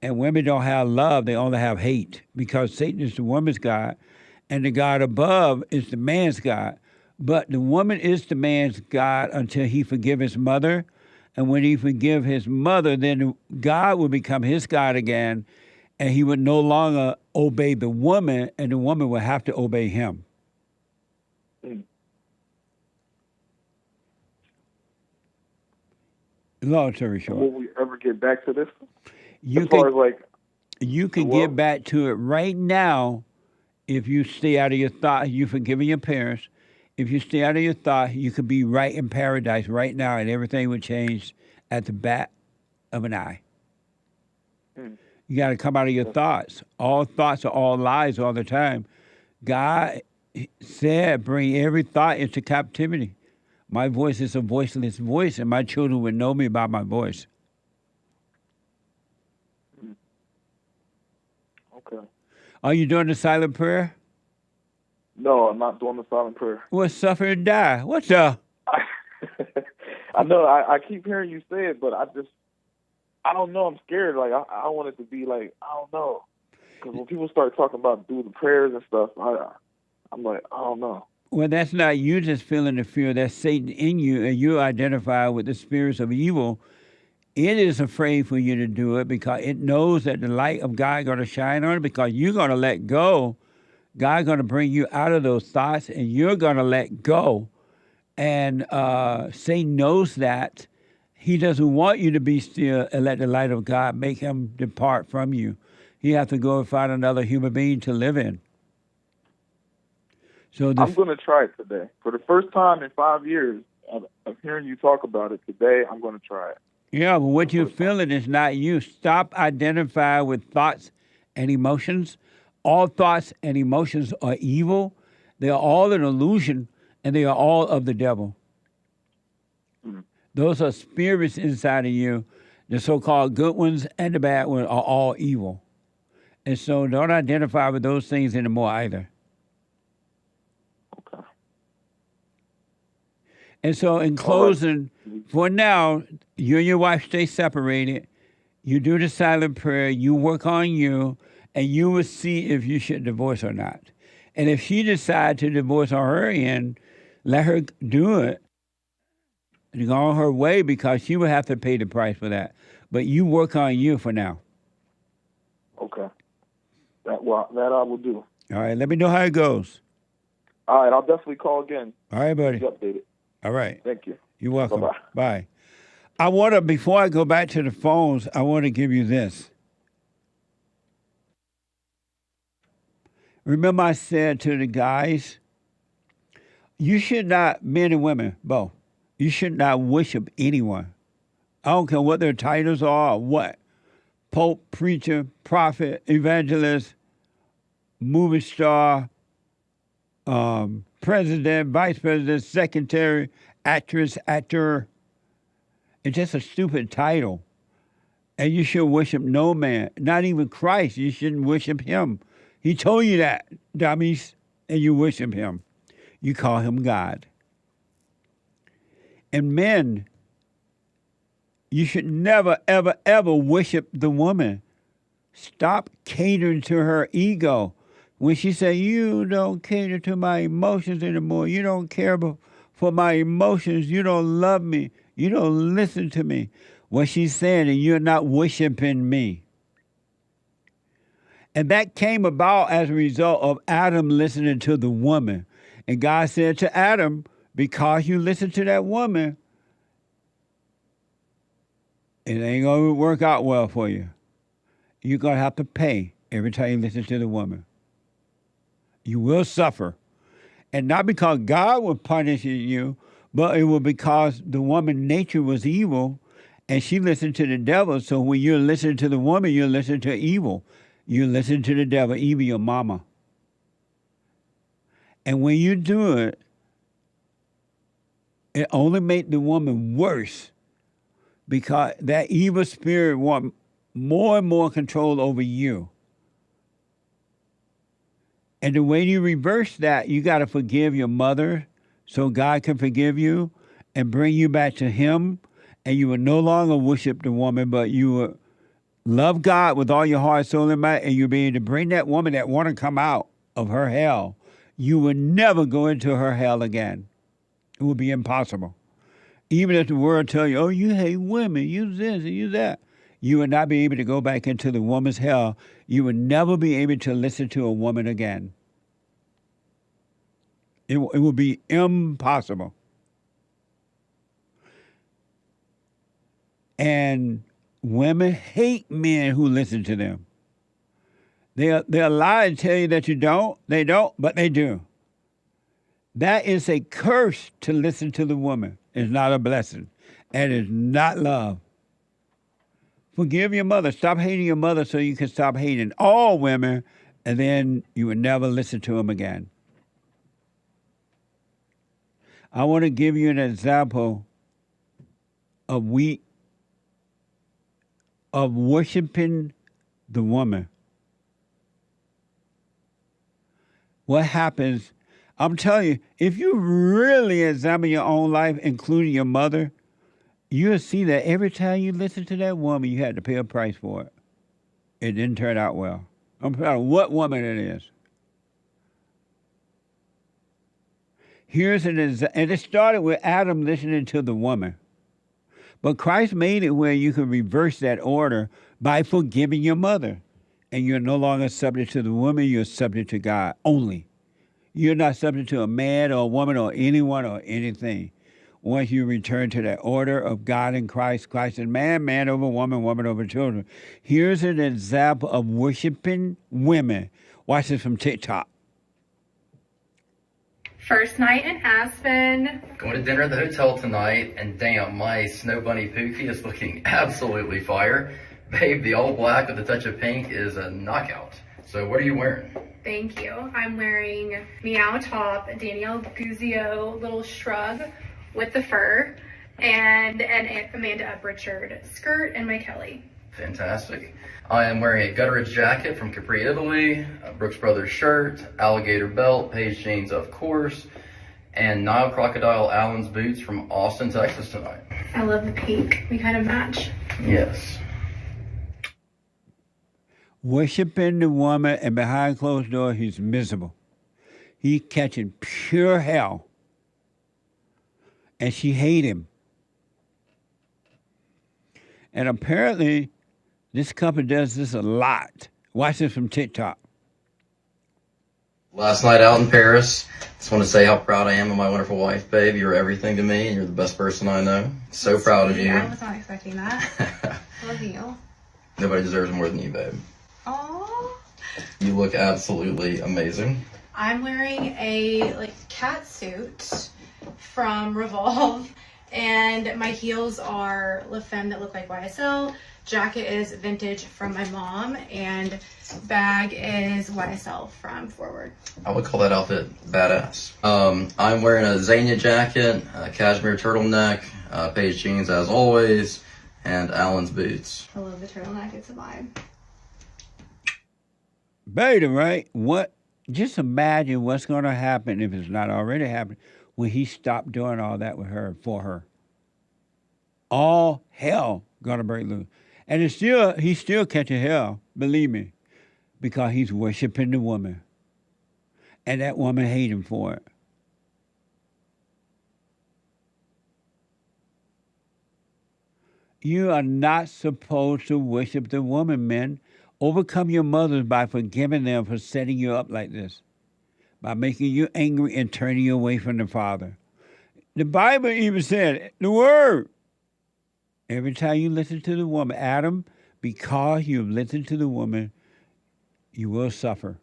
And women don't have love, they only have hate, because Satan is the woman's God, and the God above is the man's God. But the woman is the man's God until he forgive his mother. And when he forgive his mother, then God will become his God again, and he would no longer obey the woman, and the woman would have to obey him. Long story short. Will we ever get back to this? You as far as like, you can get back to it right now if you stay out of your thought. You forgiving your parents. If you stay out of your thought, you could be right in paradise right now, and everything would change at the bat of an eye. You got to come out of your thoughts. All thoughts are all lies all the time. God said, bring every thought into captivity. My voice is a voiceless voice, and my children would know me by my voice. Okay. Are you doing the silent prayer? No, I'm not doing the silent prayer. Well, suffer and die. What's up? I know. I keep hearing you say it, but I don't know. I'm scared. Like I want it to be like, I don't know, because when people start talking about doing the prayers and stuff, I'm like, I don't know. Well, that's not you just feeling the fear. That's Satan in you, and you identify with the spirits of evil. It is afraid for you to do it because it knows that the light of God is going to shine on it, because you're going to let go. God's going to bring you out of those thoughts, and you're going to let go. And Satan knows that. He doesn't want you to be still and let the light of God make him depart from you. He has to go and find another human being to live in. So I'm going to try it today. For the first time in 5 years of hearing you talk about it today, I'm going to try it. Yeah, but what you're feeling is not you. Stop identifying with thoughts and emotions. All thoughts and emotions are evil. They are all an illusion, and they are all of the devil. Those are spirits inside of you. The so-called good ones and the bad ones are all evil. And so don't identify with those things anymore either. Okay. And so in closing, for now, you and your wife stay separated. You do the silent prayer. You work on you, and you will see if you should divorce or not. And if she decides to divorce on her end, let her do it and go on her way, because she will have to pay the price for that. But you work on you for now. Okay. That I will do. All right. Let me know how it goes. All right. I'll definitely call again. All right, buddy. Keep you updated. All right. Thank you. You're welcome. Bye-bye. Bye. I want to, before I go back to the phones, I want to give you this. Remember I said to the guys, you should not, men and women, both, you should not worship anyone. I don't care what their titles are or what. Pope, preacher, prophet, evangelist, movie star, president, vice president, secretary, actress, actor. It's just a stupid title. And you should worship no man, not even Christ. You shouldn't worship him. He told you that, dummies, and you worship him. you call him God. And men, you should never, ever, ever worship the woman. Stop catering to her ego. When she say, you don't cater to my emotions anymore, you don't care for my emotions, you don't love me, you don't listen to me, what she's saying, and you're not worshiping me. And that came about as a result of Adam listening to the woman. And God said to Adam, because you listen to that woman, it ain't going to work out well for you. You're going to have to pay every time you listen to the woman. You will suffer. And not because God was punishing you, but it was because the woman's nature was evil and she listened to the devil. So when you're listening to the woman, you're listening to evil. You listen to the devil, even your mama. And when you do it, it only makes the woman worse because that evil spirit wants more and more control over you. And the way you reverse that, you got to forgive your mother so God can forgive you and bring you back to him. And you will no longer worship the woman, but you will love God with all your heart, soul, and might, and you'll be able to bring that woman that want to come out of her hell. You will never go into her hell again. It will be impossible. Even if the world tell you, oh, you hate women, use this and use that, you will not be able to go back into the woman's hell. You will never be able to listen to a woman again. It will be impossible. And women hate men who listen to them. They'll lie and tell you that you don't. They don't, but they do. That is a curse to listen to the woman. It's not a blessing. And it's not love. Forgive your mother. Stop hating your mother so you can stop hating all women, and then you will never listen to them again. I want to give you an example of worshiping the woman. What happens, I'm telling you, if you really examine your own life, including your mother, you'll see that every time you listen to that woman, you had to pay a price for it. It didn't turn out well. I'm proud of what woman it is. Here's an example, and it started with Adam listening to the woman. But Christ made it where you can reverse that order by forgiving your mother. And you're no longer subject to the woman, you're subject to God only. You're not subject to a man or a woman or anyone or anything. Once you return to that order of God and Christ, Christ and man, man over woman, woman over children. Here's an example of worshiping women. Watch this from Tik Tok. First night in Aspen. Going to dinner at the hotel tonight, and damn, my Snow Bunny Pookie is looking absolutely fire. Babe, the all black with a touch of pink is a knockout. So what are you wearing? Thank you. I'm wearing Meow top, Danielle Guzio little shrug with the fur, and an Amanda Pritchard skirt and my Kelly. Fantastic. I am wearing a Gutteridge jacket from Capri, Italy, a Brooks Brothers shirt, alligator belt, Paige jeans, of course, and Nile Crocodile Allen's boots from Austin, Texas tonight. I love the pink. We kind of match. Yes. Worshiping the woman, and behind closed doors, he's miserable. He's catching pure hell. And she hates him. And apparently, this couple does this a lot. Watch this from Tik Tok. Last night out in Paris, just want to say how proud I am of my wonderful wife, babe. You're everything to me, and you're the best person I know. So proud of you. I was not expecting that. Love you. Nobody deserves more than you, babe. Aww. You look absolutely amazing. I'm wearing a cat suit from Revolve, and my heels are La Femme that look like YSL. Jacket is vintage from my mom, and bag is YSL from Forward. I would call that outfit badass. I'm wearing a Xenia jacket, a cashmere turtleneck, Paige jeans as always, and Allen's boots. I love the turtleneck, it's a vibe. Beta, right? What Just imagine what's going to happen if it's not already happened when he stopped doing all that with her, for her. All hell going to break loose. And he's still catching hell, believe me, because he's worshiping the woman. And that woman hate him for it. You are not supposed to worship the woman, men. Overcome your mothers by forgiving them for setting you up like this, by making you angry and turning you away from the Father. The Bible even said, the Word, every time you listen to the woman, Adam, because you've listened to the woman, you will suffer.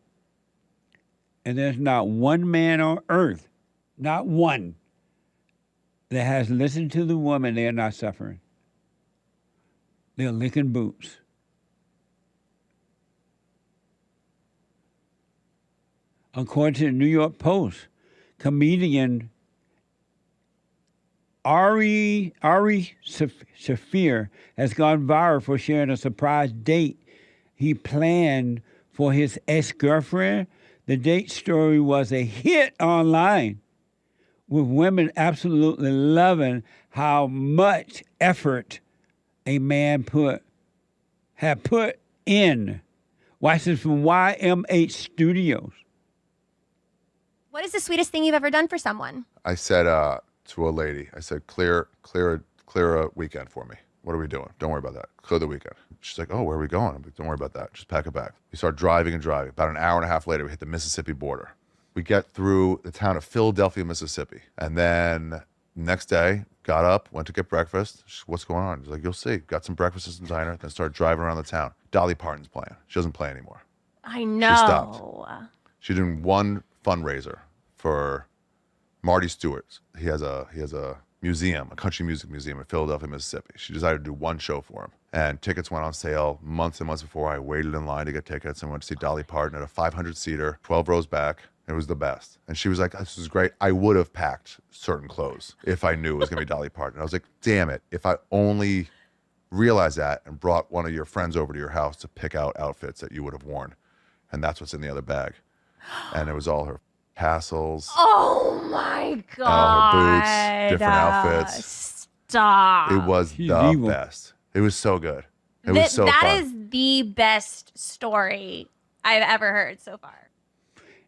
And there's not one man on earth, not one, that has listened to the woman, they're not suffering. They're licking boots. According to the New York Post, comedian Ari Shaffir has gone viral for sharing a surprise date he planned for his ex-girlfriend. The date story was a hit online, with women absolutely loving how much effort a man had put in. Watch this from YMH Studios. What is the sweetest thing you've ever done for someone? I said to a lady, I said, clear a weekend for me. What are we doing? Don't worry about that. Clear the weekend. She's like, oh, where are we going? I'm like, don't worry about that. Just pack a bag. We start driving and driving. About an hour and a half later, we hit the Mississippi border. We get through the town of Philadelphia, Mississippi. And then next day, got up, went to get breakfast. She's, what's going on? She's like, you'll see. Got some breakfast at some diner, then started driving around the town. Dolly Parton's playing. She doesn't play anymore. I know. She stopped. She's doing one fundraiser for Marty Stewart. He has a museum, a country music museum in Philadelphia, Mississippi. She decided to do one show for him. And tickets went on sale months and months before. I waited in line to get tickets and went to see Dolly Parton at a 500-seater, 12 rows back. It was the best. And she was like, this is great. I would have packed certain clothes if I knew it was going to be Dolly Parton. I was like, damn it. If I only realized that and brought one of your friends over to your house to pick out outfits that you would have worn. And that's what's in the other bag. And it was all her tassels. Oh my God. All her boots, different outfits. Stop. It was the best. It was so good. It was so fun. That is the best story I've ever heard so far.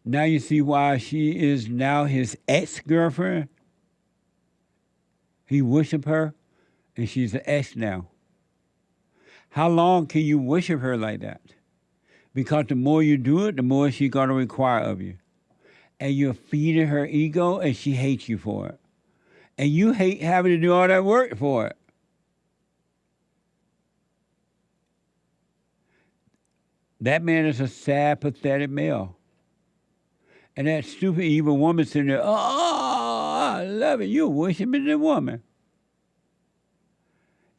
Now you see why she is now his ex-girlfriend. He worship her, and she's an ex now. How long can you worship her like that? Because the more you do it, the more she's going to require of you. And you're feeding her ego, and she hates you for it. And you hate having to do all that work for it. That man is a sad, pathetic male. And that stupid, evil woman sitting there, oh, I love it. You're worshiping the woman.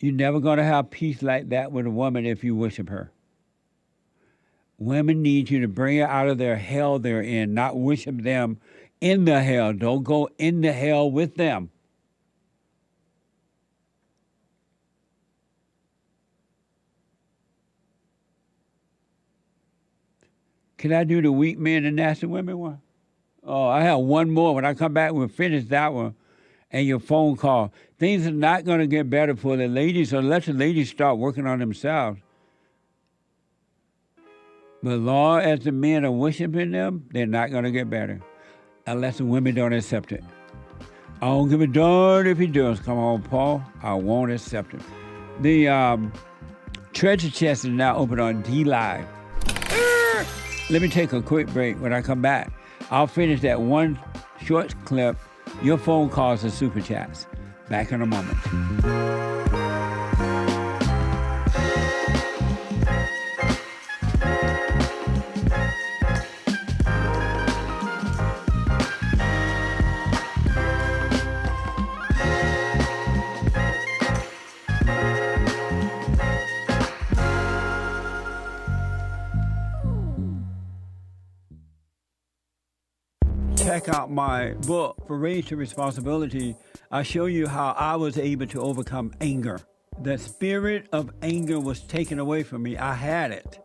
You're never going to have peace like that with a woman if you worship her. Women need you to bring her out of their hell they're in, not worship them in the hell. Don't go in the hell with them. Can I do the weak men and nasty women one? Oh, I have one more. When I come back, we'll finish that one. And your phone call. Things are not going to get better for the ladies unless the ladies start working on themselves. But long as the men are worshiping them, they're not going to get better unless the women don't accept it. I don't give a darn if he does. Come on, Paul. I won't accept it. The treasure chest is now open on D-Live. Let me take a quick break. When I come back, I'll finish that one short clip. Your phone calls are Super Chats. Back in a moment. Check out my book, For Raised to Responsibility. I show you how I was able to overcome anger. The spirit of anger was taken away from me. I had it.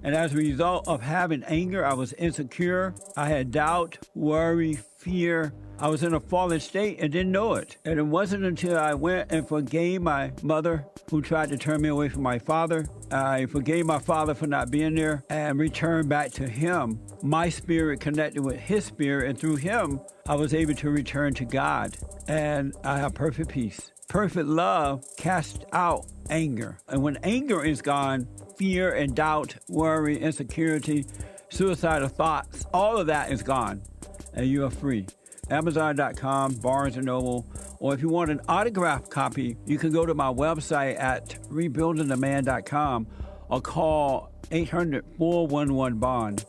And as a result of having anger, I was insecure. I had doubt, worry, fear. I was in a fallen state and didn't know it. And it wasn't until I went and forgave my mother who tried to turn me away from my father. I forgave my father for not being there and returned back to him. My spirit connected with his spirit, and through him, I was able to return to God. And I have perfect peace. Perfect love casts out anger. And when anger is gone, fear and doubt, worry, insecurity, suicidal thoughts, all of that is gone, and you are free. Amazon.com, Barnes & Noble, or if you want an autographed copy, you can go to my website at rebuildingtheman.com or call 800-411-BOND.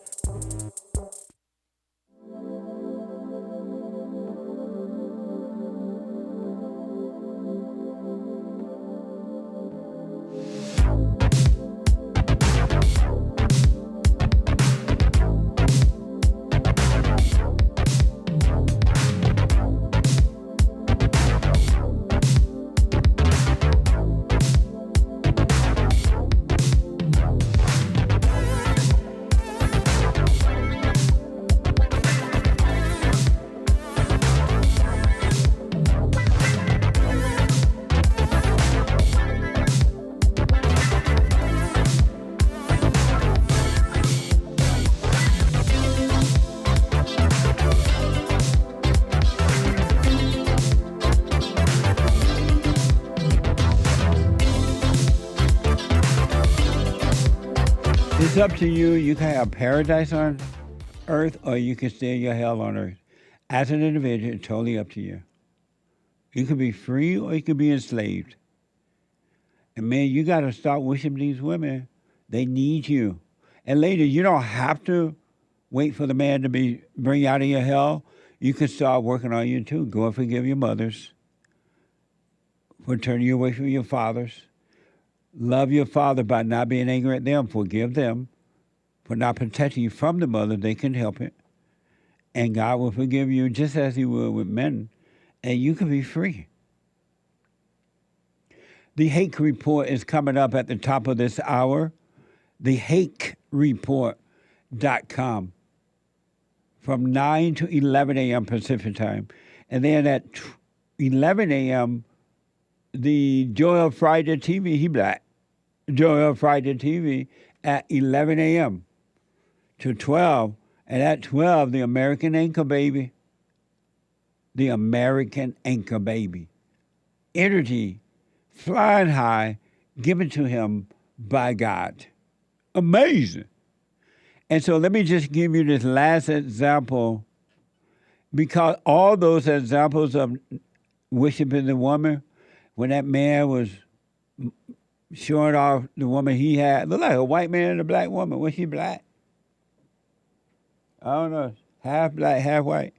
It's up to you. You can have paradise on earth or you can stay in your hell on earth. As an individual, it's totally up to you. You can be free or you can be enslaved. And man, you got to start wishing these women. They need you. And ladies, you don't have to wait for the man to bring you out of your hell. You can start working on you too. Go and forgive your mothers for turning you away from your fathers. Love your father by not being angry at them. Forgive them for not protecting you from the mother. They can help it. And God will forgive you just as he will with men. And you can be free. The Hake Report is coming up at the top of this hour. TheHakeReport.com from 9 to 11 a.m. Pacific time. And then at 11 a.m., the Joel Friday TV, he black. Joel Friday TV at 11 a.m. to 12. And at 12, the American Anchor Baby. The American Anchor Baby. Energy, flying high, given to him by God. Amazing. And so let me just give you this last example, because all those examples of worshiping the woman, when that man was showing off the woman he had, looked like a white man and a black woman. Was she black? I don't know. Half black, half white.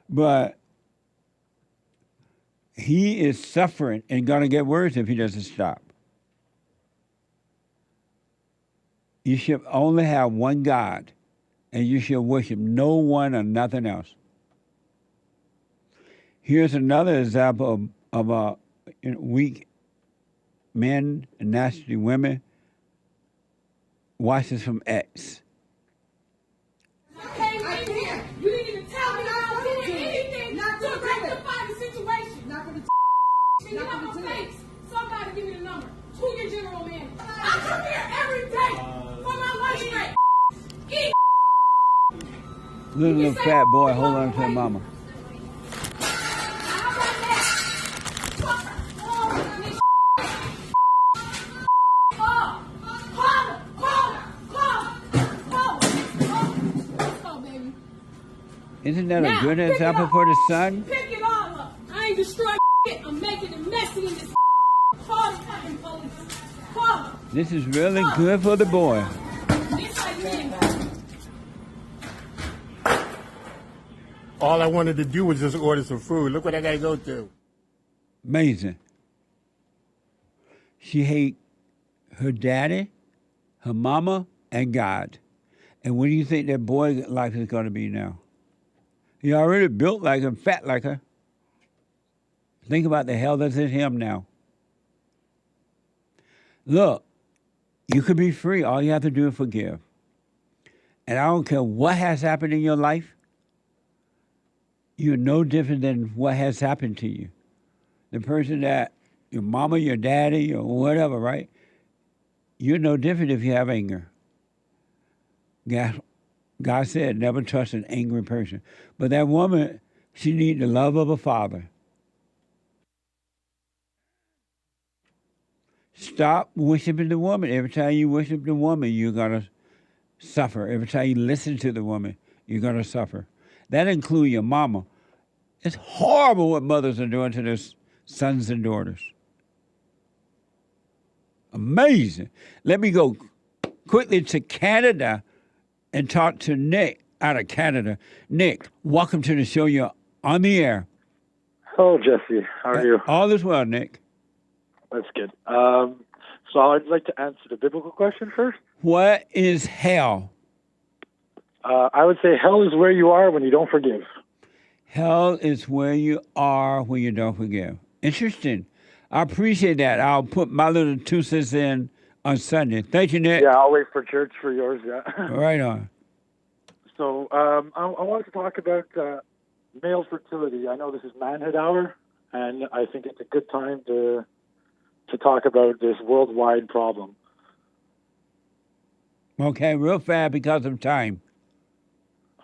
But he is suffering and going to get worse if he doesn't stop. You should only have one God, and you should worship no one or nothing else. Here's another example of weak men and nasty women. Watch this from X. I came right here. You didn't even tell me I was doing anything to rectify the situation. Not for the and you have a face. Somebody give me the number. Who your general manager? I come here every day for my lunch break. Eat. Little fat boy, hold on to her mama. Isn't that a good example for the son? Pick it all up. I ain't destroying shit. I'm making it messy in this. Call the fucking police. Call them. This is really good for the boy. This like me. All I wanted to do was just order some food. Look what I got to go through. Amazing. She hate her daddy, her mama, and God. And what do you think that boy life is going to be now? He already built like her, fat like her. Think about the hell that's in him now. Look, you can be free. All you have to do is forgive. And I don't care what has happened in your life, you're no different than what has happened to you. The person that, your mama, your daddy, or whatever, right? You're no different if you have anger. God said, never trust an angry person. But that woman, she needs the love of a father. Stop worshiping the woman. Every time you worship the woman, you're going to suffer. Every time you listen to the woman, you're going to suffer. That includes your mama. It's horrible what mothers are doing to their sons and daughters. Amazing. Let me go quickly to Canada and talk to Nick out of Canada. Nick, welcome to the show. You're on the air. Hello, Jesse. How are you? All is well, Nick. That's good. So I'd like to answer the biblical question first. What is hell? I would say hell is where you are when you don't forgive. Hell is where you are when you don't forgive. Interesting. I appreciate that. I'll put my little 2 cents in on Sunday. Thank you, Nick. Yeah, I'll wait for church for yours, yeah. Right on. So I wanted to talk about male fertility. I know this is Manhood Hour, and I think it's a good time to talk about this worldwide problem. Okay, real fast because of time.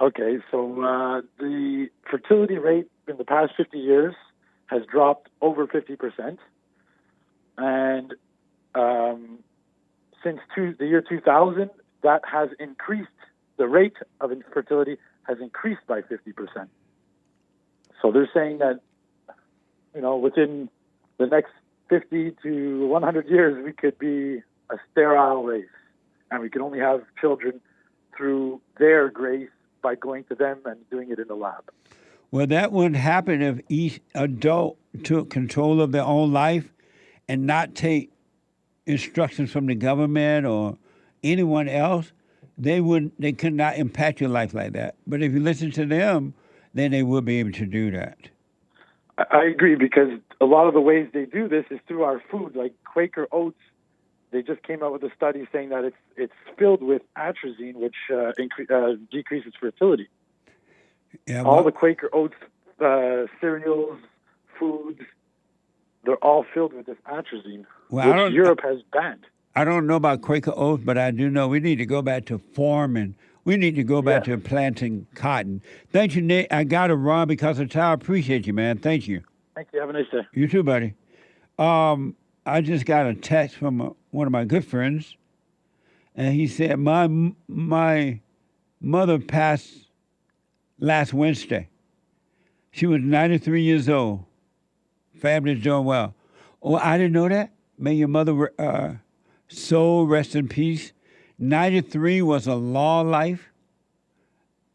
Okay, so the fertility rate in the past 50 years has dropped over 50%. And since the year 2000, that has increased. The rate of infertility has increased by 50%. So they're saying that, within the next 50 to 100 years, we could be a sterile race. And we can only have children through their grace by going to them and doing it in the lab. Well, that wouldn't happen if each adult took control of their own life and not take instructions from the government or anyone else. They could not impact your life like that. But if you listen to them, then they will be able to do that. I agree, because a lot of the ways they do this is through our food, like Quaker oats. They just came out with a study saying that it's filled with atrazine, which decreases fertility. Yeah, all the Quaker oats cereals, foods, they're all filled with this atrazine, which Europe has banned. I don't know about Quaker oats, but I do know we need to go back to farming. We need to go back to planting cotton. Thank you, Nick. I got to run because of time. I appreciate you, man. Thank you. Thank you. Have a nice day. You too, buddy. I just got a text from one of my good friends, and he said, my mother passed last Wednesday. She was 93 years old. Family's doing well. Oh, I didn't know that. May your mother soul rest in peace. 93 was a long life.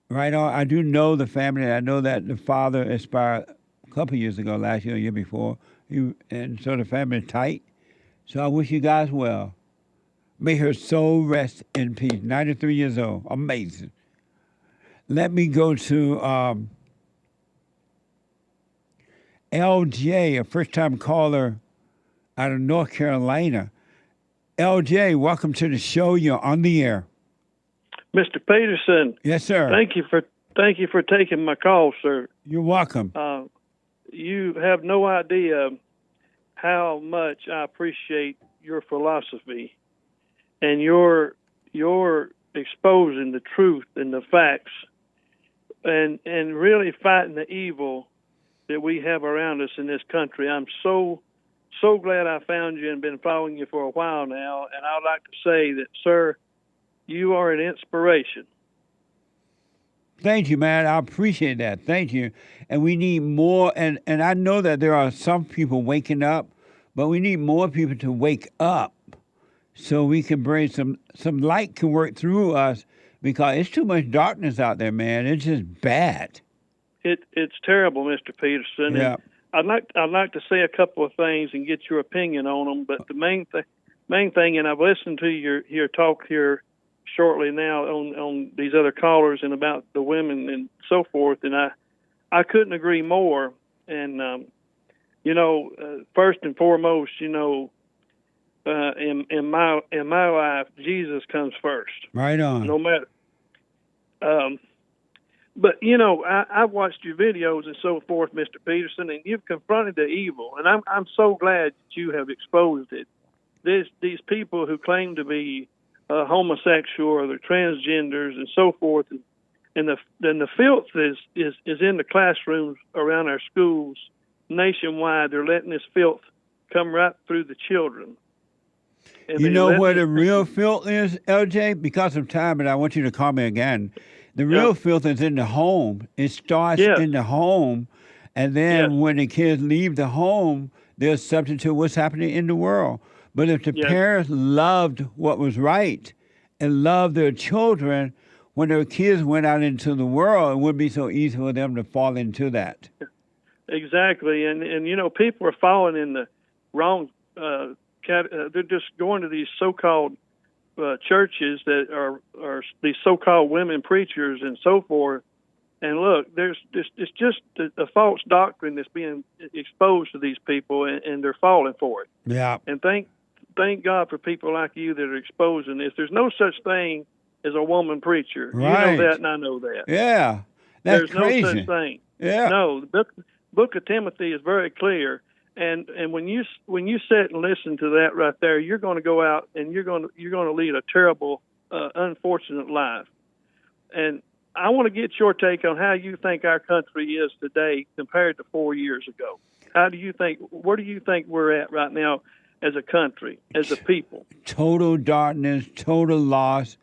Right on. I do know the family. I know that the father expired a couple years ago, last year, year before. And so the family is tight. So I wish you guys well. May her soul rest in peace. 93 years old. Amazing. Let me go to LJ, a first-time caller out of North Carolina. LJ, welcome to the show. You're on the air. Mr. Peterson. Yes, sir. Thank you for taking my call, sir. You're welcome. You have no idea how much I appreciate your philosophy and your exposing the truth and the facts and really fighting the evil that we have around us in this country. I'm so glad I found you and been following you for a while now, and I'd like to say that, sir, you are an inspiration. Thank you, man. I appreciate that. Thank you. And we need more, and I know that there are some people waking up, but we need more people to wake up so we can bring some light can work through us, because it's too much darkness out there, man. It's just bad. It's terrible, Mr. Peterson. Yeah. And I'd like to say a couple of things and get your opinion on them. But the main thing, and I've listened to your talk here shortly now on these other callers and about the women and so forth, and I couldn't agree more. And first and foremost, in my life, Jesus comes first. Right on. No But, you know, I've watched your videos and so forth, Mr. Peterson, and you've confronted the evil, and I'm so glad that you have exposed it. These people who claim to be homosexual or they're transgenders and so forth, and the filth is in the classrooms around our schools nationwide. They're letting this filth come right through the children. And you know where the real filth is, LJ? Because of time, and I want you to call me again. The real filth is in the home. It starts in the home, and then when the kids leave the home, they're subject to what's happening in the world. But if the parents loved what was right and loved their children, when their kids went out into the world, it wouldn't be so easy for them to fall into that. Exactly, and you know, people are falling in the wrong. They're just going to these so-called churches that are these so-called women preachers and so forth. And look, it's just a false doctrine that's being exposed to these people, and they're falling for it. Yeah. And thank God for people like you that are exposing this. There's no such thing as a woman preacher. Right. You know that, and I know that. Yeah. That's There's crazy. no such thing. Yeah. No, the book of Timothy is very clear. And when you sit and listen to that right there, you're going to go out and you're going to lead a terrible, unfortunate life. And I want to get your take on how you think our country is today compared to 4 years ago. Where do you think we're at right now as a country, as a people? Total darkness, total loss,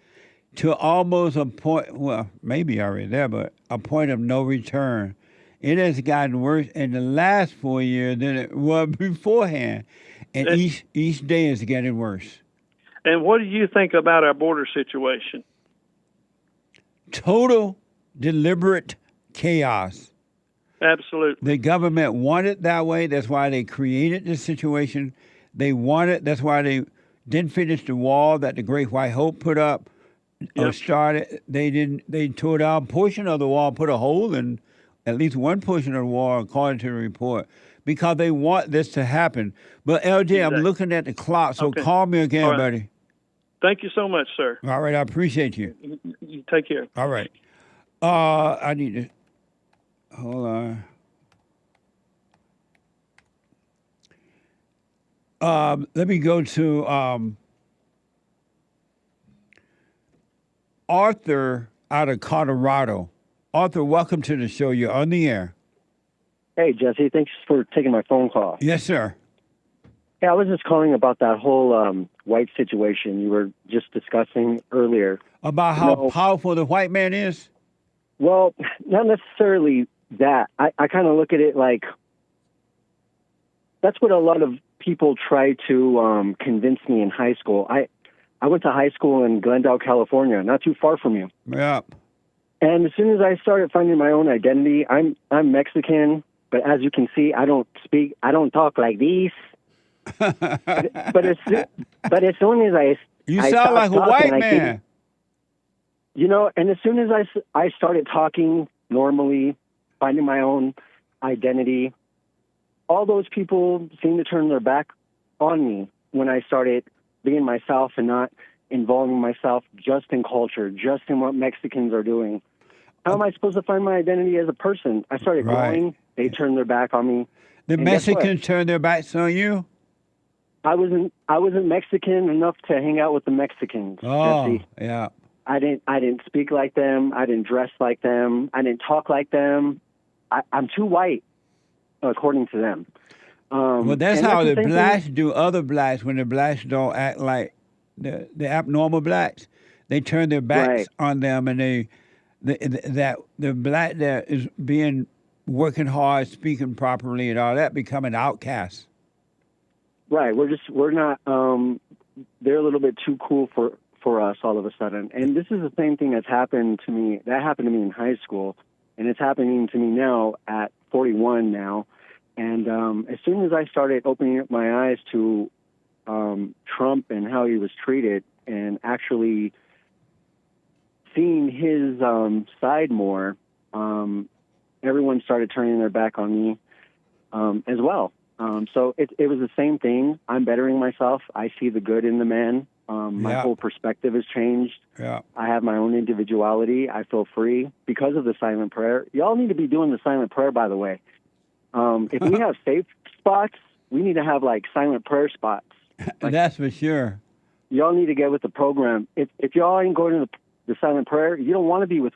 to almost a point, well, maybe already there, but a point of no return. It has gotten worse in the last 4 years than it was beforehand. And each day is getting worse. And what do you think about our border situation? Total, deliberate chaos. Absolutely. The government wanted it that way. That's why they created this situation. They wanted, that's why they didn't finish the wall that the Great White Hope put up or started. They tore down a portion of the wall, put a hole in at least one portion of the wall, according to the report, because they want this to happen. But, LJ, I'm looking at the clock, so call me again, buddy. Thank you so much, sir. All right, I appreciate you. You take care. All right. I need to, hold on. Let me go to Arthur out of Colorado. Arthur, welcome to the show. You're on the air. Hey, Jesse. Thanks for taking my phone call. Yes, sir. Yeah, I was just calling about that whole white situation you were just discussing earlier. About how powerful the white man is? Well, not necessarily that. I kind of look at it like that's what a lot of people try to convince me in high school. I went to high school in Glendale, California, not too far from you. Yeah. And as soon as I started finding my own identity, I'm Mexican, but as you can see, I don't talk like this. but as soon as I sound like a white man. And as soon as I started talking normally, finding my own identity, all those people seemed to turn their back on me when I started being myself and not involving myself just in culture, just in what Mexicans are doing. How am I supposed to find my identity as a person? I started growing. They turned their back on me. The Mexicans turned their backs on you? I wasn't Mexican enough to hang out with the Mexicans. Oh, Jesse. Yeah. I didn't speak like them. I didn't dress like them. I didn't talk like them. I'm too white, according to them. Well, that's how the blacks do other blacks when the blacks don't act like the abnormal blacks. They turn their backs on them, and the black that is working hard, speaking properly, and all that become an outcast. Right. We're not. They're a little bit too cool for us all of a sudden. And this is the same thing that's happened to me. That happened to me in high school, and it's happening to me now at 41 now. And as soon as I started opening up my eyes to Trump and how he was treated, and actually seeing his side more, everyone started turning their back on me as well. So it was the same thing. I'm bettering myself. I see the good in the man, My Yeah. whole perspective has changed. Yeah. I have my own individuality. I feel free because of the silent prayer. Y'all need to be doing the silent prayer, by the way. If we have safe spots, we need to have like silent prayer spots. That's for sure. Y'all need to get with the program. If y'all ain't going to the silent prayer, you don't want to be with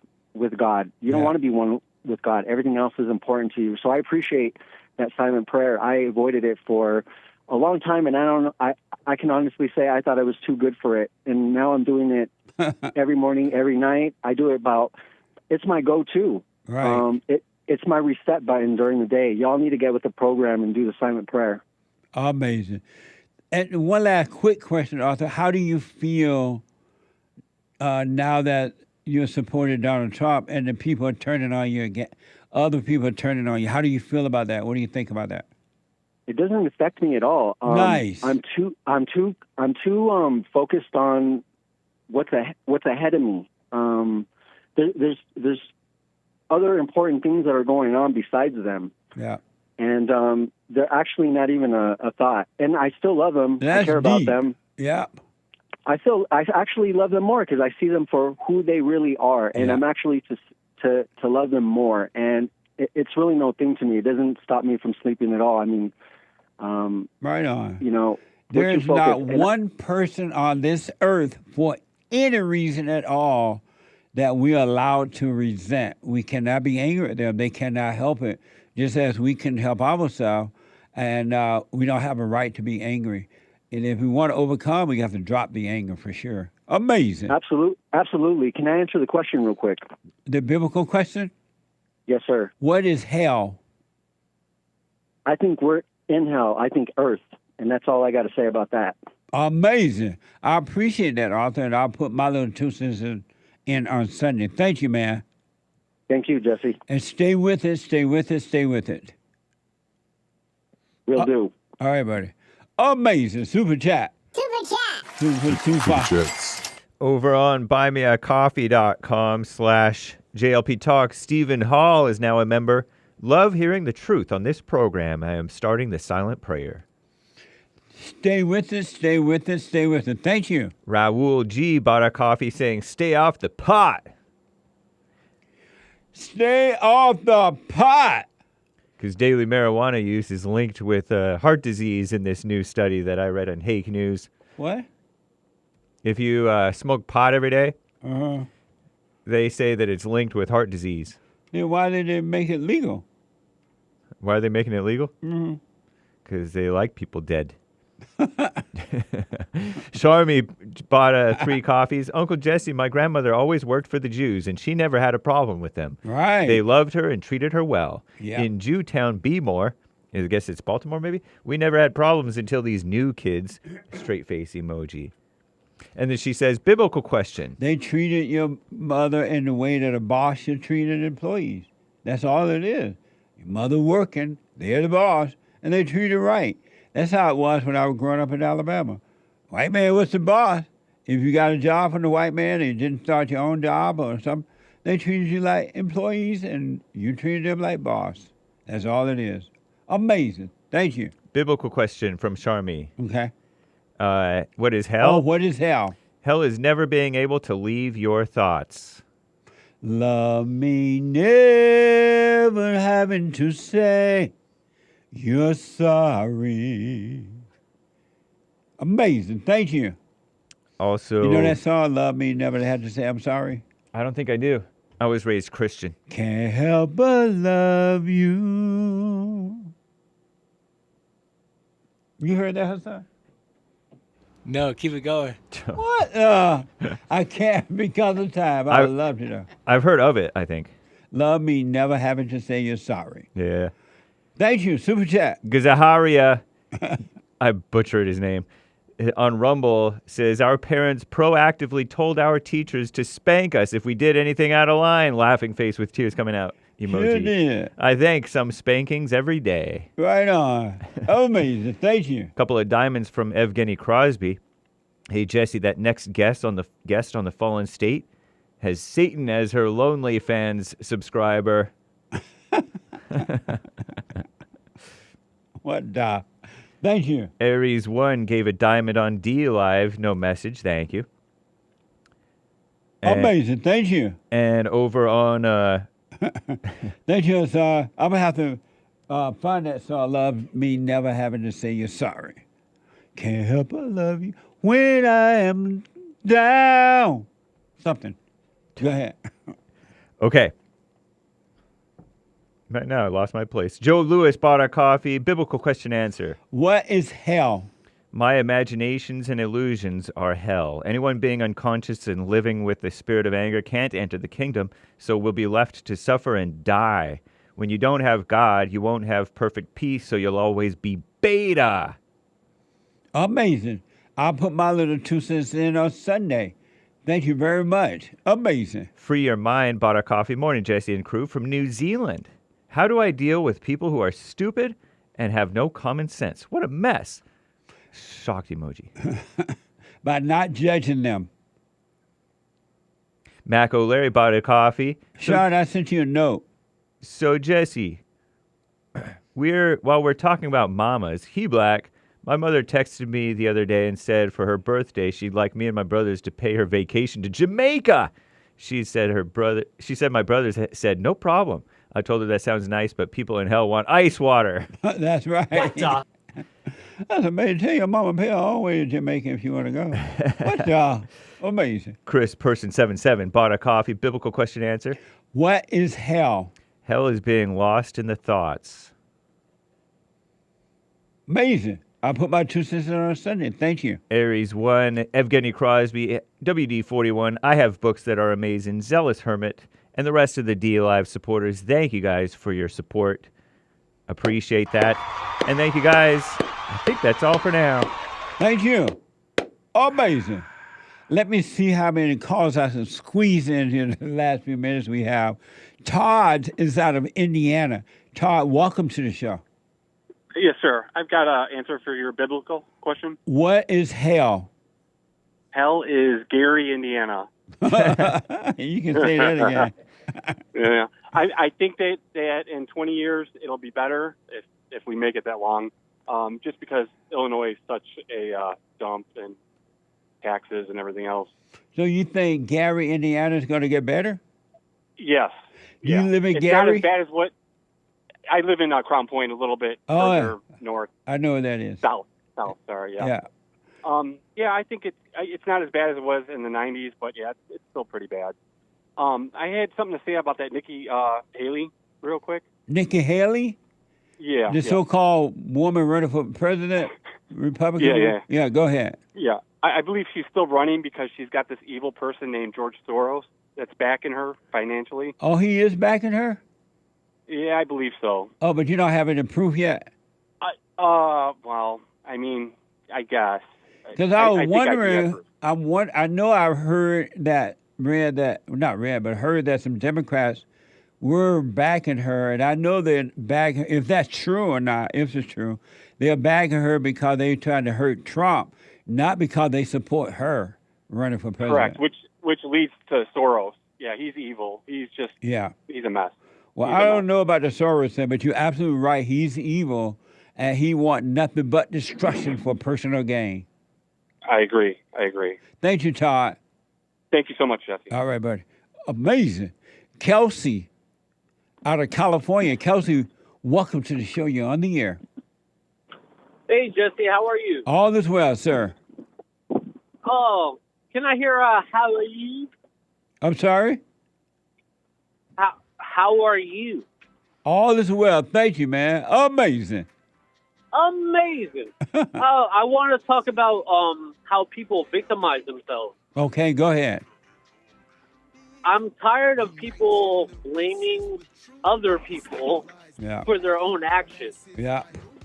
God. You don't want to be one with God. Everything else is important to you. So I appreciate that silent prayer. I avoided it for a long time, and I can honestly say I thought I was too good for it, and now I'm doing it every morning, every night. I do it it's my go-to. Right. It's my reset button during the day. Y'all need to get with the program and do the silent prayer. Amazing. And one last quick question, Arthur. How do you feel now that you're supporting Donald Trump and the people are turning on you again? Other people are turning on you. How do you feel about that? What do you think about that? It doesn't affect me at all. Nice. I'm too focused on what's ahead of me. There's other important things that are going on besides them. Yeah. And they're actually not even a thought. And I still love them. That's I care about deep. them. Yeah. I actually love them more because I see them for who they really are, and I'm actually to love them more. And it's really no thing to me. It doesn't stop me from sleeping at all. I mean, right on. You know, there's not one person on this earth for any reason at all that we're allowed to resent. We cannot be angry at them. They cannot help it. Just as we can help ourselves, and we don't have a right to be angry. And if we want to overcome, we have to drop the anger for sure. Amazing. Absolutely. Can I answer the question real quick? The biblical question? Yes, sir. What is hell? I think we're in hell. I think earth. And that's all I got to say about that. Amazing. I appreciate that, Arthur, and I'll put my little 2 cents in on Sunday. Thank you, man. Thank you, Jesse. And stay with it, stay with it, stay with it. Will do. All right, buddy. Amazing. Super chat. Super Chats. Over on buymeacoffee.com/JLP Talk, Stephen Hall is now a member. Love hearing the truth on this program. I am starting the silent prayer. Stay with it, stay with it, stay with it. Thank you. Raul G bought a coffee saying, stay off the pot. Stay off the pot. Because daily marijuana use is linked with heart disease in this new study that I read on Hake News. What? If you smoke pot every day, Uh-huh. they say that it's linked with heart disease. Then why did they make it legal? Why are they making it legal? Mm-hmm. Because they like people dead. Sharmi bought 3 coffees. Uncle Jesse, my grandmother always worked for the Jews, and she never had a problem with them. Right. They loved her and treated her well. Yeah. In Jewtown, Bmore, I guess it's Baltimore maybe, we never had problems until these new kids, straight face emoji. And then she says, biblical question. They treated your mother in the way that a boss should treat an employees. That's all it is. Your mother working, they're the boss, and they treat her right. That's how it was when I was growing up in Alabama. White man was the boss. If you got a job from the white man and you didn't start your own job or something, they treated you like employees and you treated them like boss. That's all it is. Amazing. Thank you. Biblical question from Sharmi. Okay. What is hell? Oh, what is hell? Hell is never being able to leave your thoughts. Love me never having to say you're sorry. Amazing. Thank you. Also, you know that song, Love Me Never Had to Say I'm Sorry? I don't think I do. I was raised Christian. Can't help but love you. You heard that song? No, keep it going. What? I can't because of time. I would love to know. I've heard of it, I think. Love me never having to say you're sorry. Yeah. Thank you. Super chat. Gazaharia, I butchered his name, on Rumble says, our parents proactively told our teachers to spank us if we did anything out of line. Laughing face with tears coming out emoji. Sure did. I thank some spankings every day. Right on. Amazing. Thank you. A couple of diamonds from Evgeny Crosby. Hey, Jesse, that next guest on the Fallen State has Satan as her Lonely Fans subscriber. What the? Thank you. Aries 1 gave a diamond on D Live. No message. Thank you. Amazing. Thank you. And over on... Thank you, sir. I'm going to have to find that song, Love Me Never Having to Say You're Sorry. Can't help but love you when I am down. Something. Go ahead. Okay. Right now, I lost my place. Joe Lewis bought our coffee. Biblical question answer. What is hell? My imaginations and illusions are hell. Anyone being unconscious and living with the spirit of anger can't enter the kingdom, so will be left to suffer and die. When you don't have God, you won't have perfect peace, so you'll always be beta. Amazing. I'll put my little 2 cents in on Sunday. Thank you very much. Amazing. Free Your Mind bought our coffee. Morning, Jesse and crew from New Zealand. How do I deal with people who are stupid and have no common sense? What a mess. Shocked emoji. By not judging them. Mac O'Leary bought a coffee. Sean, I sent you a note. So, Jesse, while we're talking about mamas, my mother texted me the other day and said for her birthday she'd like me and my brothers to pay her vacation to Jamaica. She said my brothers said no problem. I told her that sounds nice, but people in hell want ice water. That's right. That's amazing. Tell your mama pay all the way to Jamaica if you want to go. What amazing. Chris Person 77 bought a coffee. Biblical question answer. What is hell? Hell is being lost in the thoughts. Amazing. I'll put my 2 cents in on Sunday. Thank you. Aries 1, Evgeny Crosby, WD41. I have books that are amazing. Zealous Hermit, and the rest of the D Live supporters. Thank you guys for your support. Appreciate that. And thank you guys. I think that's all for now. Thank you. Amazing. Let me see how many calls I can squeeze in here in the last few minutes we have. Todd is out of Indiana. Todd, welcome to the show. Yes, sir. I've got an answer for your biblical question. What is hell? Hell is Gary, Indiana. You can say that again. Yeah. I think that in 20 years it'll be better if we make it that long, just because Illinois is such a dump and taxes and everything else. So you think Gary, Indiana is going to get better? Yes. Do you live in it's Gary? Not as bad as what I live in Crown Point, a little bit further north. I know where that is. South. Sorry. Yeah. Yeah. I think it's not as bad as it was in the 90s, but yeah, it's still pretty bad. I had something to say about that Nikki Haley real quick. Nikki Haley? Yeah. The so-called woman running for president, Republican? Yeah. Yeah, go ahead. Yeah. I believe she's still running because she's got this evil person named George Soros that's backing her financially. Oh, he is backing her? Yeah, I believe so. Oh, but you don't have any proof yet? Well, I mean, I guess. Because I was wondering, I know I heard that some Democrats were backing her, and I know they're backing, if that's true or not, if it's true, they're backing her because they're trying to hurt Trump, not because they support her running for president. Correct, which leads to Soros. Yeah, he's evil. He's he's a mess. Well, I don't know about the Soros thing, but you're absolutely right. He's evil, and he wants nothing but destruction for personal gain. I agree. Thank you, Todd. Thank you so much, Jesse. All right, buddy. Amazing. Kelsey out of California. Kelsey, welcome to the show. You're on the air. Hey, Jesse, how are you? All is well, sir. Oh, can I hear how are you? I'm sorry? How are you? All is well. Thank you, man. Amazing. Amazing. I want to talk about how people victimize themselves. Okay, go ahead. I'm tired of people blaming other people for their own actions. Yeah.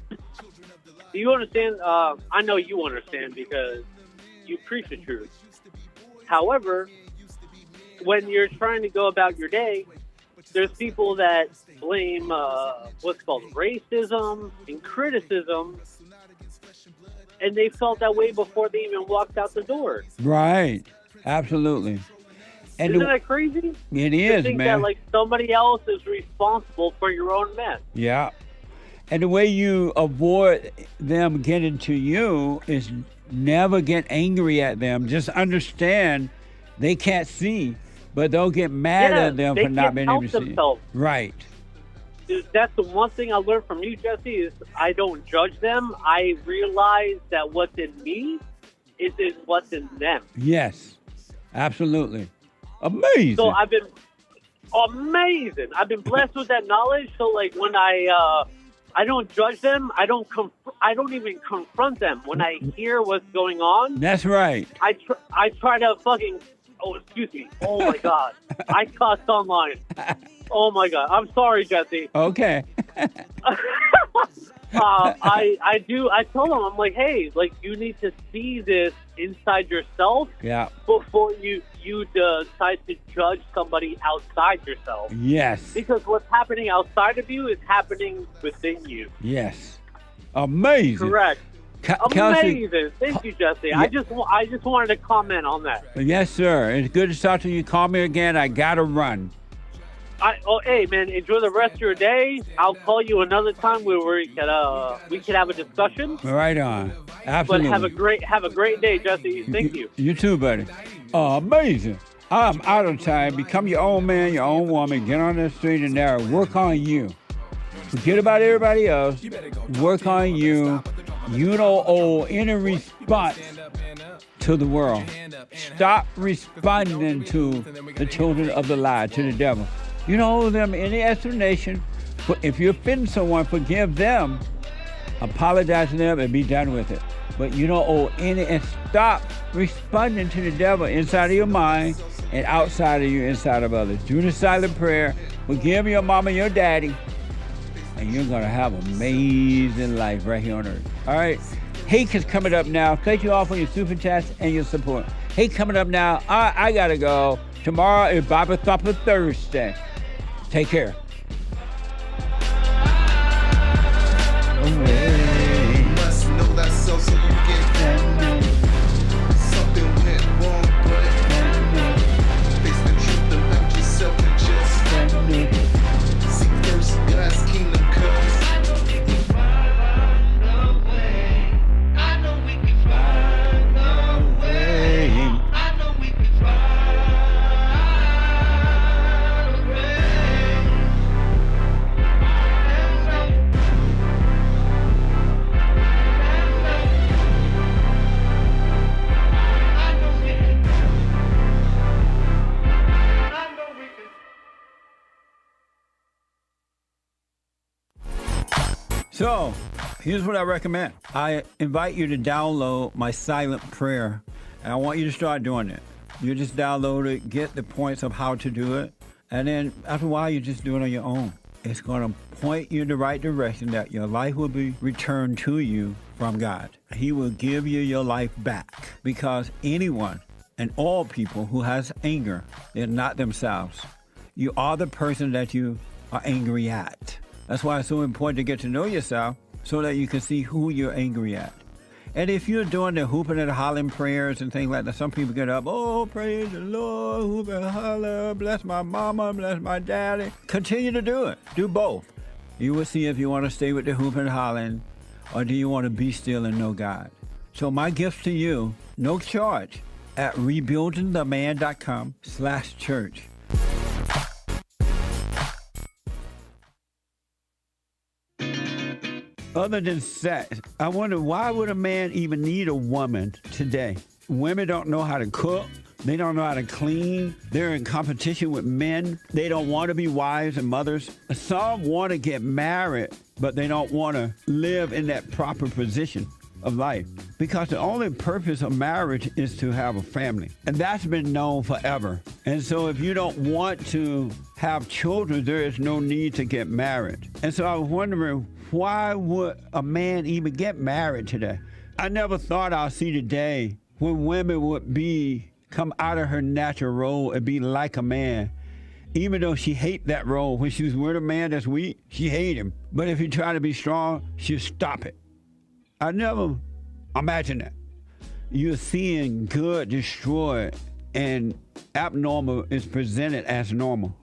Do you understand? I know you understand because you preach the truth. However, when you're trying to go about your day, there's people that blame what's called racism and criticism, and they felt that way before they even walked out the door. Right. Absolutely. And isn't that crazy? It is, to think man. that like somebody else is responsible for your own mess. Yeah. And the way you avoid them getting to you is never get angry at them. Just understand they can't see, but they'll get mad at them for not being able to see. Right. That's the one thing I learned from you, Jesse, is I don't judge them. I realize that what's in me isn't what's in them. Yes, absolutely. Amazing. So I've been blessed with that knowledge. So like when I don't judge them. I don't even confront them when I hear what's going on. That's right. I try to fucking. Oh, excuse me. Oh my God. I cussed online. Oh my God. I'm sorry, Jesse. Okay. I told them, I'm like, hey, like you need to see this inside yourself. Yeah. Before you decide to judge somebody outside yourself. Yes. Because what's happening outside of you is happening within you. Yes. Amazing. Correct. Amazing. Kelsey, Thank you, Jesse. Yeah. I just wanted to comment on that. Yes, sir. It's good to talk to you. Call me again. I gotta run. Hey, man, enjoy the rest of your day. I'll call you another time where we can have a discussion. Right on. Absolutely. But have a great day, Jesse. Thank you. You too, buddy. Amazing. I'm out of time. Become your own man, your own woman. Get on the street and narrow. Work on you. Forget about everybody else. Work on you. You don't owe any response to the world. Stop responding to the children of the lie, to the devil. You don't owe them any explanation. But if you offend someone, forgive them, apologize to them, and be done with it. But you don't owe any, and stop responding to the devil inside of your mind and outside of you, inside of others. Do the silent prayer. Forgive your mama, your daddy, and you're going to have an amazing life right here on earth. All right? Hake is coming up now. Thank you all for your super chats and your support. Hake coming up now. I got to go. Tomorrow is Bible Thumper Thursday. Take care. Must know that so you get something went wrong, but face the truth about yourself and just seek first God's kingdom, cause I know we can find a way. I know we can find a way. So, here's what I recommend. I invite you to download my silent prayer, and I want you to start doing it. You just download it, get the points of how to do it, and then after a while, you just do it on your own. It's going to point you in the right direction that your life will be returned to you from God. He will give you your life back, because anyone and all people who has anger, they're not themselves. You are the person that you are angry at. That's why it's so important to get to know yourself so that you can see who you're angry at. And if you're doing the hooping and hollering prayers and things like that, some people get up, oh, praise the Lord, hoop and holler, bless my mama, bless my daddy. Continue to do it. Do both. You will see if you want to stay with the hooping and hollering, or do you want to be still and know God. So my gift to you, no charge, at rebuildingtheman.com/church. Other than sex, I wonder, why would a man even need a woman today? Women don't know how to cook. They don't know how to clean. They're in competition with men. They don't want to be wives and mothers. Some want to get married, but they don't want to live in that proper position of life. Because the only purpose of marriage is to have a family. And that's been known forever. And so if you don't want to have children, there is no need to get married. And so I was wondering, why would a man even get married today? I never thought I'd see the day when women would come out of her natural role and be like a man. Even though she hate that role. When she was with a man that's weak, she hate him. But if he try to be strong, she'll stop it. I never imagined that. You're seeing good destroyed and abnormal is presented as normal.